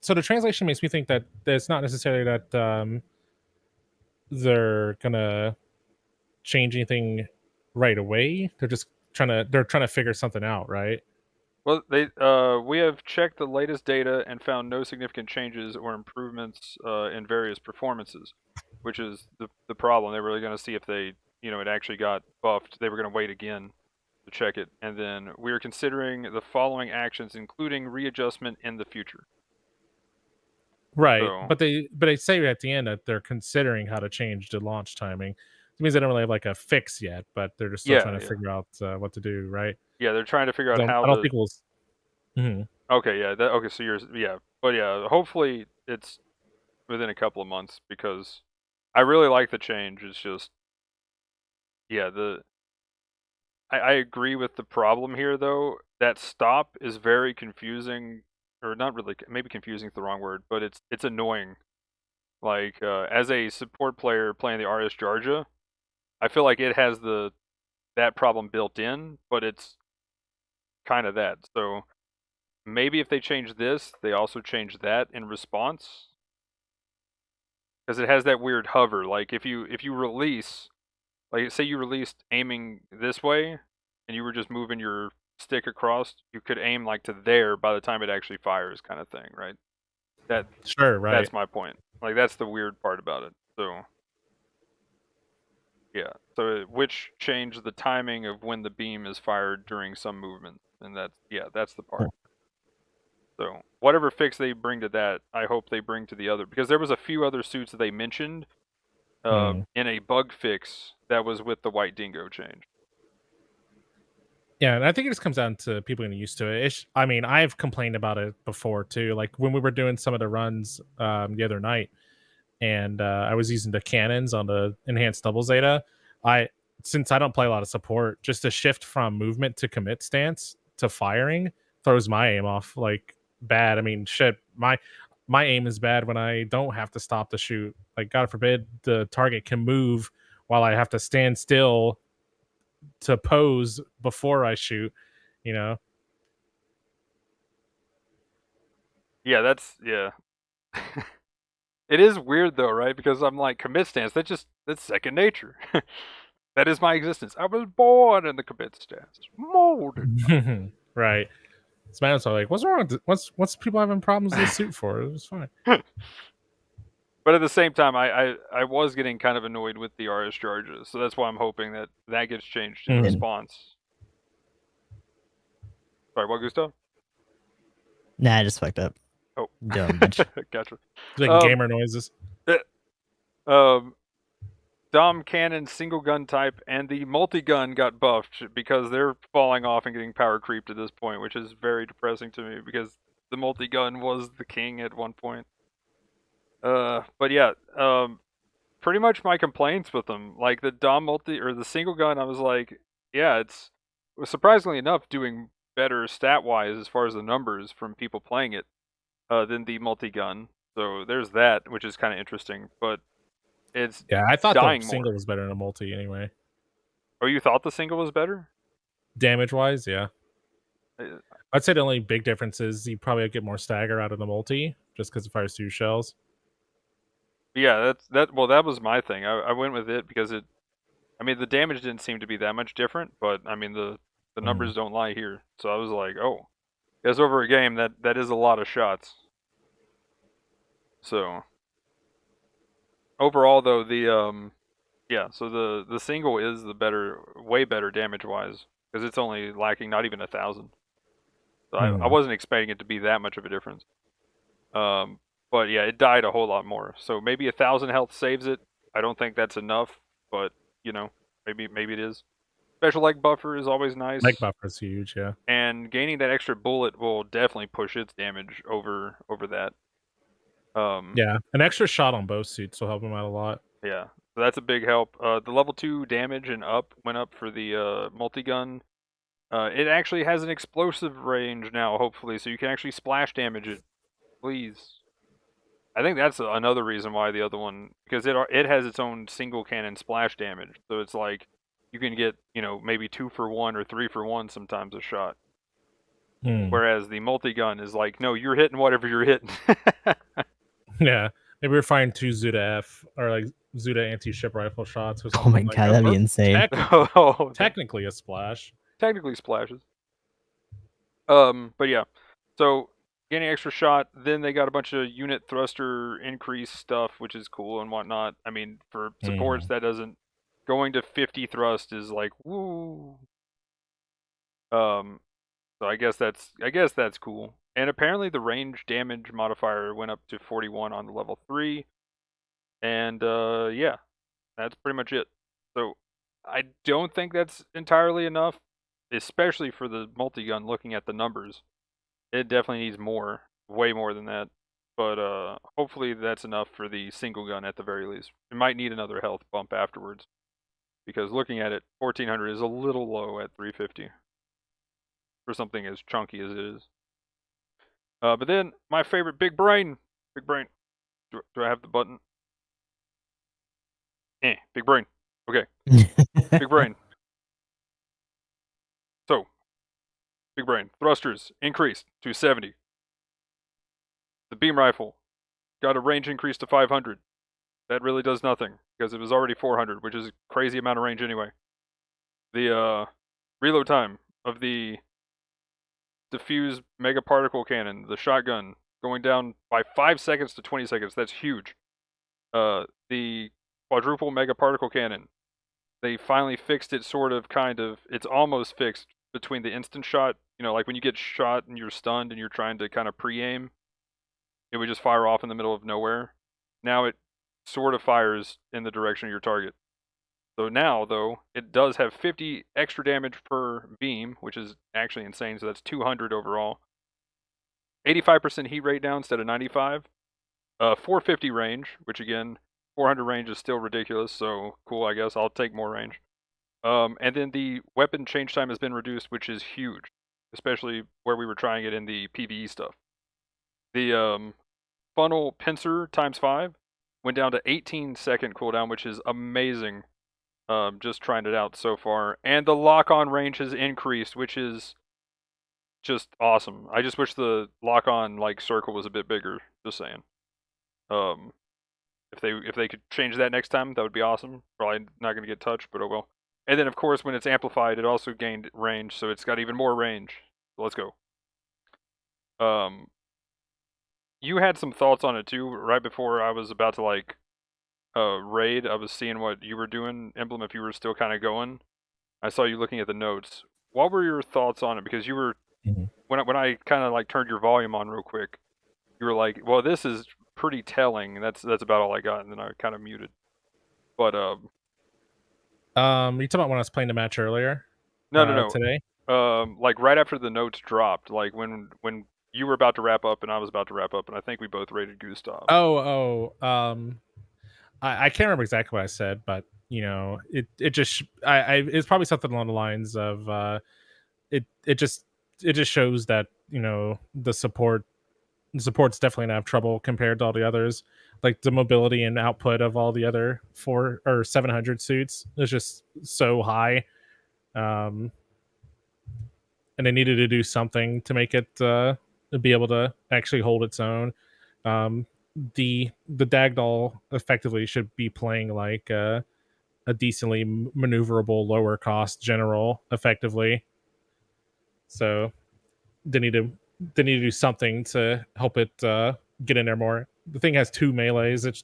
So the translation makes me think that it's not necessarily that they're gonna change anything right away. They're just trying to figure something out, right? Well, we have checked the latest data and found no significant changes or improvements in various performances, which is the problem. They were really going to see if they, it actually got buffed. They were going to wait again to check it, and then we are considering the following actions, including readjustment in the future. Right, So, but they say at the end that they're considering how to change the launch timing. It means they don't really have like a fix yet, but they're just still yeah, trying to yeah, figure out what to do, right? yeah. They're trying to figure out So how I don't to. think we'll. Mhm. Okay, yeah. Okay, so but yeah. Hopefully, it's within a couple of months because I really like the change. It's just, yeah, I agree with the problem here though. That stop is very confusing, or not really. Maybe confusing is the wrong word, but it's annoying. Like as a support player playing the RS Georgia, I feel like it has that problem built in, but it's kind of that. So maybe if they change this, they also change that in response, because it has that weird hover. Like if you release, like say you released aiming this way, and you were just moving your stick across, you could aim like to there by the time it actually fires, kind of thing, right? That Sure, right. that's my point. Like that's the weird part about it. So yeah, so which changed the timing of when the beam is fired during some movement, and that's the part. So whatever fix they bring to that, I hope they bring to the other, because there was a few other suits that they mentioned Hmm. in a bug fix that was with the White Dingo change. Yeah, and I think it just comes down to people getting used to it. I mean, I've complained about it before too. Like when we were doing some of the runs the other night, and I was using the cannons on the enhanced double zeta. I Since I don't play a lot of support, just the shift from movement to commit stance to firing throws my aim off like bad. I mean, shit, my aim is bad when I don't have to stop to shoot. Like God forbid the target can move while I have to stand still to pose before I shoot, you know. Yeah, yeah. It is weird though, right? Because I'm like, commit stance, that's second nature. That is my existence. I was born in the commit stance. Molded. Right. Spanish are like, what's wrong with what's people having problems with this suit for? It was fine. But at the same time, I was getting kind of annoyed with the RS charges, so that's why I'm hoping that gets changed in Mhm. response. Sorry, what, Gustav? Nah, I just fucked up. Oh, Doing much. gotcha. Like gamer noises. eh, um, Dom Cannon single gun type and the multi gun got buffed because they're falling off and getting power creep to this point, which is very depressing to me because the multi gun was the king at one point. But yeah, pretty much my complaints with them, like the Dom multi or the single gun, I was like, yeah, it was surprisingly enough doing better stat wise as far as the numbers from people playing it than the multi gun. So there's that, which is kind of interesting, but it's Yeah, I thought the dying single more. was better than a multi anyway. Oh, you thought the single was better? Damage wise, yeah. Uh, I'd say the only big difference is you probably get more stagger out of the multi just because it fires two shells. Yeah, well, that was my thing. I went with it because I mean, the damage didn't seem to be that much different, but I mean the numbers don't lie here. So I was like, oh, guess over a game that is a lot of shots. So overall, though, yeah, so the single is the way better damage wise because it's only lacking not even 1,000. So I wasn't expecting it to be that much of a difference. Um, but yeah, it died a whole lot more. So maybe 1,000 health saves it. I don't think that's enough, but maybe it is. Special leg buffer is always nice. Leg buffer is huge, yeah. And gaining that extra bullet will definitely push its damage over that. Yeah, an extra shot on both suits will help him out a lot. Yeah, so that's a big help. The level 2 damage and up went up for the multi-gun. It actually has an explosive range now, hopefully, so you can actually splash damage it. Please. I think that's another reason why the other one, because it has its own single cannon splash damage, so it's like you can get, you know, maybe 2 for 1 or 3 for 1 sometimes a shot. Whereas the multi-gun is like, no, you're hitting whatever you're hitting. Yeah, maybe we're firing 2 Zuda F or like Zuda anti-ship rifle shots or Oh something. my like god, that. that'd be Or insane. technically a splash. Technically splashes. But yeah, so getting extra shot. Then they got a bunch of unit thruster increase stuff, which is cool and whatnot. I mean, for supports, that doesn't going to 50 thrust is like woo. So I guess that's cool. And apparently the range damage modifier went up to 41 on the level 3. And yeah, that's pretty much it. So I don't think that's entirely enough, especially for the multi-gun looking at the numbers. It definitely needs more, way more than that. But hopefully that's enough for the single gun at the very least. It might need another health bump afterwards, because looking at it, 1400 is a little low at 350 for something as chunky as it is. But then my favorite, big brain. Big brain. Do I have the button? Big brain. Okay, big brain. So, big brain. Thrusters increased to 70. The beam rifle got a range increase to 500. That really does nothing, because it was already 400, which is a crazy amount of range anyway. The reload time of the diffuse mega particle cannon, the shotgun, going down by 5 seconds to 20 seconds. That's huge. The quadruple mega particle cannon, they finally fixed it, sort of, kind of. It's almost fixed between the instant shot. You know, like when you get shot and you're stunned and you're trying to kind of pre-aim, it would just fire off in the middle of nowhere. Now it sort of fires in the direction of your target. So now, though, it does have 50 extra damage per beam, which is actually insane. So that's 200 overall. 85% heat rate down instead of 95. 450 range, which again, 400 range is still ridiculous. So cool, I guess. I'll take more range. And then the weapon change time has been reduced, which is huge, especially where we were trying it in the PvE stuff. The funnel pincer times 5 went down to 18-second cooldown, which is amazing. Just trying it out so far. And the lock-on range has increased, which is just awesome. I just wish the lock-on like circle was a bit bigger, just saying. If they could change that next time, that would be awesome. Probably not going to get touched, but oh well. And then of course when it's amplified, it also gained range, so it's got even more range. So let's go. You had some thoughts on it too right before I was about to like raid. I was seeing what you were doing, Emblem, if you were still kind of going. I saw you looking at the notes. What were your thoughts on it? Because you were when I kind of like turned your volume on real quick, you were like, "Well, this is pretty telling." And that's about all I got, and then I kind of muted. But you talking about when I was playing the match earlier? No. Today. Like right after the notes dropped, like when you were about to wrap up and I was about to wrap up, and I think we both rated Gustav. I can't remember exactly what I said, but you know, it just it's probably something along the lines of it just shows that, you know, the support's definitely gonna have trouble compared to all the others. Like the mobility and output of all the other 400 or 700 suits is just so high. And they needed to do something to make it be able to actually hold its own. The Dagdoll effectively should be playing like a decently maneuverable, lower cost general effectively. So they need to do something to help it get in there more. The thing has 2 melees. It's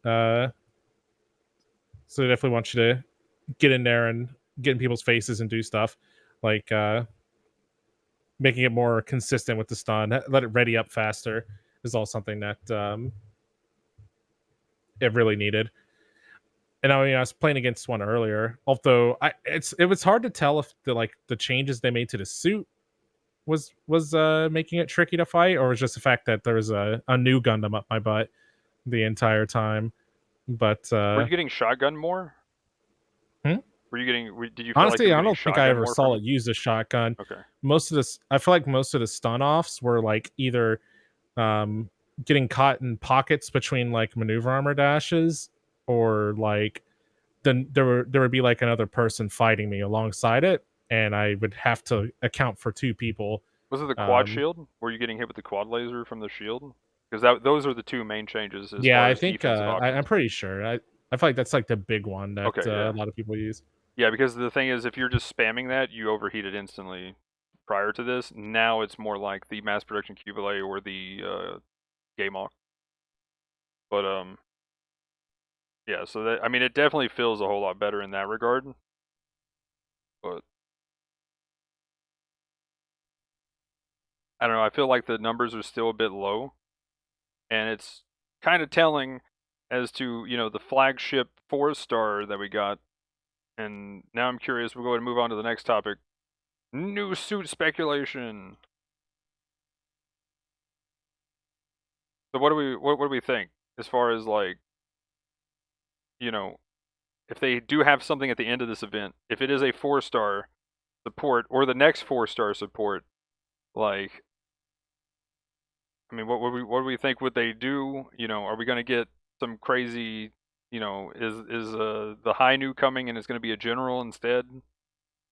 so they definitely want you to get in there and get in people's faces and do stuff like making it more consistent with the stun. Let it ready up faster is all something that it really needed. And I mean, I was playing against one earlier. Although it was hard to tell if the changes they made to the suit was making it tricky to fight, or was just the fact that there was a new Gundam up my butt the entire time. But Were you getting shotgun more? Hmm? Did you feel like you honestly, were I getting don't think I shotgun ever more saw from? it use a shotgun. Okay. I feel like most of the stun offs were like either um getting caught in pockets between like maneuver armor dashes, or like then there would be like another person fighting me alongside it, and I would have to account for two people. Was it the quad Um, shield? Were you getting hit with the quad laser from the shield? Because those are the two main changes as yeah, far I as think defensive options. I'm pretty sure. I feel like that's like the big one that Okay, a yeah. lot of people use. Yeah, because the thing is, if you're just spamming that, you overheat it instantly. Prior to this, now it's more like the mass production Cubile or the Gamok. But yeah. So that, I mean, it definitely feels a whole lot better in that regard. But I don't know. I feel like the numbers are still a bit low, and it's kind of telling as to the flagship 4-star that we got. And now I'm curious. We'll go ahead and move on to the next topic. New suit speculation. So what do we think as far as like if they do have something at the end of this event, if it is a 4-star support or the next 4-star support, like I mean, what do we think would they do? Are we going to get some crazy? Is the high new coming and it's going to be a general instead?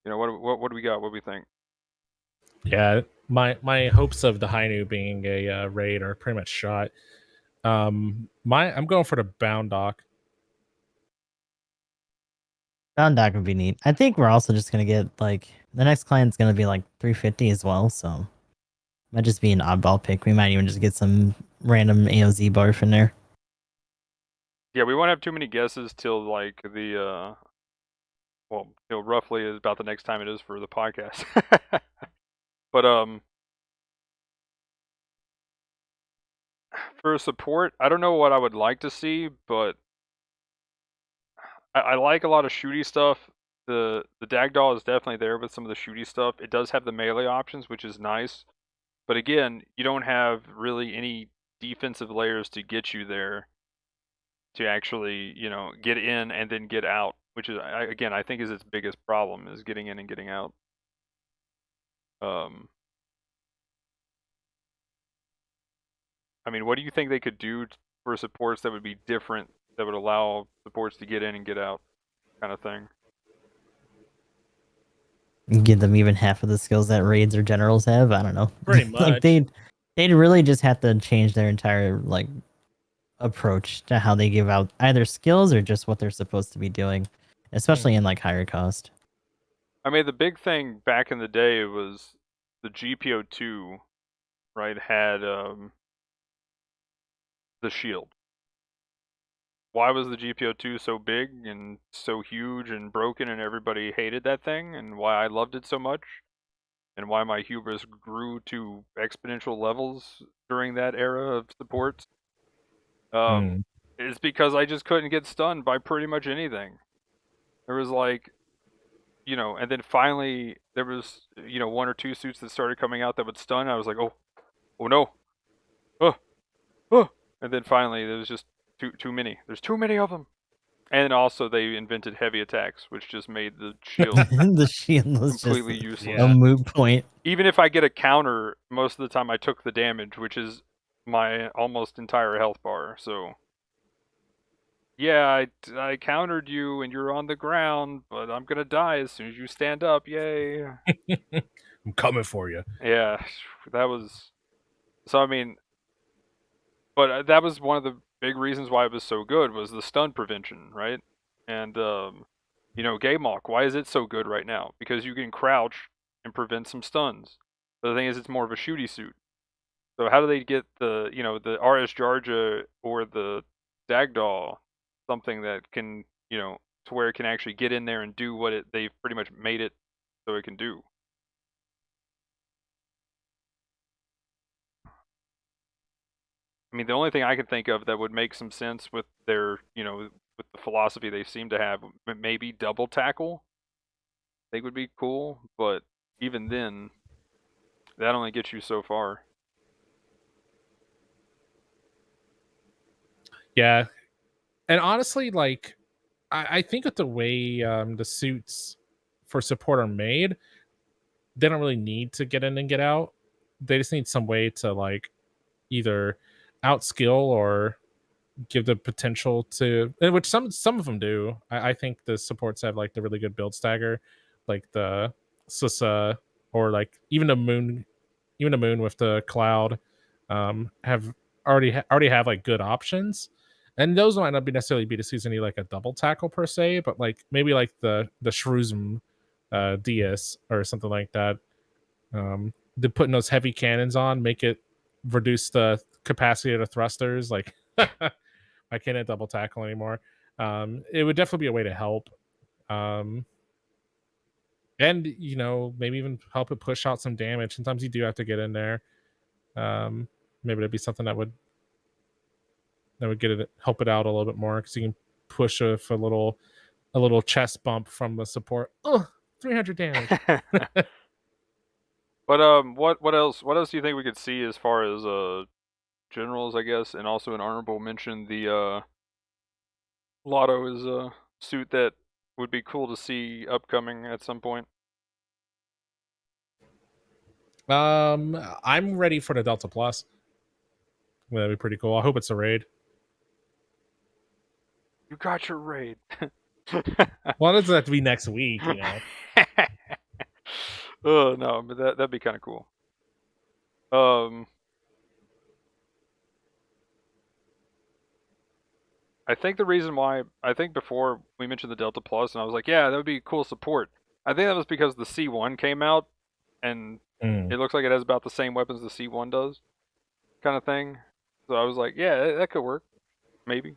What do we got? What do we think? Yeah, my hopes of the Hainu being a raid are pretty much shot. I'm going for the Bound Dock. Bound Dock would be neat. I think we're also just gonna get like the next client's gonna be like 350 as well, so might just be an oddball pick. We might even just get some random AOZ barf in there. Yeah, we won't have too many guesses till like roughly is about the next time it is for the podcast. But for support, I don't know what I would like to see, but I like a lot of shooty stuff. The Dagdoll is definitely there with some of the shooty stuff. It does have the melee options, which is nice. But again, you don't have really any defensive layers to get you there to actually, get in and then get out, which is again, I think is its biggest problem is getting in and getting out. Um I mean, what do you think they could do for supports that would be different that would allow supports to get in and get out kind of thing? Give them even half of the skills that raids or generals have. I don't know. Pretty Like much. they'd really just have to change their entire like approach to how they give out either skills or just what they're supposed to be doing, especially in like higher cost. I mean, the big thing back in the day was the GBO2, right, had the shield. Why was the GBO2 so big and so huge and broken and everybody hated that thing, and why I loved it so much, and why my hubris grew to exponential levels during that era of supports? Hmm. Is because I just couldn't get stunned by pretty much anything. There was like, and then finally there was, one or two suits that started coming out that would stun. I was like, oh no, oh, oh, and then finally there was just too many. There's too many of them. And also they invented heavy attacks, which just made the shield The shield was just completely useless. a moot point. Even if I get a counter, most of the time I took the damage, which is my almost entire health bar. So yeah, I countered you and you're on the ground, but I'm gonna die as soon as you stand up. Yay! I'm coming for you. Yeah, that was so. I mean, but that was one of the big reasons why it was so good was the stun prevention, right? And Gamok, why is it so good right now? Because you can crouch and prevent some stuns. But the thing is, it's more of a shooty suit. So how do they get the RS Jarja or the Dagdoll something that can, to where it can actually get in there and do what they've pretty much made it so it can do? I mean, the only thing I can think of that would make some sense with their, with the philosophy they seem to have, maybe double tackle, I think would be cool. But even then, that only gets you so far. Yeah, and honestly, like I think with the way the suits for support are made, they don't really need to get in and get out. They just need some way to like either outskill or give the potential to, which some of them do. I think the supports have like the really good build stagger, like the Susa, or like even the moon with the cloud, have already have like good options. And those might not be necessarily be to use any like a double tackle per se, but like maybe like the Shruzum DS or something like that. To putting those heavy cannons on, make it reduce the capacity of the thrusters. Like I can't double tackle anymore. It would definitely be a way to help. And you know, maybe even help it push out some damage. Sometimes you do have to get in there. Maybe that'd be something that would get it, help it out a little bit more, because you can push a little chest bump from the support. Oh, 300 damage. But what else? What else do you think we could see as far as generals, I guess, and also an honorable mention, the Lotto is a suit that would be cool to see upcoming at some point. I'm ready for the Delta Plus. That'd be pretty cool. I hope it's a raid. You got your raid. Well, it doesn't have to be next week, you know. Oh no, but that'd be kind of cool. I think the reason why, I think before we mentioned the Delta Plus, and I was like, yeah, that would be cool support. I think that was because the C1 came out, and it looks like it has about the same weapons the C1 does, kind of thing. So I was like, yeah, that could work, maybe.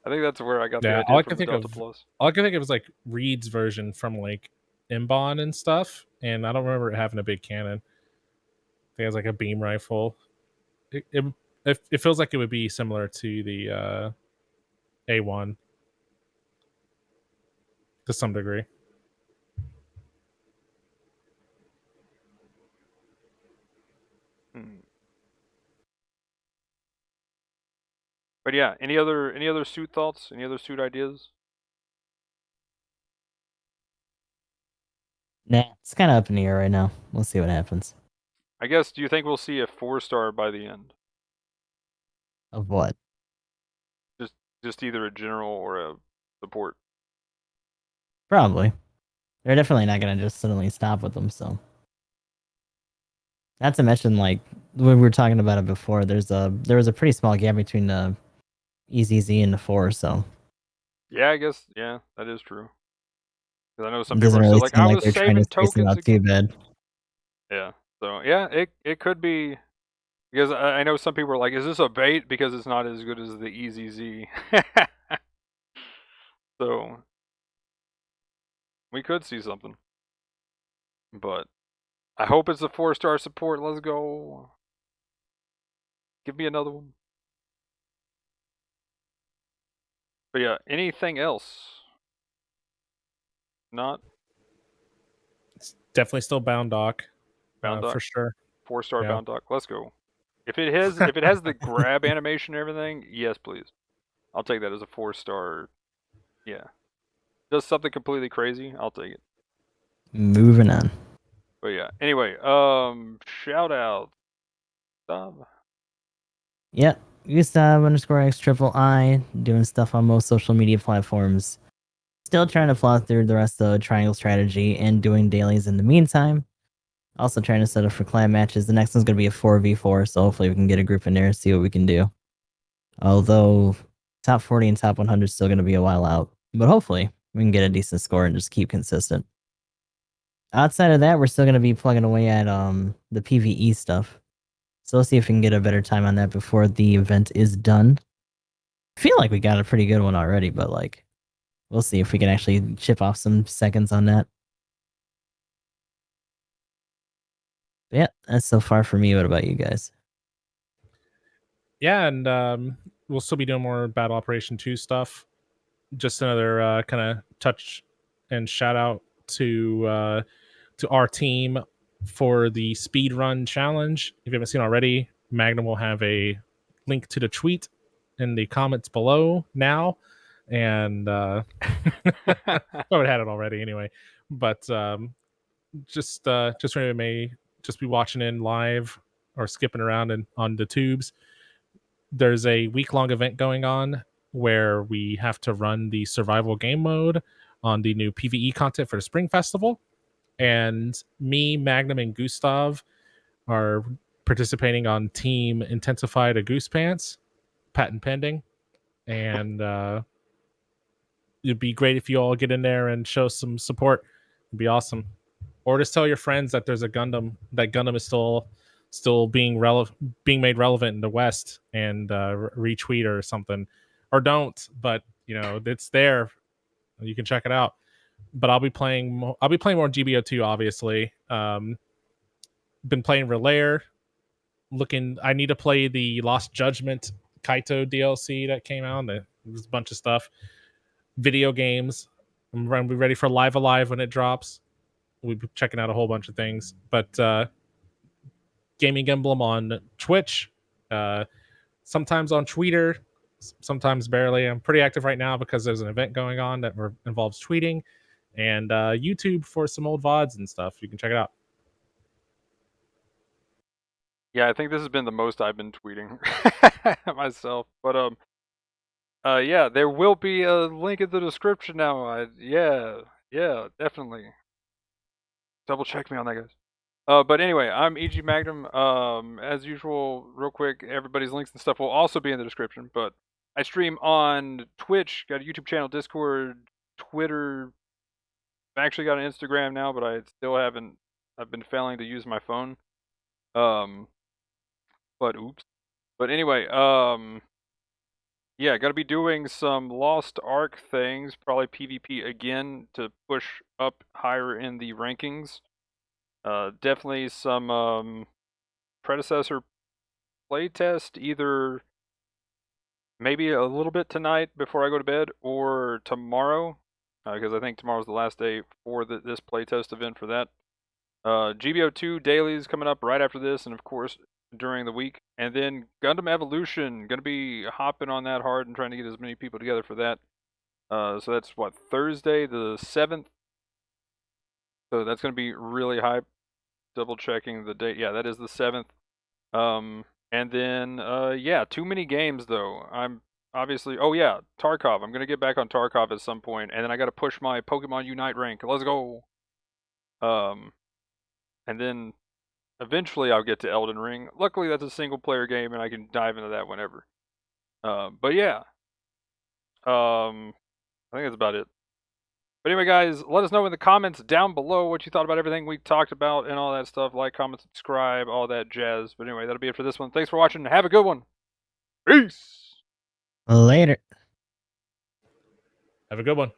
I think that's where I got the Yeah, idea from the Delta Plus. all I can think of is like Reed's version from like Imbon and stuff, and I don't remember it having a big cannon. I think it has like a beam rifle. It feels like it would be similar to the A1 to some degree. But yeah, any other suit thoughts? Any other suit ideas? Nah, it's kind of up in the air right now. We'll see what happens. I guess, do you think we'll see a 4-star by the end? Of what? Just either a general or a support. Probably. They're definitely not gonna just suddenly stop with them. So, not to mention, like when we were talking about it before, there was a pretty small gap between the EZZ and the 4. So Yeah, I guess, yeah, that is true. Because I know some it people doesn't are still really like, seem I like was they're trying to saving space them tokens out too again. bad. Yeah. So yeah, it could be, because I know some people are like, is this a bait because it's not as good as the EZZ? So we could see something, but I hope it's a 4-star support. Let's go. Give me another one. But yeah, anything else? Not It's definitely still Bound Doc, Bound for Doc. sure. 4-star Yeah. Bound Doc. Let's go. If it has the grab animation and everything, yes please. I'll take that as a 4-star. Yeah. Does something completely crazy, I'll take it. Moving on. But yeah. Anyway, shout out. Yep. Gustav underscore X triple I doing stuff on most social media platforms. Still trying to plow through the rest of the triangle strategy and doing dailies in the meantime. Also trying to set up for clan matches. The next one's going to be a 4v4, so hopefully we can get a group in there and see what we can do. Although top 40 and top 100 is still going to be a while out. But hopefully we can get a decent score and just keep consistent. Outside of that, we're still going to be plugging away at the PvE stuff. So let's see if we can get a better time on that before the event is done. I feel like we got a pretty good one already, but like, we'll see if we can actually chip off some seconds on that. But yeah, that's so far for me. What about you guys? Yeah, and we'll still be doing more Battle Operation 2 stuff. Just another kind of touch and shout out to our team for the speed run challenge. If you haven't seen already, Magnum will have link to the tweet in the comments below now. And I would have had it already anyway. But just remember, may just be watching in live or skipping around and on the tubes. There's a week-long event going on where we have to run the survival game mode on the new PvE content for the Spring Festival. And me, Magnum, and Gustav are participating on Team Intensified a Goose Pants, patent pending. And it'd be great if you all get in there and show some support. It'd be awesome. Or just tell your friends that there's a Gundam. That Gundam is still being made relevant in the West, and retweet or something, or don't. But it's there. You can check it out. But I'll be playing more GBO2, obviously. Been playing Relayer. I need to play the Lost Judgment Kaito DLC that came out. There's a bunch of stuff. Video games. I'm going to be ready for Live Alive when it drops. We'll be checking out a whole bunch of things. But GamingEmblem on Twitch. Sometimes on Twitter. Sometimes barely. I'm pretty active right now because there's an event going on that involves tweeting. And YouTube for some old VODs and stuff. You can check it out. Yeah, I think this has been the most I've been tweeting myself. But yeah, there will be a link in the description now. Yeah, definitely. Double check me on that, guys. But anyway, I'm EG Magnum. As usual, real quick, everybody's links and stuff will also be in the description. But I stream on Twitch, got a YouTube channel, Discord, Twitter. I've actually got an Instagram now, but I still haven't. I've been failing to use my phone. But oops. But anyway, yeah, got to be doing some Lost Ark things, probably PvP again to push up higher in the rankings. Definitely some predecessor playtest, either maybe a little bit tonight before I go to bed, or tomorrow, because I think tomorrow's the last day for this playtest event for that. GBO2 dailies coming up right after this, and of course during the week. And then Gundam Evolution, going to be hopping on that hard and trying to get as many people together for that. So that's what, Thursday the 7th? So that's going to be really hype. Double checking the date. Yeah, that is the 7th. And then, yeah, too many games though. I'm obviously, oh yeah, Tarkov. I'm going to get back on Tarkov at some point. And then I got to push my Pokemon Unite rank. Let's go. And then eventually I'll get to Elden Ring. Luckily, that's a single player game and I can dive into that whenever. But yeah. I think that's about it. But anyway, guys, let us know in the comments down below what you thought about everything we talked about and all that stuff. Like, comment, subscribe, all that jazz. But anyway, that'll be it for this one. Thanks for watching. Have a good one. Peace. Later. Have a good one.